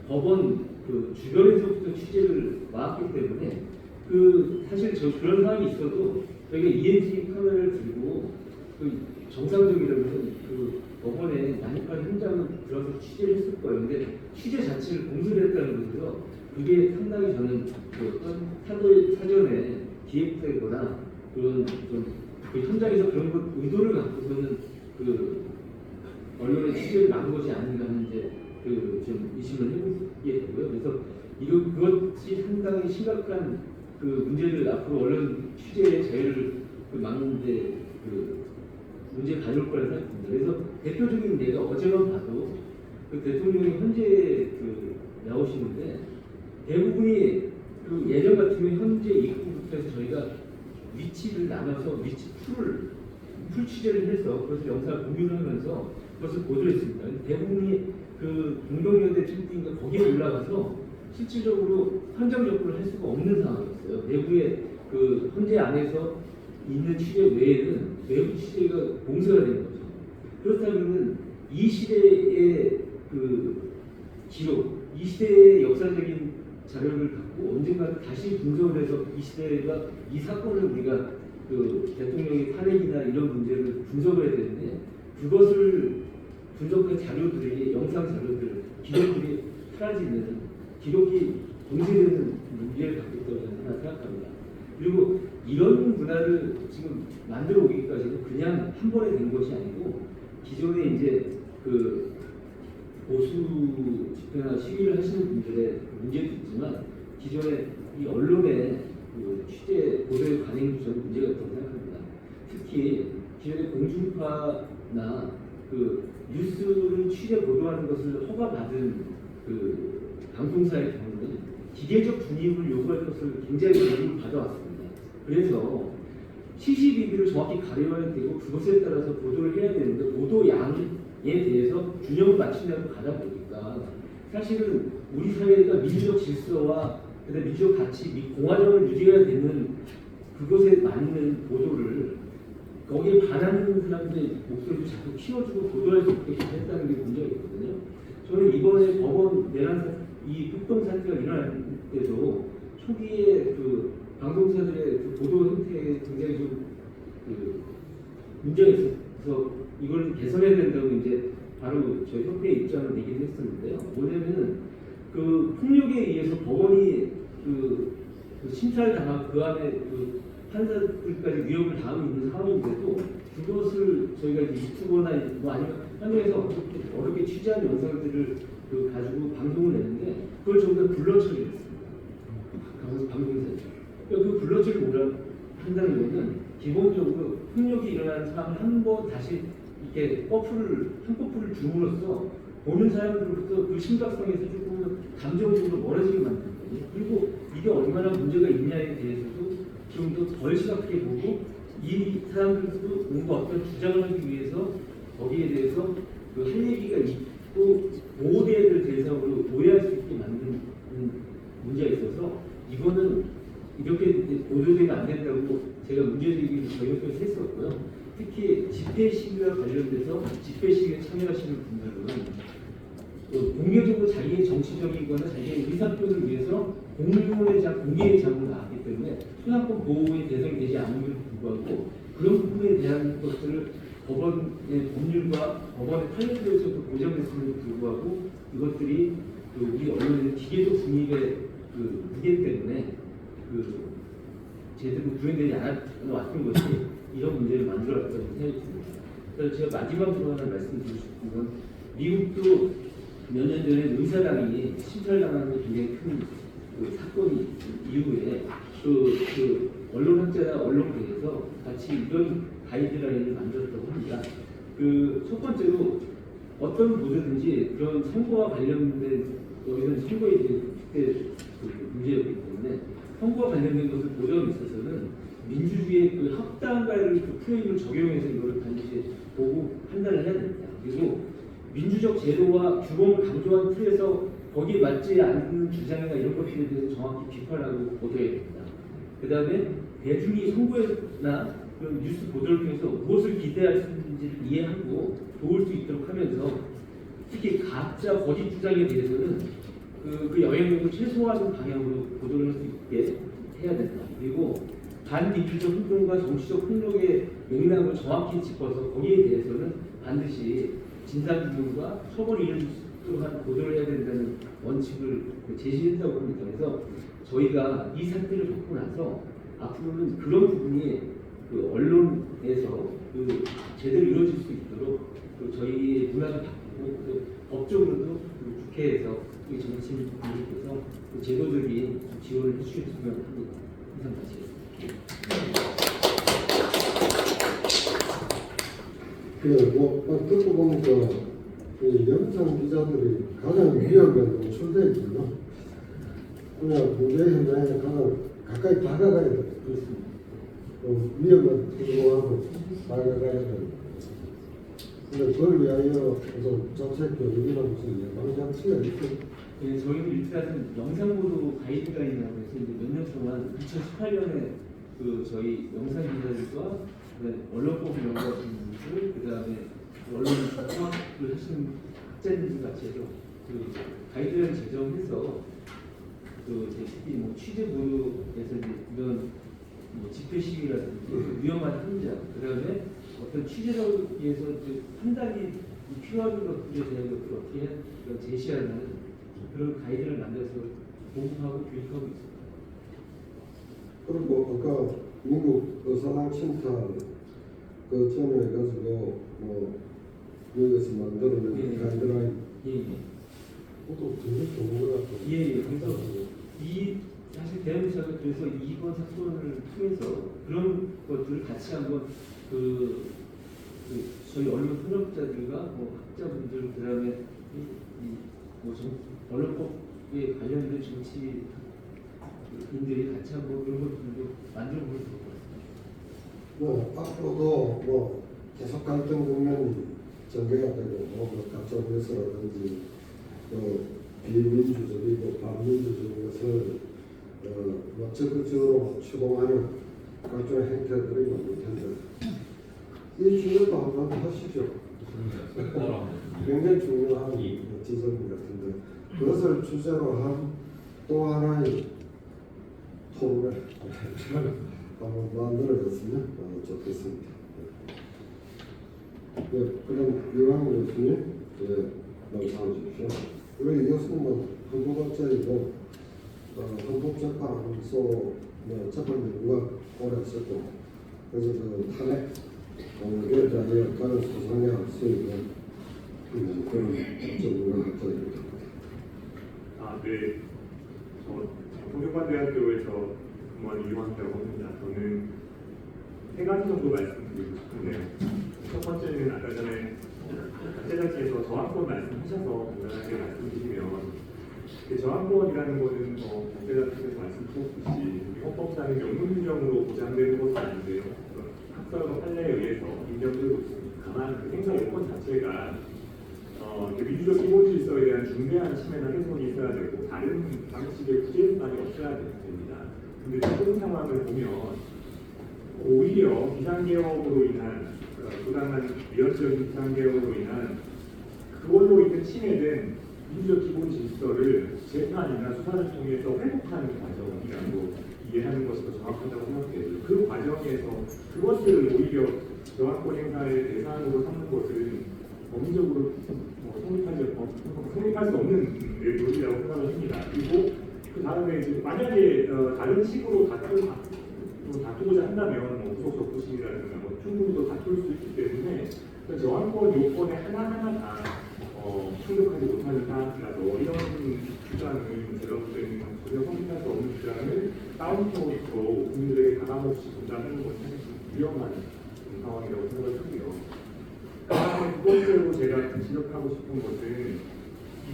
법원 그 주변에서부터 취재를 와왔기 때문에 그 사실 그런 상황이 있어도 저희가 ENG 카메라를 들고 그 정상적이라면 그 법원에 난입한 현장을 들어서 취재를 했을 거예요. 근데 취재 자체를 공수를 했다는 것에서 그게 상당히 저는 그 어떤 사전에 기획되거나 그런 그 현장에서 그런 것 의도를 갖고서는 그 언론의 취재를 막은 것이 아닌가 하는 이제 좀 의심을 해보게 되고요. 그래서 그것이 상당히 심각한 그 문제를 앞으로 언론 취재의 자유를 막는데 문제 가져올 거라 생각합니다. 그래서 대표적인 예가 어제만 봐도 그 대통령이 현재 나오시는데 대부분이 그 예전 같으면 현재 입구부터 해서 저희가 위치를 나눠서 위치 풀 취재를 해서 그것을 영상을 공유를 하면서 그것을 보도를 했습니다. 대부분이 그 공동연대 빌딩인가 거기에 올라가서 실질적으로 현장 접근을 할 수가 없는 상황이었어요. 내부의 그 현재 안에서 있는 취재 외에는 외부 취재가 봉쇄가 된 거죠. 그렇다면은 이 시대의 그 기록, 이 시대의 역사적인 자료를 갖고 언젠가 다시 분석을 해서 이 시대가 이 사건을 우리가 그 대통령의 탄핵이나 이런 문제를 분석을 해야 되는데 그것을 분석한 자료들이 영상 자료들, 기록들이 사라지는 기록이 봉쇄되는 문제를 갖고 있다고 저는 생각합니다. 그리고 이런 문화를 지금 만들어 오기까지는 그냥 한 번에 된 것이 아니고 기존에 이제 그 보수 집회나 시위를 하시는 분들의 문제도 있지만 기존에 이 언론의 그 취재 보도에 관행도 저는 문제가 있다고 생각합니다. 특히 기존의 공중파나 그 뉴스를 취재 보도하는 것을 허가받은 그 방송사의 경우는 기계적 중립을 요구할 것을 굉장히 요구를 받아왔습니다. 그래서 72비를 정확히 가려야 되고 그것에 따라서 보도를 해야 되는데 보도 양에 대해서 균형을 맞추려고 가다 보니까 사실은 우리 사회가 민주적 질서와 그다음에 민주적 가치, 공화정을 유지해야 되는 그것에 맞는 보도를 거기에 반하는 사람들의 목소리를 자꾸 키워주고 보도할 수 있게 했다는 게 문제가 있거든요. 저는 이번에 법원 내란 이 폭동 사태가 일어날 때도 초기에 그 방송사들의 그 보도 형태에 굉장히 좀 문제가 있어서 이걸 개선해야 된다고 이제 바로 저희 협회의 입장을 내기도 했었는데요. 뭐냐면은 그 폭력에 의해서 법원이 그 심사를 그 안에 그 판사들까지 위협을 당하고 있는 상황인데도 그것을 저희가 유튜브나 뭐 아니면 현장에서 어렵게 취재한 영상들을 가지고 방송을 내는데 그걸 저희가 블러 처리를 했습니다. 방송사죠. 그 블러 처리를 뭐라 한다는 것은 기본적으로 폭력이 일어나는 상황을 한 번 다시 이렇게 한꺼풀을 줌으로써 보는 사람들로부터 그 심각성에서 조금 감정적으로 멀어지게 만들거든요. 그리고 이게 얼마나 문제가 있냐에 대해서도 좀 더 덜 심각하게 보고 이 사람들도 뭔가 어떤 주장을 하기 위해서 거기에 대해서 그 할 얘기가 있고 보호돼야 될 대상으로 오해할 수 있게 만드는 문제가 있어서 이거는 이렇게 보도되면 안 된다고 제가 문제제기를 저희 협회에서 했었고요. 특히 집회 시위와 관련돼서 집회 시위에 참여하시는 분들은 공개적으로 자기의 정치적이거나 자기의 의사표현을 위해서 공개의 장으로 나왔기 때문에 소양권 보호의 대상이 되지 않음에도 불구하고 그런 부분에 대한 것들을 법원의 법률과 법원의 판례에서도 보장됐음에도 불구하고 이것들이 우리 언론의 기계적 중립의 무게 때문에 제대로 구현되지 않았던 것이 이런 문제를 만들어왔다고 생각이 듭니다. 그래서 제가 마지막으로 하나 말씀드리고 싶은 건 미국도 몇 년 전에 의사당이 심사당하는 굉장히 큰 사건 이후에 언론학자나 언론계에서 같이 이런 가이드라인을 만들었다고 합니다. 첫 번째로 어떤 보도든지 그런 선거와 관련된 여기서는 선거에 그때 문제였기 때문에 선거와 관련된 것을 보도함에 있어서는 민주주의의 그 합당가를 프레임을 적용해서 이거를 반드시 보고 판단을 해야 됩니다. 그리고 민주적 제도와 규범을 강조한 틀에서 거기에 맞지 않는 주장이나 이런 것들에 대해서 정확히 비판하고 보도해야 됩니다. 그 다음에 대중이 선거나 그런 뉴스 보도를 통해서 무엇을 기대할 수 있는지를 이해하고 도울 수 있도록 하면서 특히 가짜 거짓 주장에 대해서는 그 영향력을 최소화하는 방향으로 보도를 할 수 있게 해야 된다. 그리고 반민주적 행동과 정치적 폭력의 맥락을 정확히 짚어서 거기에 대해서는 반드시 진상규명과 처벌이 이루어질 수 있도록 한 보도를 해야 된다는 원칙을 제시했다고 합니다. 그래서 저희가 이 사태를 겪고 나서 앞으로는 그런 부분이 그 언론에서 그 제대로 이루어질 수 있도록 그 저희의 문화를 바꾸고 또 법적으로도 그 국회에서 그 정치인들께서 그 제도적인 지원을 해주셨으면 합니다. 이상 마치겠습니다. 그래, 뭐 듣고 보니까 이 영상 기자들이 가장 위험에 노출되어 있거든요. 그냥 문제 현장에 가까이 다가가야 돼. 그렇습니다. 위험을 불구하고 다가가야 돼. 근데 그걸 위하여 무슨 정책 교육이나 무슨 예방 장치가 있고. 예, 저희도 일단은 영상보도 가이드라인이라고 해서 이제 몇 년 동안 2018년에 그 저희 영상 기자들과 언론법 연구하시는 분들, 그 다음에 언론 통합을 하시는 학자님들 같이 해서 그 가이드라인 제정해서 그 특히 뭐 취재 보도에서 이제 이런 뭐 집회 시위라든지 위험한 현장, 그 다음에 어떤 취재를 위해서 판단이 필요한 것들에 대한 것들을 어떻게 제시하는 그런 가이드를 만들어서 공부하고 교육하고 있습니다. 그리고 아까 미국 의사당 침탈 그 전에 가지고 뭐 미국에서 만들어낸 예. 가이드라인 예. 그것도 굉장히 좋은 것 같아요. 예. 그래서 이 사실 대한민국이 그래서 이번 사건을 통해서 그런 것들을 같이 한번 그 저희 언론 통역자들과 뭐 학자분들 그다음에 뭐 언론법에 관련된 정치인들이 같이 한번 그런 것들도 만들어 보면 좋을 것 같습니다. 뭐 앞으로도 뭐 계속 갈등 국면이 전개가 되고 뭐 가짜 뉴스라든지 또 비민주적이고 반민주적인 것을 뭐 적극적으로 추동하는 각종 행태들이 많을 텐데 이 주제도 한번 하시죠. 굉장히 중요한 지점 같은데 그것을 주제로 한 또 하나의 토론을 한번 만들어졌으면 좋겠습니다. 네, 그럼 이왕 교수님 말씀해 주십시오. 우리 교수님은 헌법학자이고 헌법재판소 재판 연구가 오래 했었고 그래서 그 탄핵 에 대하여 다른 소상에 할 수 있는 그런 전문가학자입니다. 네. 성균관대학교에서 근무하는 이황태라고 합니다. 저는 세 가지 정도 말씀드리고 싶은데요. 첫 번째는 아까 전에 제작지에서 저항권 말씀하셔서 간단하게 말씀드리면 저항권이라는 것은 제작지에서 말씀드렸듯이 헌법상의 명문규정으로 보장되는 것은 아닌데요. 학설과 판례에 의해서 인정되고 있습니다. 다만 그 행사 요건 자체가 민주적 기본 질서에 대한 중대한 침해나 훼손이 있어야 되고 다른 방식의 구제 수단이 없어야 됩니다. 근데 지금 상황을 보면 오히려 비상개혁으로 인한 부당한 위헌적인 비상개혁으로 인한 그걸로 인해 침해된 민주적 기본 질서를 재판이나 수사를 통해서 회복하는 과정이라고 이해하는 것이 더 정확하다고 생각해요. 그 과정에서 그것을 오히려 저항권 행사의 대상으로 삼는 것은 법리적으로 성립할 수 없는 논리라고 생각을 합니다. 그리고 그 다음에 이제 만약에 다른 식으로 다투고자 한다면 구속 적부심이라든가 충분히 더 다툴 수 있기 때문에 저항권 요건에 하나하나 다 충족하지 못하는 사안이라서 이런 주장을 제가 볼 때는 전혀 성립할 수 없는 주장을 다운표로 국민들에게 가감없이 전달하는 것은 위험한 상황이라고 생각을 하고요. 두 번째로 제가 지적하고 싶은 것은 이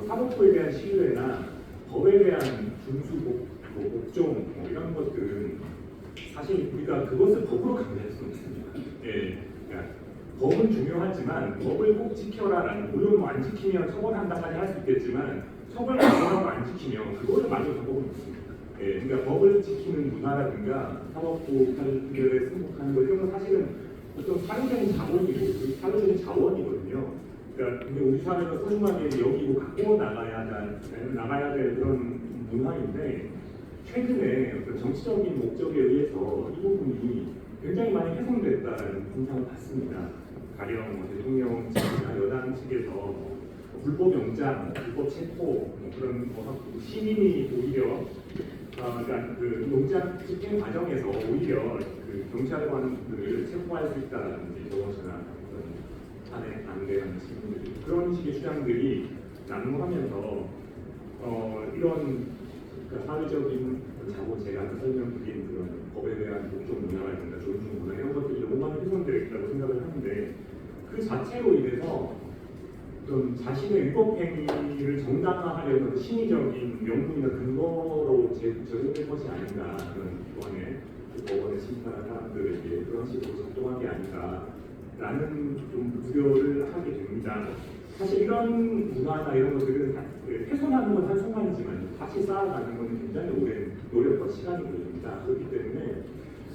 사법부에 대한 신뢰나 법에 대한 준수, 복종 이런 것들은 사실 우리가 그것을 법으로 강제할 수는 없습니다. 예, 그러니까 법은 중요하지만 법을 꼭 지켜라라는, 물론 뭐 안 지키면 처벌한다까지 할 수 있겠지만 처벌 강화하고 안 지키면 그거를 막을 방법은 없습니다. 예, 그러니까 법을 지키는 문화라든가 사법부 판결에 승복하는 거 이런 건 사실은 어떤 사회적인 자본이고 사회적인 자원이거든요. 그러니까 근데 우리 사회가 소중하게 여기고 갖고 나가야 될 그런 문화인데 최근에 어떤 정치적인 목적에 의해서 이 부분이 굉장히 많이 훼손됐다는 인상을 받습니다. 가령 뭐 대통령 측이나 여당 측에서 불법 영장, 불법 체포 그런 시민이 오히려 그러니까 그 영장 집행 과정에서 오히려 그 경찰관들을 체포할 수 있다라든지 저것이나 안내하는 시민들 그런 식의 주장들이 난무하면서 이런 그러니까 사회적인 자본 제가 아까 설명드린 그런 법에 대한 복종 문화라든가 존중 문화 이런 것들이 너무 많이 훼손되어 있다고 생각을 하는데 그 자체로 인해서 좀 자신의 위법 행위를 정당화하려는 그 심리적인 명분이나 근거로 적용될 것이 아닌가 그런 이번에 그 법원에 심판한 사람들에게 그런 식으로 작동한 게 아닌가라는 좀 우려를 하게 됩니다. 사실 이런 문화나 이런 것들은 훼손하는 건 한순간이지만 다시 쌓아가는 건 굉장히 오랜 노력과 시간이 걸립니다. 그렇기 때문에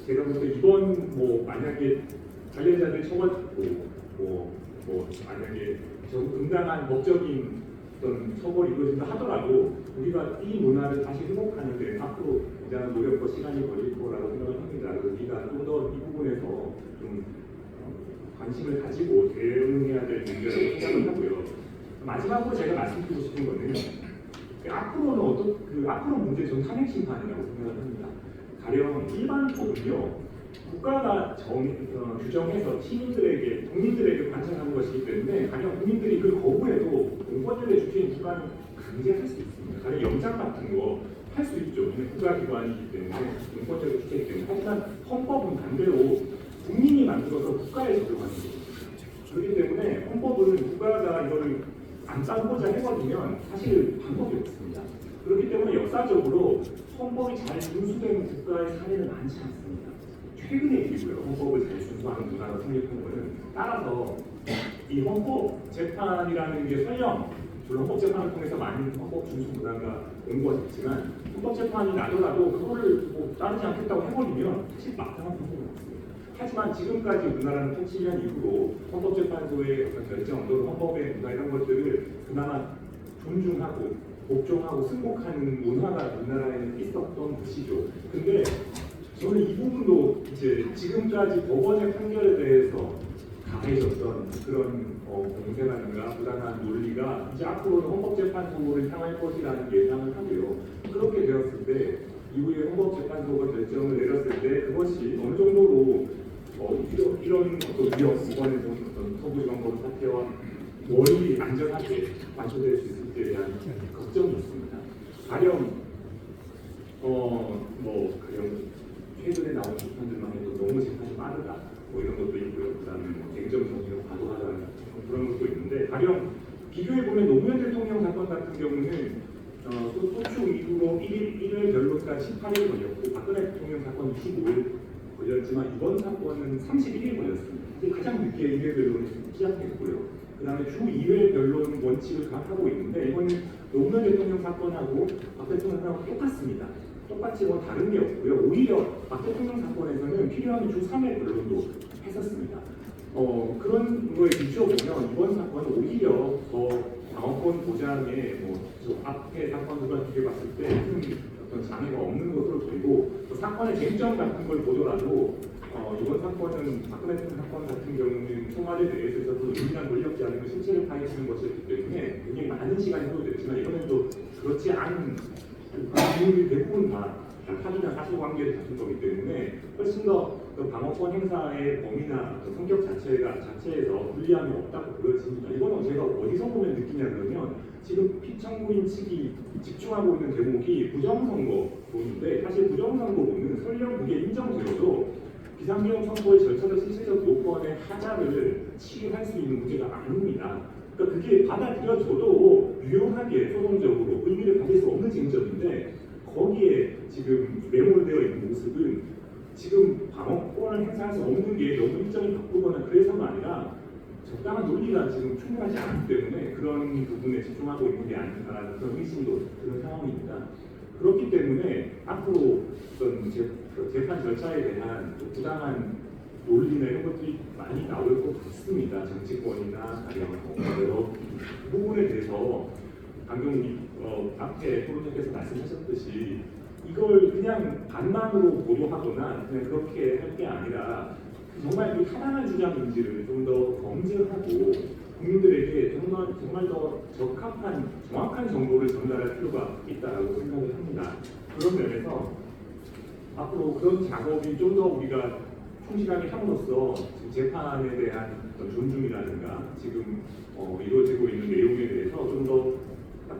제가 볼 때 이번 뭐 만약에 관련자들 처벌받고 뭐 만약에 정당한 법적인 어떤 처벌이 이루어진다 하더라도 우리가 이 문화를 다시 회복하는 데 앞으로 굉장한 노력과 시간이 걸릴 거라고 생각을 합니다. 그래서 우리가 좀 더 이 부분에서 좀 관심을 가지고 대응해야 될 문제라고 생각을 하고요. 마지막으로 제가 말씀드리고 싶은 거는 앞으로는 앞으로 문제 전 탄핵 심판이라고 생각을 합니다. 가령 일반 법은요 국가가 규정해서 시민들에게 국민들에게 관찰하는 것이기 때문에 가령 국민들이 그걸 거부해도 공권력의 주체인 국가는 강제할 수 있습니다. 가령 영장 같은 거 할 수 있죠. 국가기관이기 때문에 공권력의 주체이기 때문에. 하지만 헌법은 반대로 국민이 만들어서 국가에 적용하는 거죠. 그렇기 때문에 헌법은 국가가 이거를 안 따르고자 해버리면 사실 방법이 없습니다. 그렇기 때문에 역사적으로 헌법이 잘 준수된 국가의 사례는 많지 않습니다. 최근의 일이고요. 헌법을 잘 준수하는 문화가 성립한 것은 따라서 이 헌법 재판이라는 게 설령 물론 헌법 재판을 통해서 많은 헌법 준수 문화가 온 것이지만 헌법 재판이 나더라도 그거를 뭐 따르지 않겠다고 해버리면 사실 마땅한 방법은 없습니다. 하지만 지금까지 우리나라는 통치년 이후로 헌법재판소의 어떤 결정 또는 헌법의 문화 이런 것들을 그나마 존중하고 복종하고 승복하는 문화가 우리나라에는 있었던 것이죠. 근데 저는 이 부분도 이제 지금까지 법원의 판결에 대해서 강해졌던 그런 공세라든가 부당한 논리가 이제 앞으로는 헌법재판소를 향할 것이라는 예상을 하고요. 그렇게 되었을 때 이후에 헌법재판소가 결정을 내렸을 때 그것이 어느 정도로 이런 어떤 위험, 이번에 본 어떤 서부지방법 사태와 멀리 안전하게 완수될 수 있을지에 대한 걱정이 있습니다. 가령 가령 최근에 나온 비판들만 해도 너무 재판이 빠르다, 뭐 이런 것도 있고요. 그다음에 쟁점 정리가 과도하다는 그런 것도 있는데, 가령 비교해 보면 노무현 대통령 사건 같은 경우는 소추 이후로 1일 변론까지 18일 걸렸고, 박근혜 대통령 사건 25일 걸렸지만 이번 사건은 31일 걸렸습니다. 가장 늦게 1회 변론이 시작했고요. 그다음에 주 2회 변론 원칙을 하고 있는데 이거는 노무현 대통령 사건하고 박 대통령 사건하고 똑같습니다. 똑같이 뭐 다른 게 없고요. 오히려 박 대통령 사건에서는 필요하면 주 3회 변론도 했었습니다. 그런 거에 비춰보면 이번 사건은 오히려 더 방어권 보장에 앞에 사건들과 비교해봤을 때 큰 어떤 장애가 없는 것으로 보이고, 또 사건의 쟁점 같은 걸 보더라도 이번 사건은 박근혜 대통령 사건 같은 경우는 청와대 내에서 있어서 은밀한 권력 제한과 실체를 파헤치는 것이었기 때문에 굉장히 많은 시간이 소요됐지만, 이번엔 또 그렇지 않은 비율이 대부분 다 사기나 사실관계를 다툰 거기 때문에 훨씬 더 방어권 행사의 범위나 성격 자체에서 불리함이 없다고 보여집니다. 이거는 제가 어디서 보면 느끼냐 그러면, 지금 피청구인 측이 집중하고 있는 대목이 부정선거론인데, 사실 부정선거론은 설령 그게 인정되어도 비상계엄 선거의 절차적 실체적 요건의 하자를 취할 수 있는 문제가 아닙니다. 그러니까 그게 받아들여져도 유용하게 소송적으로 의미를 가질 수 없는 쟁점인데, 거기에 지금 매몰되어 있는 모습은 지금 방어권을 행사할 수 없는 게 너무 일정이 바쁘거나 그래서가 아니라 적당한 논리가 지금 충분하지 않기 때문에 그런 부분에 집중하고 있는 게 아닌가라는 그런 의심도 드는 상황입니다. 그렇기 때문에 앞으로 어떤 재판 절차에 대한 또 부당한 논리나 이런 것들이 많이 나올 것 같습니다. 정치권이나 여러 부분에 대해서 방금 앞에 토론자께서 말씀하셨듯이 이걸 그냥 반만으로 보도하거나 그냥 그렇게 할 게 아니라 정말 그 타당한 주장인지를 좀 더 검증하고 국민들에게 정말 더 적합한 정확한 정보를 전달할 필요가 있다고 생각을 합니다. 그런 면에서 앞으로 그런 작업이 좀 더 우리가 충실하게 함으로써 지금 재판에 대한 어떤 존중이라든가 지금 이루어지고 있는 내용에 대해서 좀 더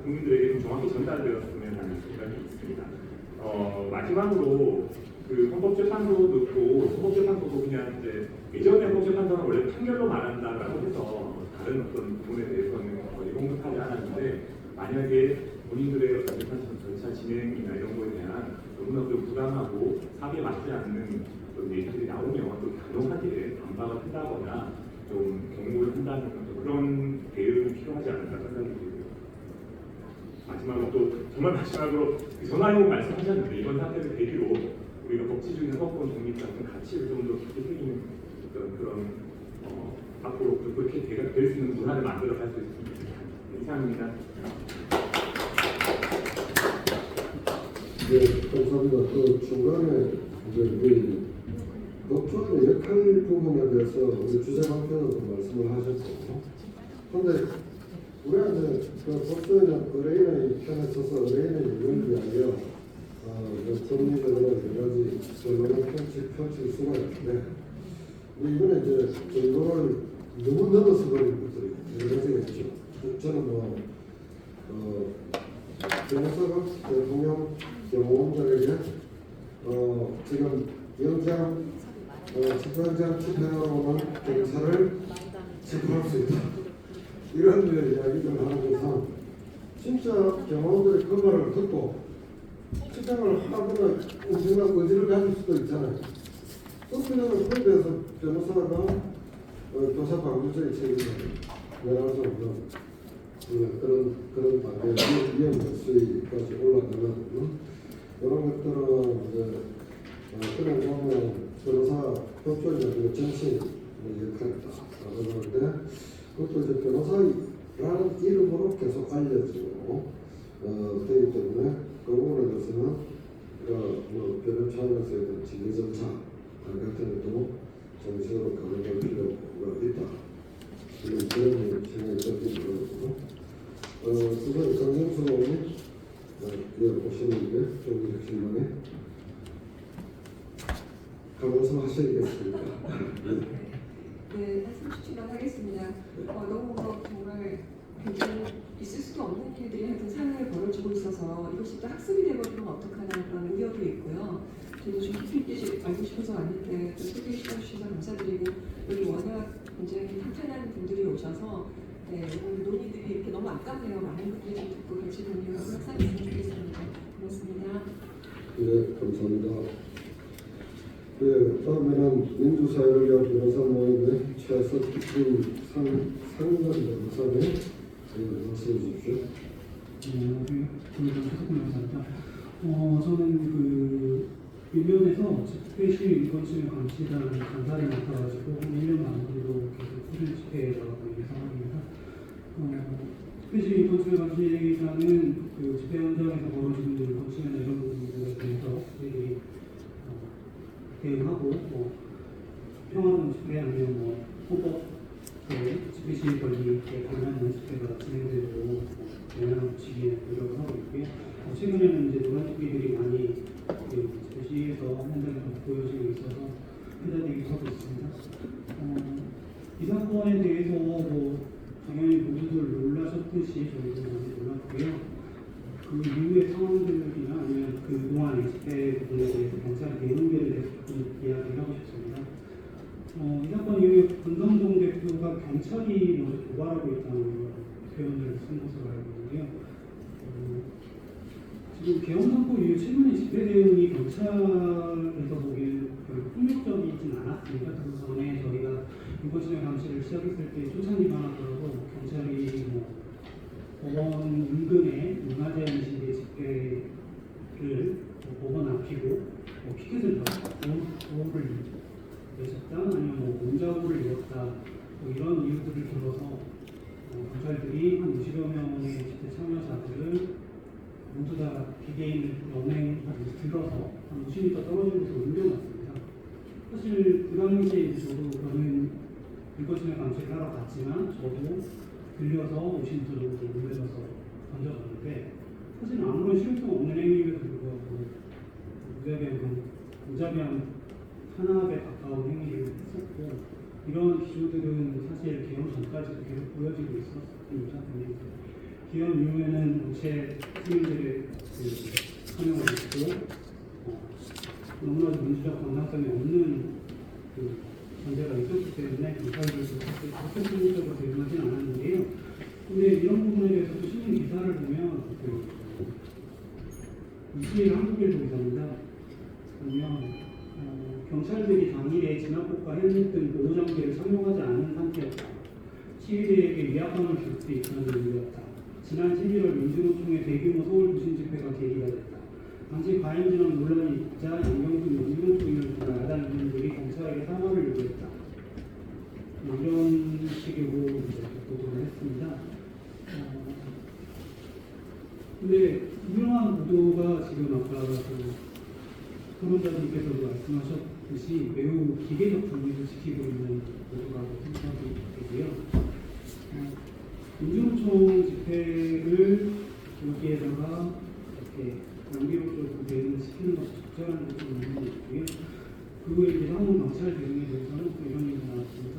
국민들에게 좀 정확히 전달되었으면 하는 생각이 있습니다. 마지막으로 그 헌법재판소도 있고 헌법재판소도 그냥 이제 예전에 헌법재판소는 원래 판결로 말한다라고 해서 다른 어떤 부분에 대해서는 거의 공급하지 않았는데 만약에 본인들의 어떤 재판 절차 진행이나 이런 거에 대한 너무나 좀 부당하고 사비에 맞지 않는 그런 얘기들이 나오면 또 단호하게 반박을 한다거나 좀 경고를 한다는 그런 대응이 필요하지 않을까 생각이 들고요. 마지막으로 또 정말 마지막으로 전화용 말씀하셨는데 이번 사태를 계기로 우리가 법치주의나 헌법 정립 같은 가치를 좀 더 깊이 새기는 그런 앞으로 그렇게 될 수 있는 문화를 만들어갈 수 있습니다. 이상입니다. 네, 감사합니다. 그 중간에 이제 우리 법조인의 역할 부분에 대해서 우리 주재방편으로 말씀을 하셨고, 그런데 우리가 이제 그 법조인은 의뢰인의 편에 서서 의뢰인의 의견을 위하여 법리적으로 여러 가지 결론을 펼칠 수가 있는데, 이번에 이제 결론을 너무 넘어서 버린 것들이 여러 가지가 있죠. 저는 변호사가 대통령 경호원들에게 지금 영장 집행장 집행하러 오는 경찰을 집행할 수 있다, 이런 이야기를 하면서 진짜 경호원들의 그 말을 듣고 집행을 하거나 운전한 의지를 가질 수도 있잖아요. 그렇게 그에 대해서 변호사가 교사 방조죄의 책임을 면할 수 없는 그런 단계 위험 수위까지 올라가는 이런 것들은 이제 그냥 보면 변호사 법조인의 정신의 역할이다 그러는데, 그것도 이제 변호사라는 이름으로 계속 알려지고 되기 때문에 그 부분에 대해서는 변호 차원에서 어떤 진위 절차 같은 것도 정식으로 가져갈 필요가 있다, 그런 생각이 들거든요. 우선 강정수 의원님 오시는데 좀 실망에 감사하셔야겠습니다. 네, 말씀 주시면 하겠습니다. 너무 정말 굉장히 있을 수도 없는 일들이 하여튼 사회에 벌어지고 있어서 이것이 또 학습이 되버리면 어떡하나 그런 우려도 있고요. 저도 좀 깊이 있게 알고 싶어서 왔는데 또 소개 시간 주셔서 감사드리고, 여기 워낙 굉장히 탄탄한 분들이 오셔서 오늘 논의들이 이렇게 너무 아깝네요. 많은 분들이 좀 듣고 같이 논의하고 협상했으면 좋겠습니다. 고맙습니다. 네, 감사합니다. 네, 다음에는 민주사회를 위한 변호사 모임의 최석희 상임관 변호사님 말씀해 주십시오. 감사합니다. 저는 일련에서 집회시 이번쯤에 감시단 강사를 맡아가지고 한 1년 반 정도 계속 수련 집회에 나가고 있는 상황입니다. 집회시 이번쯤에 감시단은 집회 현장에서 벌어지는 거치나 이런 부분들에 대해서 저희들이 대응하고 평화로운 집회 아니면 헌법 집회시 권리에 관한 집회가 진행되도록 영향을 미치기 노력을 하고 있고요. 최근에는 이제 노란 집회들이 많이 집회시에서 현장에서 보여지고 있어서 회자되기도 하고 있습니다. 이 사건에 대해서 당연히 모두들 놀라셨듯이 저희도 많이 놀랐고요. 그 이후의 상황들이나 아니면 그동안의 집회 부분에 대해서 경찰 대응들에 대해서 조금 이야기를 하고 싶습니다. 이 사건 이후에 권성동 대표가 경찰이 먼저 도발하고 있다는 표현을 쓴 것으로 알고 있는데요. 지금 개헌선포 이후 최근에 집회 대응이 경찰에서 보기에는 별로 폭력적이진 않았습니다. 그 전에 저희가 불거침의 감시를 시작했을 때 초창기만 하더라도 경찰이 법원 인근에 문화제한식의 집회를 법원 앞이고 피켓을 달고 구호를 내셨다 아니면 문자구를 이었다 이런 이유들을 들어서 경찰들이 한 50여 명의 집회 참여자들을 모두 다 비대인 연행하기 들어서 한 50m 떨어진 곳으로 옮겨놨습니다. 사실 그 당시에 저도 저는 불거침의 감시를 하러 갔지만 저도 들려서 50m 정도 옮겨져서 던져졌는데 사실은 아무런 실효성 없는 행위임에도 불구하고 무자비한 탄압에 가까운 행위를 했었고 이런 기조들은 사실 개헌 전까지도 계속 보여지고 있었습니다. 개헌 이후에는 전체 시민들의 참여가 있고 너무나도 민주적 방향성이 없는 전제가 있었기 때문에 경찰들도 사실 그렇게 충분적으로 대응하지는 않았는데요. 근데 이런 부분에 대해서 또 신문 기사를 보면 이스라엘 한국일보 기사입니다. 보면 경찰들이 당일에 진압복과 헬멧 등 보호장비를 착용하지 않은 상태였다. 시위대에게 위압감을 줄 수 있다는 이유였다. 지난 11월 민주노총의 대규모 서울 도심 집회가 계기가 됐다. 당시 과잉진압 논란이 있자 양경준 민주노총을 비롯한 야당 의원들이 경찰에게 사과를 요구했다. 이런 식으로 이제 보도를 했습니다. 근데 이러한 보도가 지금 아까 토론자님께서도 말씀하셨듯이 매우 기계적 정리를 지키고 있는 보도라고 생각이 되고요. 민주노총 집회를 여기에다가 이렇게 연기론적으로 대응시키는 것이 적절한 것도 있는 것 같고요. 그거에 이제 한국 경찰 대응에 대해서는 또 이런 얘기가 나왔습니다.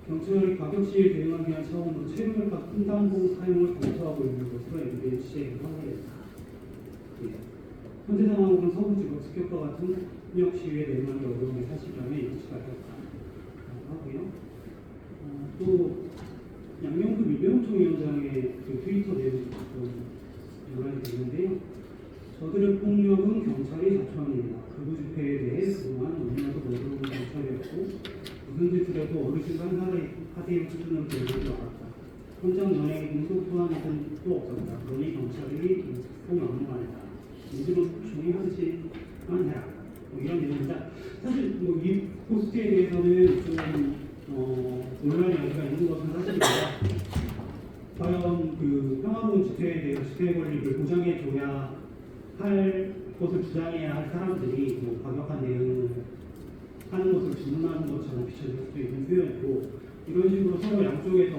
경찰이 가격시에 대응하기 위한 차원으로 체류물과 분담봉 사용을 검토하고 있는 것으로 MBC에 확인했다. 현재 상황으로는 서울지법 습격과 같은 폭력 시위에 대응하기 어려움의 사실감에 일치가 되었다 하고요. 또 양명수 민주노총 위원장의 트위터 내용이 좀 연락이 되는데요. 저들의 폭력은 경찰이 자초합니다. 극우 집회에 대해 그동안 너무나도 너그러운 경찰이었고 무슨 짓을 해도 어르신 한 살의 하대의 수준을 배우지 않았다. 현장 연예인 공소 소환은 또 없었다. 그러니 경찰이 폭력망했다. 민주노총이 하듯이만 해라. 이런 내용입니다. 사실 이 포스트에 대해서는 좀 논란이 여기가 있는 것은 사실입니다. 과연 그 평화로운 집회에 대해서 집회 권리를 보장해줘야 할 것을 주장해야 할 사람들이 과격한 대응을 하는 것을 주문하는 것처럼 비춰질 수도 있는 표현이고 이런 식으로 서로 양쪽에서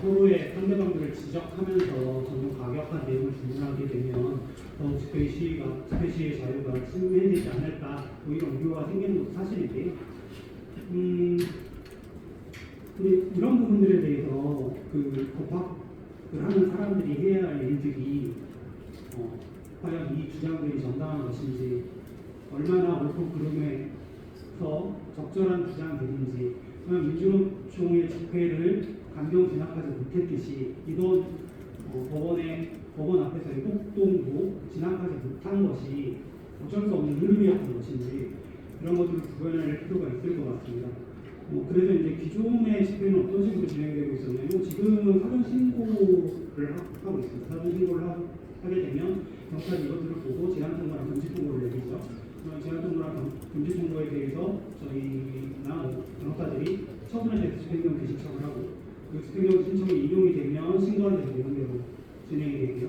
서로의 상대방들을 지적하면서 점점 과격한 대응을 주문하게 되면 더욱 집회 시위의 자유가 침해되지 않을까 이런 우려가 생기는 것도 사실인데요. 근데 이런 부분들에 대해서 법학을 하는 사람들이 해야 할 일들이 과연 이 주장들이 정당한 것인지 얼마나 옳고 그름에서 적절한 주장들인지 민주노총의 집회를 강경 진압하지 못했듯이 이번 법원 앞에서의 폭동도 진압하지 못한 것이 어쩔 수 없는 흐름이었던 것인지 이런 것들을 구별할 필요가 있을 것 같습니다. 그래서 이제 기존의 집회는 어떤 식으로 진행되고 있었냐면 지금은 사전 신고를 하고 있습니다. 사전 신고를 하게 되면 경찰이 이것들을 보고 제한통보랑 금지통보를 내리죠. 제한 통보랑 금지 통보에 대해서 저희나 변호사들이 처분에 대해서 집행경 게시청을 하고 그 집행경 신청이 인용이 되면 신고가 되는 대로 진행이 되고요.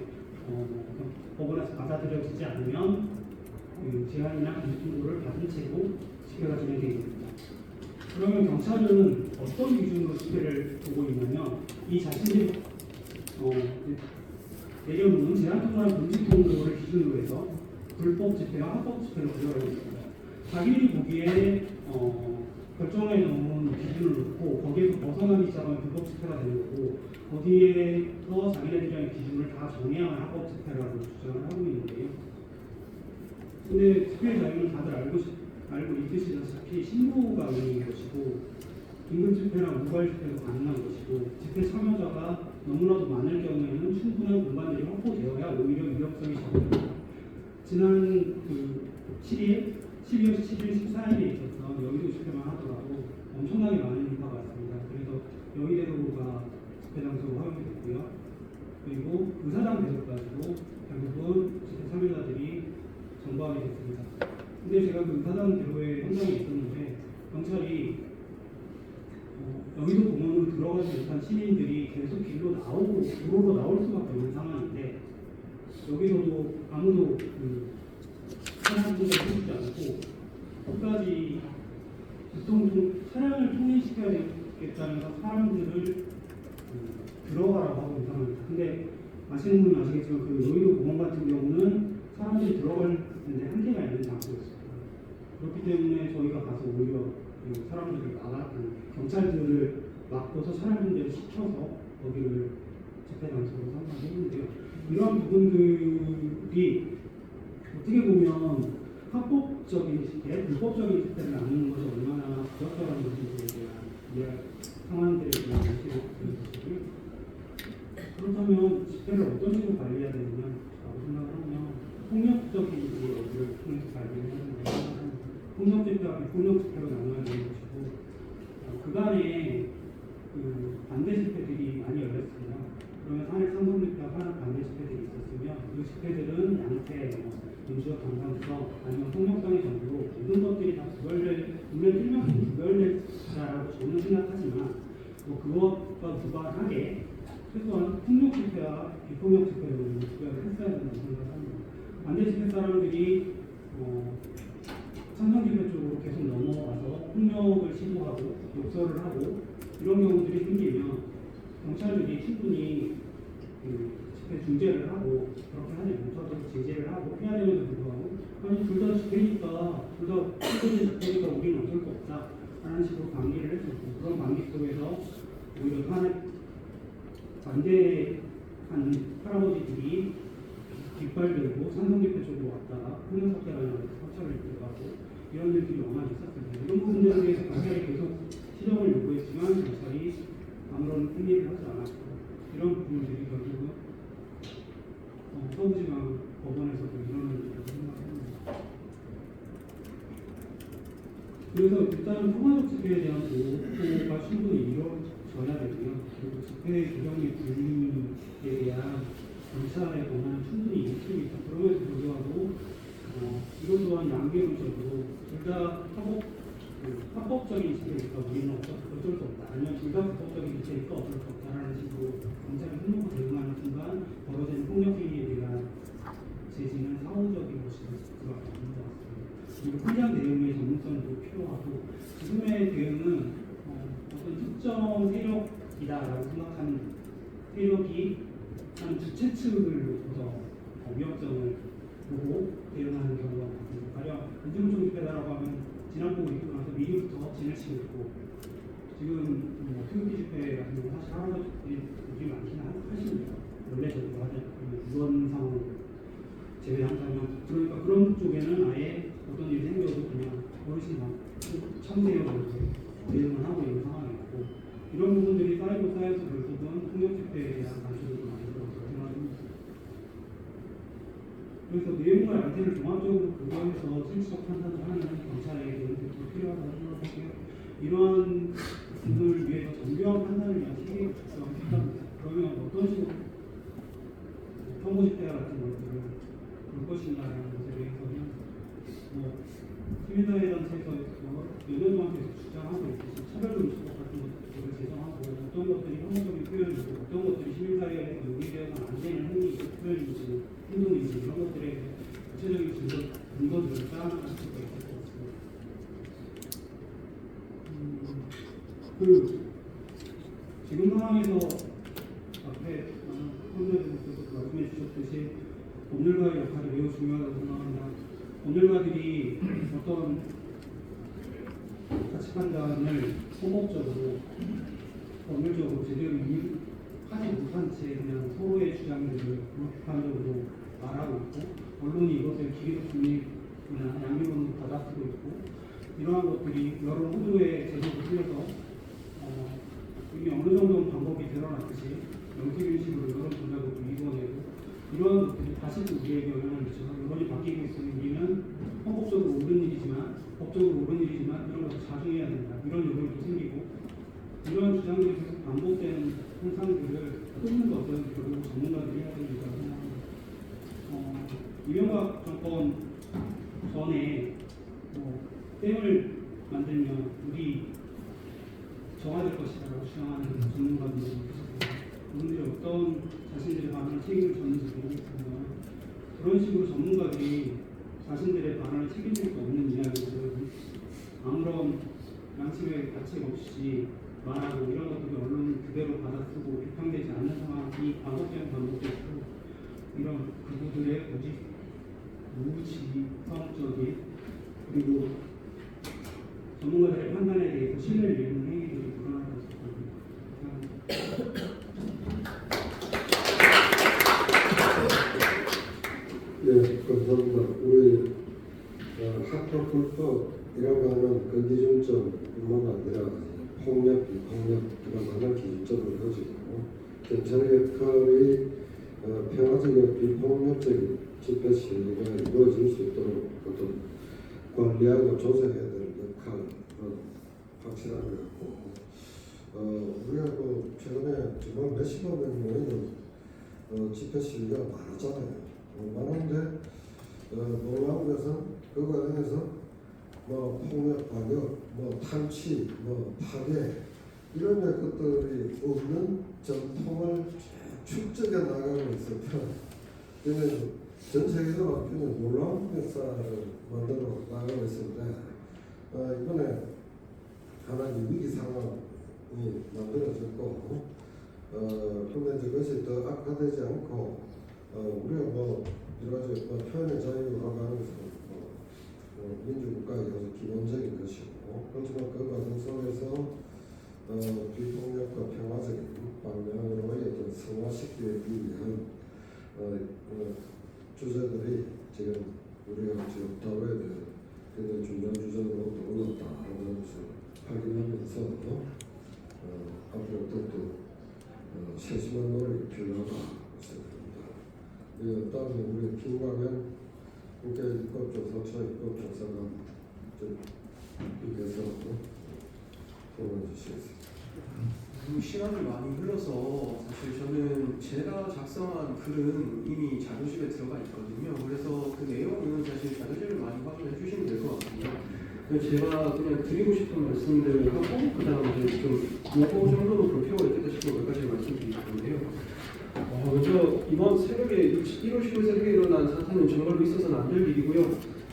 법원에서 받아들여지지 않으면 제한이나 금지 통보를 받은 채로 집회가 진행되게 됩니다. 그러면 경찰은 어떤 기준으로 집회를 보고 있냐면 이 자신들이 내려놓은 제한통보랑 금지 통보를 기준으로 해서 불법 집회와 합법 집회를 구별하고 있습니다. 자기들이 보기에 결정해 놓은 기준을 놓고 거기에서 벗어나기 시작하면 불법 집회가 되는 거고 거기에서 자기네들의 기준을 다 정해야만 합법 집회라고 주장을 하고 있는데요. 근데 집회 자유는 다들 알고 있으시다시피 신고가 의무인 것이고 긴급 집회랑 우발 집회도 가능한 것이고 집회 참여자가 너무나도 많을 경우에는 충분한 공간들이 확보되어야 오히려 위협성이 적습니다. 지난 7일 12월 17일, 14일에 있었던 여의도 집회만 하더라도 엄청나게 많은 인파가 왔습니다. 그래서 여의대로가 집회 장소로 활용이 됐고요. 그리고 의사당 대로까지도 결국은 집회 참여자들이 전부하게 됐습니다. 근데 제가 그 의사당 대로에 현장에 있었는데 경찰이 여의도 공원으로 들어가지 못한 시민들이 계속 길로 나오고 도로로 나올 수밖에 없는 상황인데 여기서도 아무도 차량 통제를 해주지 않고 끝까지 차량을 통행시켜야 되겠다면서 사람들을 들어가라고 하고 있는 상황입니다. 근데 아시는 분은 아시겠지만 그 여의도 공원 같은 경우는 사람들이 들어가는데 한계가 있는 장소였습니다. 그렇기 때문에 저희가 가서 오히려 사람들을 경찰들을 막고서 차량 통제를 시켜서 거기를 집회 장소로 삼가게 했는데요. 이러한 부분들이 어떻게 보면 합법적인 집회, 불법적인 집회를 나누는 것이 얼마나 부적절한 것인지에 대한 상황들에 대한 인식을 드리고요. 그렇다면 집회를 어떤 식으로 관리해야 되느냐라고 생각을 하면 폭력적인 여부를 통해서 관리를 해야 되는데 폭력 집회와 비폭력 집회로 나눠야 되는 것이고 그간에 반대 집회들이 많이 열렸습니다. 그러면 산액 상성 집회와 산액 반대 집회들이 있었으면 그 집회들은 양태, 민주적 강상성 아니면 폭력성의 정도로 모든 것들이 다 눈에 띄면 구별되다라고 저는 생각하지만 그것과 무관하게 최소한 폭력 집회와 비폭력 집회로는 구별을 했어야 된다고 생각합니다. 반대 집회 사람들이 찬성 집회 쪽으로 계속 넘어가서 폭력을 시도하고 욕설을 하고 이런 경우들이 생기면 경찰들이 충분히 집회 중재를 하고 그렇게 하지 못하도록 제재를 하고 해야 되는데도 불구하고 아니 둘 다 집회니까 둘 다 집회니까 우리는 어쩔 수 없다 라는 식으로 방기를 했었고 그런 방기 속에서 오히려 반대한 할아버지들이 깃발 들고 찬성집회 쪽으로 왔다가 폭력사태가 일어나서 사찰을 들어가고 이런 일들이 워낙 있었습니다. 이런 부분들에 대해서 경찰이 계속 시정을 요구했지만 경찰이 아무런 행위를 하지 않았고 이런 부분들이 결국은 서울지방 법원에서도 일어나는 일이라고 생각합니다. 그래서 일단은 평화적 집회에 대한 보호가 충분히 이루어져야 되고요. 그리고 집회 규정의 분리에 대한 경찰의 권한을 충분히 인식이 있다. 그럼에도 불구하고 이것 또한 양비론적으로 둘 다 합법적인 집회니까 우리는 어쩔 수 없다. 아니면 둘 다 불법적인 집회니까 어쩔 수 없다라는 식으로 경찰이 폭력을 대응하는 순간 벌어지는 폭력행위에 대한 제지는 사후적인 것이 될 수밖에 없는 것 같습니다. 그리고 현장 대응의 전문성도 필요하고 지금의 대응은 어떤 특정 세력이다라고 생각하는 세력이 한 주체 측을 놓고서 위협점을 보고 대응하는 경우가 많습니다. 가령 민주노총 집회다라고 하면 진압복을 입고 나서 미리부터 진을 치고 있고 지금 태극기 집회 같은 경우 사실 할아버지들이 많기는 하십니다. 원래적으로 하죠. 이번 상황 제외한다면 그러니까 그런 쪽에는 아예 어떤 일이 생겨도 그냥 어르신만 참세요 대응을 하고 있는 상황이었고 이런 부분들이 쌓이고 쌓여서 결국은 폭력 집회에 대한 관심도 많이 들어서 생각합니다. 그래서 내용과 양태를 종합적으로 고려해서 실질적 판단을 하는 경찰에게 노력이 필요하다고 생각하고요. 이러한 부분을 위해서 정교한 판단을 위한 체계가 필요합니다. 그러면 어떤 식으로 평고집회 같은 것들을 볼 것인가라는 것에 대해서는 시민사회 단체에서 몇 년 동안 계속 주장하고 있듯이 차별금지법 같은 것들을 제정하고 어떤 것들이 혐오적인 표현이고 어떤 것들이 시민사회에서 용기되어서는 안 되는 표현인지 행동인지 이런 것들에 구체적인 근거들을 쌓아나갈 수가 있을 것 같습니다. 지금 상황에서 앞에 선배님께서 말씀해 주셨듯이 법률가의 역할이 매우 중요하다고 생각합니다. 법률가들이 어떤 가치 판단을 소극적으로 법률적으로 제대로 하지 못한 채 그냥 서로의 주장들을 비판적으로 말하고 있고 언론이 이것을 기계적 중립이나 양비론으로 받아쓰고 있고 이러한 것들이 여러 호도의 제도를 통해서 이미 어느 정도 방법이 드러났듯이 명태균식으로 여론 조작을 이루어내고 이러한 것들이 다시 또 우리에게 영향을 미쳐서 여론이 바뀌고 있으니 우리는 헌법적으로 옳은 일이지만 법적으로 옳은 일이지만 이런 것을 자중해야 된다. 이런 요구도 생기고 이런 주장들이 계속 반복되는 현상들을 끊는 것은 결국 전문가들이 해야 되는 일이라고 생각합니다. 이명박 정권 전에 댐을 만들면 물이 정화될 것이라고 주장하는 전문가들이 계셨습니다. 그분들이 어떤 자신들의 발언을 책임을 졌는지 모르겠지만 그런 식으로 전문가들이 자신들의 발언을 책임질 수 없는 이야기를 아무런 양심의 가책 없이 말하고 이런 것들이 언론 그대로 받아쓰고 비판되지 않는 상황이 반복되고 이런 그분들의 오직 무지성적인 그리고 전문가들의 판단에 대해서 신뢰를 잃는 행위들이 불어나고 있습니다. 네, 감사합니다. 우리 학교불법이라고 하는 그 기준점뿐만 아니라 폭력, 비폭력이라고 하는 기준점을 가지고 경찰의 역할이 평화적이고 비폭력적인 집회 시위가 이루어질 수 있도록 어떤 관리하고 조정해야 될 역할은 확실한 것 같고 우리가 최근에 정말 몇십만 명이 모이는 집회 시위가 많았잖아요. 많은데 놀라운 것은 그 과정에서 폭력, 반역, 탈취, 파괴 이런 것들이 없는 전통을 축적해 나가고 있었다. 전 세계적으로 놀라운 역사를 만들어 나가고 있는데 이번에 하나의 위기 상황이 만들어졌고 그런데 이것이 더 악화되지 않고 우리가 여러 가지 표현의 자유라고 하는 것은 민주국가의 아주 기본적인 것이고 그렇지만 그 과정 속에서 비폭력과 평화적인 방향으로의 어떤 성화시키기 위한 주제들이 지금 우리가 지금 다뤄야 될 굉장히 중요한 주제로 올랐다라는 것을 확인하면서 앞으로 더욱 세심한 노력이 필요하다. 다음에 우리 김광현 국가입법조사처 입법조사관 님께서 설명해 주시겠습니다. 시간이 많이 흘러서 사실 저는 제가 작성한 글은 이미 자료집에 들어가 있거든요. 그래서 그 내용은 사실 자료집을 많이 확인해 주시면 될 것 같고요. 제가 그냥 드리고 싶은 말씀들을 하고 그 다음에 좀 요거 정도로 불표가 있겠다 싶은 몇 가지 말씀드릴 건데요. 먼저 이번 새벽에 1월 15일 새벽에 일어난 사태는 정말로 있어서는 안 될 일이고요.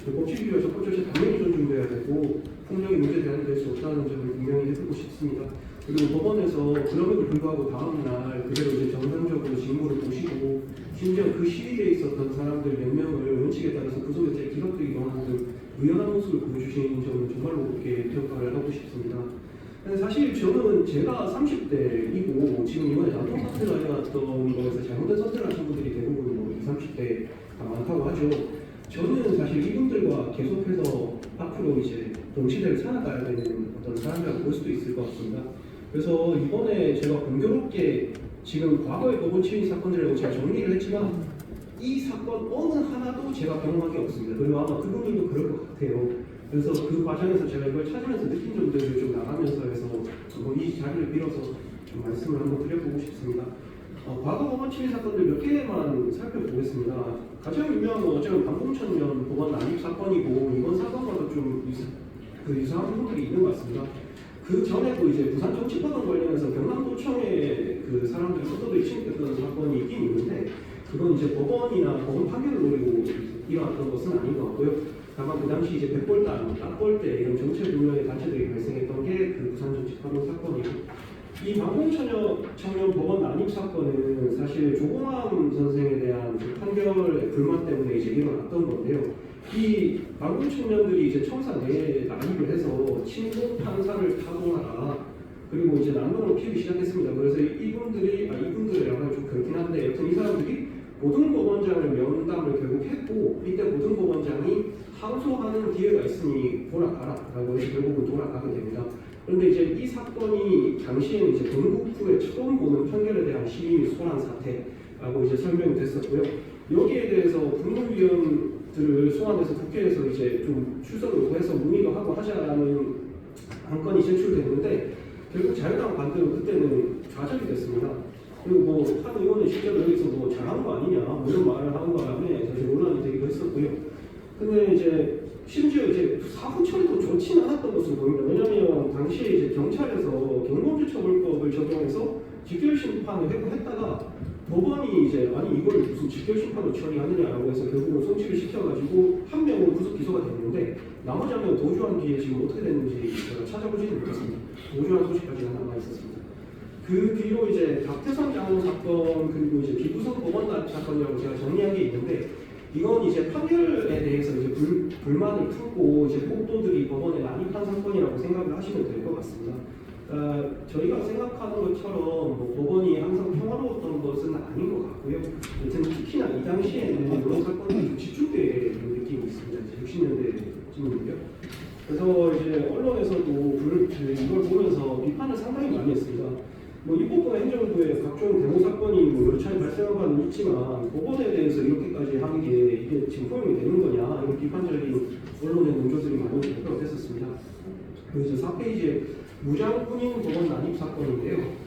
법치주의와 적법조치 당연히 존중돼야 되고 폭력이 문제 대안될 수 없다는 점을 분명히 해두고 싶습니다. 그리고 법원에서 그럼에도 불구하고 다음날 그대로 이제 정상적으로 직무를 보시고 심지어 그 시위대에 있었던 사람들 몇 명을 원칙에 따라서 그 속에 기록되기도 하는 등 의연한 모습을 보여주신 점을 정말로 그렇게 평가를 하고 싶습니다. 사실 저는 제가 30대이고 지금 이번에 남동 사태가 일어났던 거에서 잘못된 선택을 하신 분들이 대부분 20, 30대가 많다고 하죠. 저는 사실 이분들과 계속해서 앞으로 이제 동시대를 살아가야 되는 어떤 사람이라고 볼 수도 있을 것 같습니다. 그래서 이번에 제가 공교롭게 지금 과거의 법원 치위 사건들을 제가 정리를 했지만 이 사건 어느 하나도 제가 경험한 게 없습니다. 그리고 아마 그분들도 그럴 것 같아요. 그래서 그 과정에서 제가 이걸 찾으면서 느낀 점들을 좀 나가면서 해서 이 자리를 빌어서 좀 말씀을 한번 드려보고 싶습니다. 과거 법원 치위 사건들 몇 개만 살펴보겠습니다. 가장 유명한 건 어쩌면 방공천년 법원 난입 사건이고 이번 사건과도 좀 유사한 부분들이 있는 것 같습니다. 그 전에도 이제 부산 정치법원 관련해서 경남도청에 그 사람들이 서도들이 침입했던 사건이 있긴 있는데 그건 이제 법원이나 법원 판결을 노리고 일어났던 것은 아닌 것 같고요. 다만 그 당시 이제 백골단, 딱골대 이런 정체불명의 단체들이 발생했던 게 그 부산 정치법원 사건이고 이 방공청년 법원 난입 사건은 사실 조공암 선생에 대한 그 판결의 불만 때문에 이제 일어났던 건데요. 이 방공청년들이 이제 청사 내에 난입을 해서 친공 판사를 타도하라 그리고 이제 난동을 피우기 시작했습니다. 그래서 이분들이라고 하면 좀 그렇긴 한데 여튼 이 사람들이 고등법원장을 면담을 결국 했고 이때 고등법원장이 항소하는 기회가 있으니 돌아가라라고 해서 결국은 돌아가게 됩니다. 그런데 이제 이 사건이 당시에는 이제 건국 후에 처음 보는 판결에 대한 시민이 소란 사태 라고 이제 설명이 됐었고요. 여기에 대해서 국무위원들을 소환해서 국회에서 이제 좀 출석을 요구해서 문의도 하고 하자라는 안건이 제출됐는데 결국 자유당 반대로 그때는 좌절이 됐습니다. 그리고 뭐 한 의원은 실제로 여기서 뭐 잘한 거 아니냐 뭐 이런 말을 하는 바람에 사실 논란이 되기도 했었고요. 근데 이제 심지어 이제 사후 처리도 좋지는 않았던 것으로 보입니다. 왜냐하면 당시에 이제 경찰에서 경범죄처벌법을 적용해서 직결심판을 했다가 법원이 이제 아니 이걸 무슨 직결심판으로 처리하느냐라고 해서 결국은 송치를 시켜가지고 한 명은 구속 기소가 됐는데 나머지 한 명은 도주한 뒤에 지금 어떻게 됐는지 제가 찾아보지는 못했습니다. 도주한 소식까지 남아 있었습니다. 그 뒤로 이제 박태선 장로 사건 그리고 이제 비구성 법원 납입 사건이라고 제가 정리한 게 있는데 이건 이제 판결에 대해서 이제 불만을 품고 이제 폭도들이 법원에 난입한 사건이라고 생각을 하시면 될 것 같습니다. 저희가 생각하는 것처럼 뭐 법원이 항상 평화로웠던 것은 아닌 것 같고요. 여튼 특히나 이 당시에는 이런 사건이 좀 집중되어 있는 느낌이 있습니다. 60년대쯤이고요. 그래서 이제 언론에서도 이걸 보면서 비판을 상당히 많이 했습니다. 뭐 입법부나 행정부의 각종 데모 사건이 뭐 여러 차례 발생한 바는 있지만 법원에 대해서 이렇게까지 하는 게 이게 지금 허용이 되는 거냐 이런 비판적인 언론의 논조들이 많이 발표가 됐었습니다. 그 이제 4페이지에 무장군인 법원 난입 사건인데요.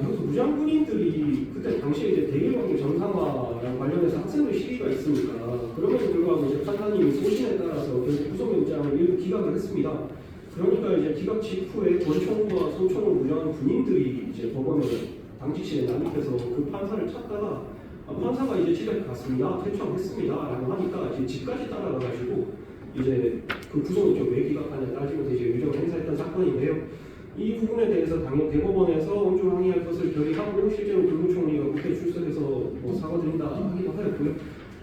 여기서 무장군인들이 그때 당시에 이제 대일관계 정상화랑 관련해서 학생들 시위가 있으니까 그럼에도 불구하고 이제 판사님이 소신에 따라서 결국 구속영장을 일부 기각을 했습니다. 그러니까 이제 기각 직후에 권총과 소총을 무장한 군인들이 이제 법원에 당직실에 난입해서 그 판사를 찾다가 판사가 이제 집에 갔습니다. 퇴청했습니다.라고 하니까 이제 집까지 따라가가지고 이제 그 구속영장 왜 기각하냐 따지면서 이제 유정을 행사했던 사건인데요. 이 부분에 대해서 당연 대법원에서 엄중 항의할 것을 결의하고 실제로 국무총리가 국회 출석해서 뭐 사과드린다 하기도 하였고요.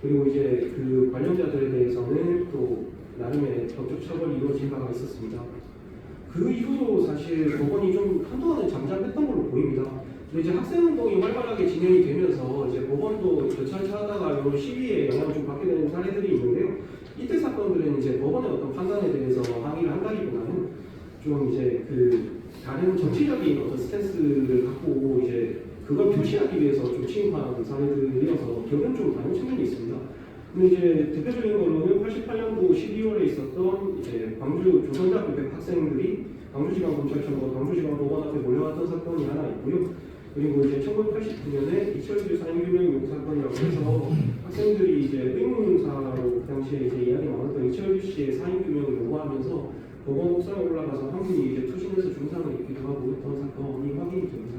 그리고 이제 그 관련자들에 대해서는 또 나름의 법적 처벌이 이루어진 바가 있었습니다. 그 이후로 사실 법원이 좀 한동안은 잠잠했던 걸로 보입니다. 근데 이제 학생운동이 활발하게 진행이 되면서 이제 법원도 여차하다가 이런 시위에 영향을 좀 받게 되는 사례들이 있는데요. 이때 사건들은 이제 법원의 어떤 판단에 대해서 항의를 한다기보다는 좀 이제 그 다른 정치적인 어떤 스탠스를 갖고 이제 그걸 표시하기 위해서 좀 취임한 사례들이어서 결국은 좀 다른 측면이 있습니다. 근데 이제 대표적인 거로는 88년도 12월에 있었던 이제 광주 조선대학교 100 학생들이 광주지방검찰청과 광주지방법원 앞에 몰려왔던 사건이 하나 있고요. 그리고 이제 1989년에 이철규 사형규명 요구 사건이라고 해서 학생들이 이제 의문사로 그 당시에 이제 이야기 나왔던 이철규 씨의 사형규명을 요구하면서 법원 옥상에 올라가서 한 분이 이제 투신해서 중상을 입기도 하고 했던 사건이 확인이 됩니다.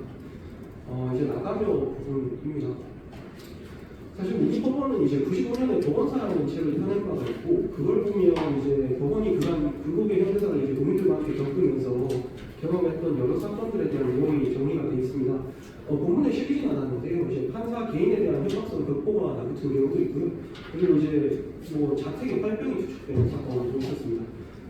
이제 나가며 부분입니다. 사실 우리 법원은 이제 95년에 법원사라는 책을 펴낸 바가 있고 그걸 보면 이제 법원이 그간 불국의 현대사를 이제 국민들과 함께 겪으면서 경험했던 여러 사건들에 대한 내용이 정리가 되어 있습니다. 본문에 실리진 않았는데요. 이제 판사 개인에 대한 협박성 극보가 나붙은 경우도 있고요. 그리고 이제 뭐 자택에 활병이 추측되는 사건도 있었습니다.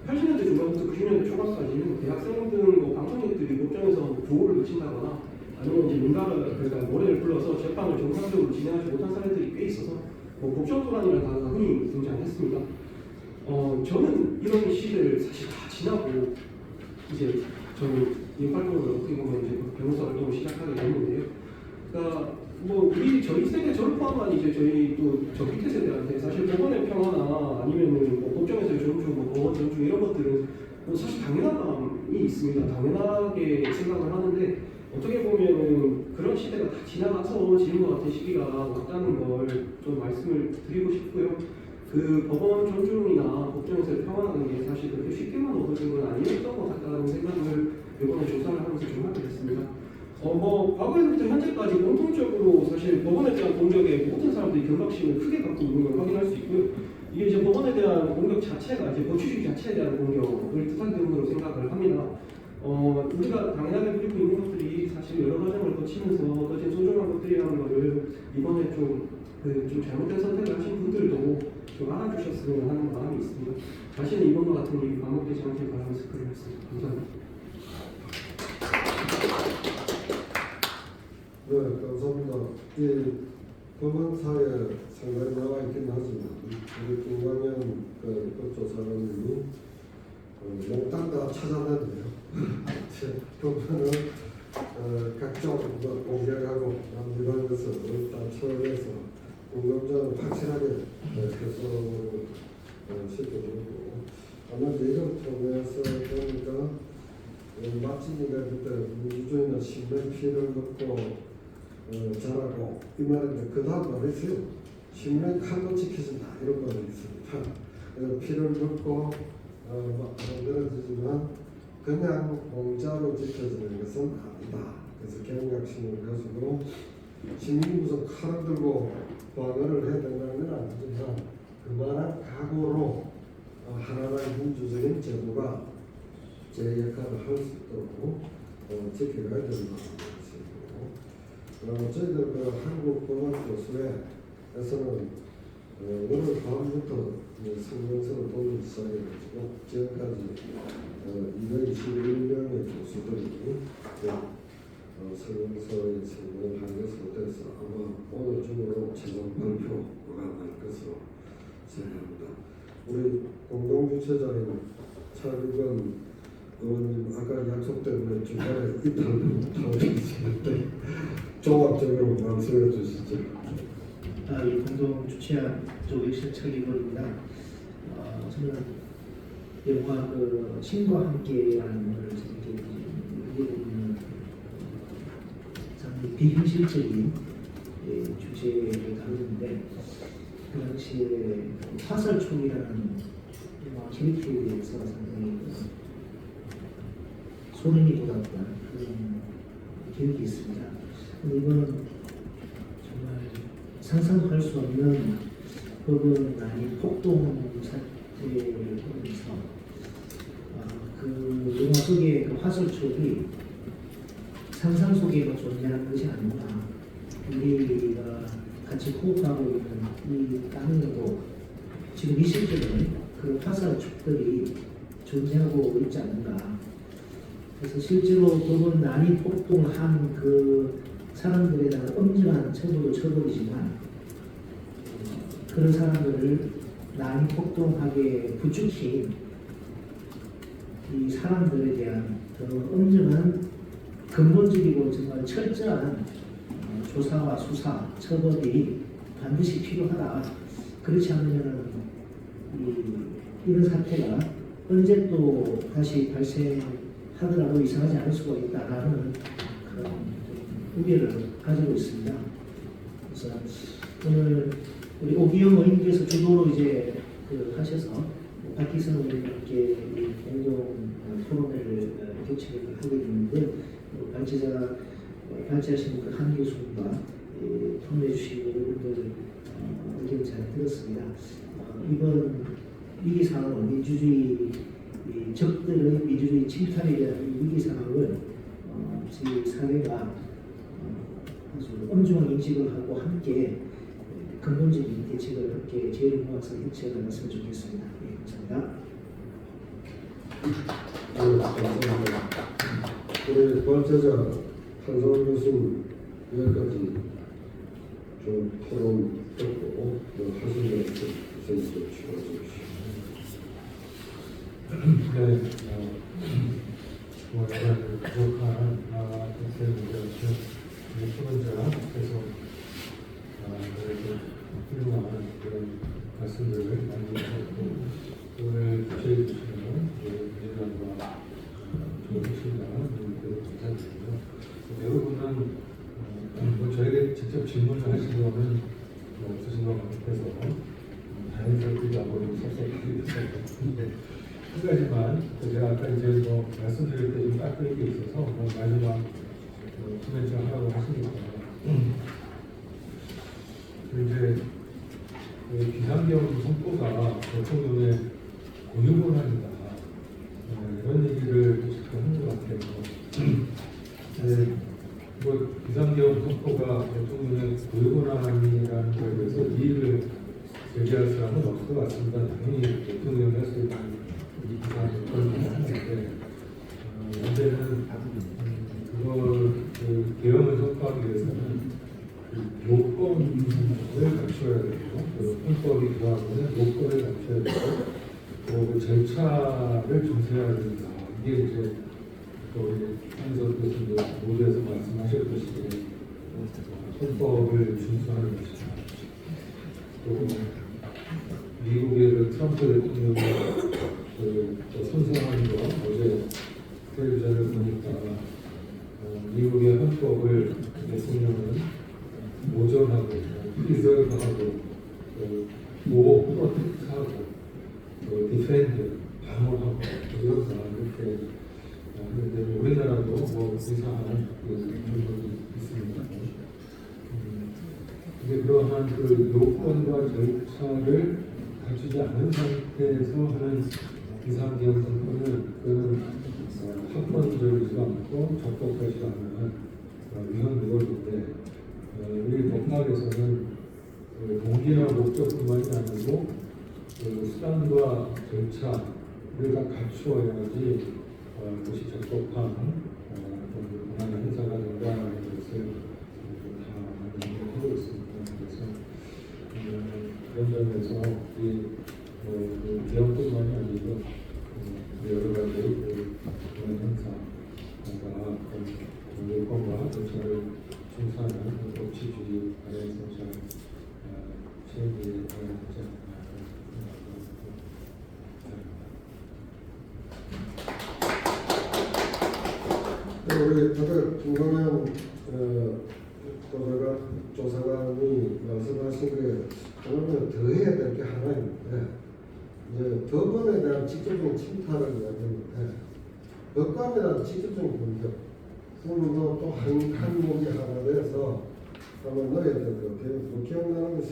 80년대 중반부터 90년대 초반까지는 대학생 등 뭐 방송객들이 법정에서 보호를 놓친다거나 아니면 이제 민간을 그러니까 모래를 불러서 재판을 정상적으로 진행하지 못한 사례들이 꽤 있어서 뭐 법정도란이라는 단어가 흔히 등장했습니다. 저는 이런 시대를 사실 다 지나고 이제 저는 이 활동을 어떻게 보면 이제 변호사 활동을 시작하게 됐는데요. 그러니까 뭐 저희 세대 저를 포함한 이제 저희 또 저 밑에 세대한테 사실 법원의 평화나 아니면은 뭐 법정에서의 존중, 뭐 법원 존중 이런 것들은 뭐 사실 당연한 마음이 있습니다. 당연하게 생각을 하는데 어떻게 보면은 그런 시대가 다 지나가서 지금과 같은 시기가 왔다는 걸 좀 말씀을 드리고 싶고요. 그 법원 존중이나 법정에서의 평화라는 게 사실 그렇게 쉽게만 얻어진 건 아니었던 것 같다는 생각을 이번에 조사를 하면서 좀 하게 됐습니다. 뭐 과거에부터 현재까지 공통적으로 사실 법원에 대한 공격에 모든 사람들이 경각심을 크게 갖고 있는 걸 확인할 수 있고요. 이게 이제 법원에 대한 공격 자체가 이제 법치주의 자체에 대한 공격을 뜻하는 것으로 생각을 합니다. 우리가 당연하게 누리고 있는 것들이 사실 여러 과정을 거치면서 얻어진 소중한 것들이라는 것을 이번에 좀 잘못된 선택을 하신 분들도 좀 알아주셨으면 하는 마음이 있습니다. 다시는 이번과 같은 일이 반복되지 않길 바라면서 글을 했습니다. 감사합니다. 네, 감사합니다. 이 법원사에 상당히 나와 있긴 하지만 우리 김광현 그 법조사관님이 몽땅 다 찾아내네요. 보면은 각종 공격하고 이런 것을 일단 처음에서 공동적으로 확실하게 해석을 시켜주고 아마 이걸 통해서 보니까 마침내 그때 민주주의는 신뢰 피를 먹고 자라고 이 말인데 그 다음 말이 있어요. 신뢰 칼로 지켜진다 이런 말이 있습니다. 피를 먹고 만들어지지만 그냥 공짜로 지켜지는 것은 아니다. 그래서 경각심을 가지고 시민이 무슨 칼을 들고 방어를 해야 된다는 건 아니지만 그만한 각오로 하나의 민주적인 제도가 제 역할을 할 수 있도록 지켜가야 된다는 것이고 저희들 그 한국법원교수회에서는 오늘 밤부터 성명서를 돌리기 시작해가지고 지금까지 221명의 교수들이 성명서에 성명을 한 것으로 돼서 아마 오늘 중으로 최종 발표가 날 것으로 생각합니다. 우리 공동주최자인 차규건 의원님 아까 약속 때문에 중간에 이탈을 못하고 계시는데 종합적으로 말씀해 주시죠. 이 공동 주최한 조익실 차기건입니다. 저는 영화 그 신과 함께라는 것을 이렇게 보면 상당히 비현실적인 주제를 다루는데 그 당시에 화살촉이라는 영화 캐릭터에 대해서 상당히 소름이 돋았던 그런 기억이 있습니다. 근데 이거는 정말 상상할 수 없는 혹은 아닌 폭동 사태를 보면서 그 영화 속의 그 화살촉이 상상 속에만 존재하는 것이 아니구나. 우리가 같이 호흡하고 있는 이 땅에도 지금 이 시점에 그 화살촉들이 존재하고 있지 않는가. 그래서 실제로 그분 난이 폭동한 그 사람들에 대한 엄중한 처벌도 처벌이지만 그런 사람들을 난이 폭동하게 부추긴 이 사람들에 대한 더 엄중한 근본적이고 정말 철저한 조사와 수사, 처벌이 반드시 필요하다. 그렇지 않으면 이런 사태가 언제 또 다시 발생하더라도 이상하지 않을 수가 있다라는 그런 우려를 가지고 있습니다. 그래서 오늘 우리 오기영 의원님께서 주도로 이제 하셔서 박희선 의원님께 공동 토론회를 개최를 하게 됐는데 발제하신 그 한 교수님과 토론해 주신 여러분들 의견 잘 들었습니다. 이번 위기 상황은 민주주의 적들의 민주주의 침탈에 대한 위기 상황을 저희 사회가 아주 엄중한 인식을 하고 함께 근본적인 대책을 함께 재해를 해체해 나갔으면 좋겠습니다. 감사합니다. 감사합니다. 우리 발제자 한성원 교수님 여기까지 좀 토론 듣고 하신 말씀 선생님 좀 추가해 주십시오. 네, 부족한 학생들한테 토론자께서 훌륭한 그런 말씀들을 많이 하셨고 오늘 주최해 주시는 민주당과 조국신당 분들도 감사드리고요. 여러분은 저에게 직접 질문을 하신 거는 없으신 것 같아서 자연스럽게 한번 섭섭드리겠습니다. 한 가지만 제가 아까 이제 말씀드릴 때 좀 깎을 게 있어서 마지막 코멘트를 하라고 하시니까 이제 비상경 선포가 대통령의 고유권한이다 이런 얘기를 하는 것 같아요. 비상경 선포가 대통령의 고유권한이라는 것에 대해서 이의를 제기할 사람은 없을 것 같습니다. 당연히 대통령이 할 수 있는 그런 하는데 문제는 그걸 개헌을 선포하기 위해서는 요건을 갖춰야 되고 헌법이 구하는 요건을 갖춰야 되고 또 그 절차를 준수해야 된다. 이게 이제 또 한석께서 모두에서 말씀하셨듯이 헌법을 준수하는 것이다. 또 미국의 그 트럼프 대통령의 선서하는 거 어제 텔레비전을 보니까 미국의 헌법을 대통령은 모전하고 프리저브하고 보호, 프로텍트하고 디펜드, 방어하고 이런다 이렇게 하는데 우리나라도 뭐 이상한 부분이 있습니다. 근데 그러한 그 요건과 절차를 갖추지 않은 상태에서 하는 비상계엄 선포는 그거는 합헌적이지가 않고 적법하지가 않은 위헌 요건인데 우리 법학에서는 동기나 목적뿐만이 아니고 수단과 절차를 다 갖추어야지 그것이 적법한 권한의 행사가 된다는 것을 다 하고 있습니다. 그래서 그런 점에서 이 개헌뿐만이 아니고 여러 가지 권한 행사가 요건과 절차를 준수하는 법치주의 안에서 잘 시행되어야 하지 않나. 우리 다들 김광현 조사관이 말씀하신 거에 그러면 더 해야 될 게 하나 있는데 이제 법원에 대한 직접적인 침탈을 이야기했는데 법관에 대한 직접적인 공격 그러면 또한 항목이 하나 돼서 한번 넣어야 될 것 같아요. 기억나는 것이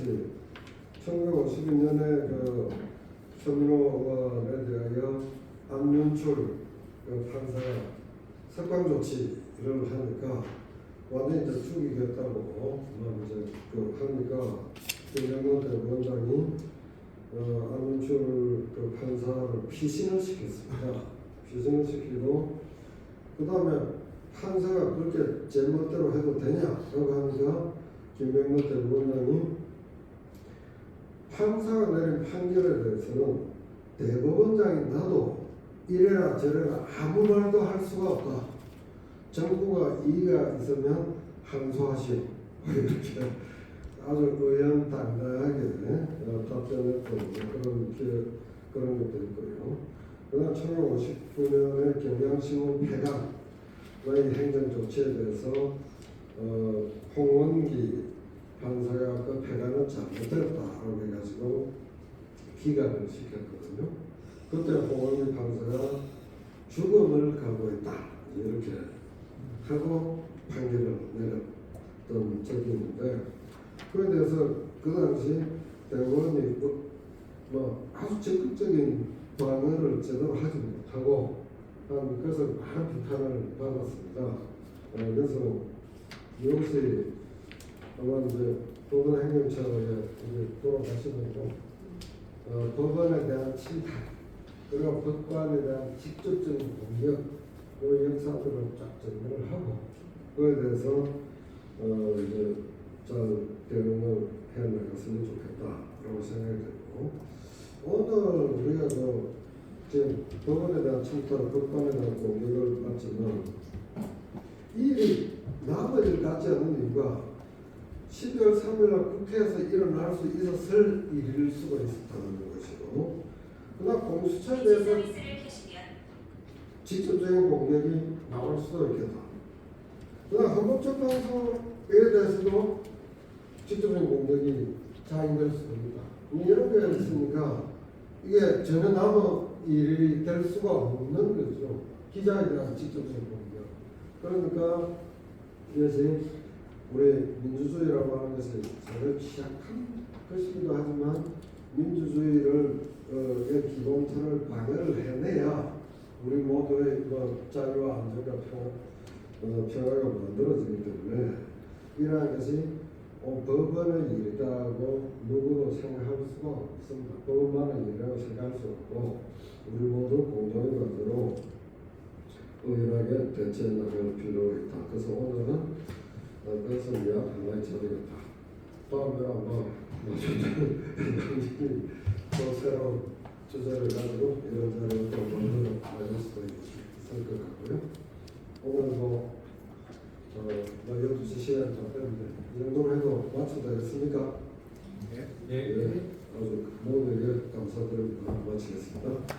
1952년에 그 서민호 의원에 대하여 안윤출 판사가 석방 조치를 하니까 완전히 이제 죽이겠다고 이제 하니까 김영노 대법원장이 안윤출 판사를 피신을 시켰습니다. 피신을 시키고 그 다음에 판사가 그렇게 제 멋대로 해도 되냐라고 하니까 김영노 대법원장이 판사가 내린 판결에 대해서는 대법원장이 나도 이래라 저래라 아무 말도 할 수가 없다. 정부가 이의가 있으면 항소하시오. 이렇게 아주 의연당당하게 답변했던 그런 것도 있고요. 그다음 1959년에 경향신문 폐간의 행정 조치에 대해서 홍원기 판사가 그 폐간은 잘못됐다라고 해가지고 기각을 시켰거든요. 그때 홍원기 판사가 죽음을 각오했다 이렇게 하고 판결을 내렸던 적이 있는데 그에 대해서 그 당시 대법원이 아주 적극적인 방어를 제대로 하지 못하고 그래서 많은 비판을 받았습니다. 그래서 이것이 아마 이제 도덕행정처에 돌아가시면서 법원에 대한 침탈 그리고 법관에 대한 직접적인 공격 그 역사들을 쫙 정리를 하고 그에 대해서 이제 잘 대응을 해나갔으면 좋겠다라고 생각이 되고 오늘 우리가 지금 법원에 대한 침탈, 법관에 대한 공격을 받지만 이 일이 나머지를 갖지 않는 이유가 12월 3일날 국회에서 일어날 수 있었을 일일 수가 있었다는 것이고 그다음 공수처에 대해서 직접적인 공격이 나올 수도 있겠다. 그다음 헌법재판소에 대해서도 직접적인 공격이 자행될 수도 있다. 이런 게 있으니까 이게 전혀 남의 일이 될 수가 없는 거죠. 기자에 대한 직접적인 공격. 그러니까 이것이 우리 민주주의라고 하는 것이 저를 취약한 것이기도 하지만 민주주의를 기본선을 방해를 해내야 우리 모두의 자유와 안전과 평화가 만들어지기 때문에 이러한 것이 법원의 일이라고 누구도 생각할 수가 없습니다. 법원만의 일이라고 생각할 수 없고 우리 모두 공동의 과제로 의연하게 대처해 나갈 필요가 있다. 그래서 오늘은 그것을 위한 하나의 자리겠다. 다음에 아마 당신이 또 새로운 주제를 가지고 이런 자리를 또 만들어 나갈 수도 있을 것 같고요. 오늘 답변인데 이 정도로 해도 마쳐되겠습니까? 네. 아주 모두에게 감사드립니다. 마치겠습니다.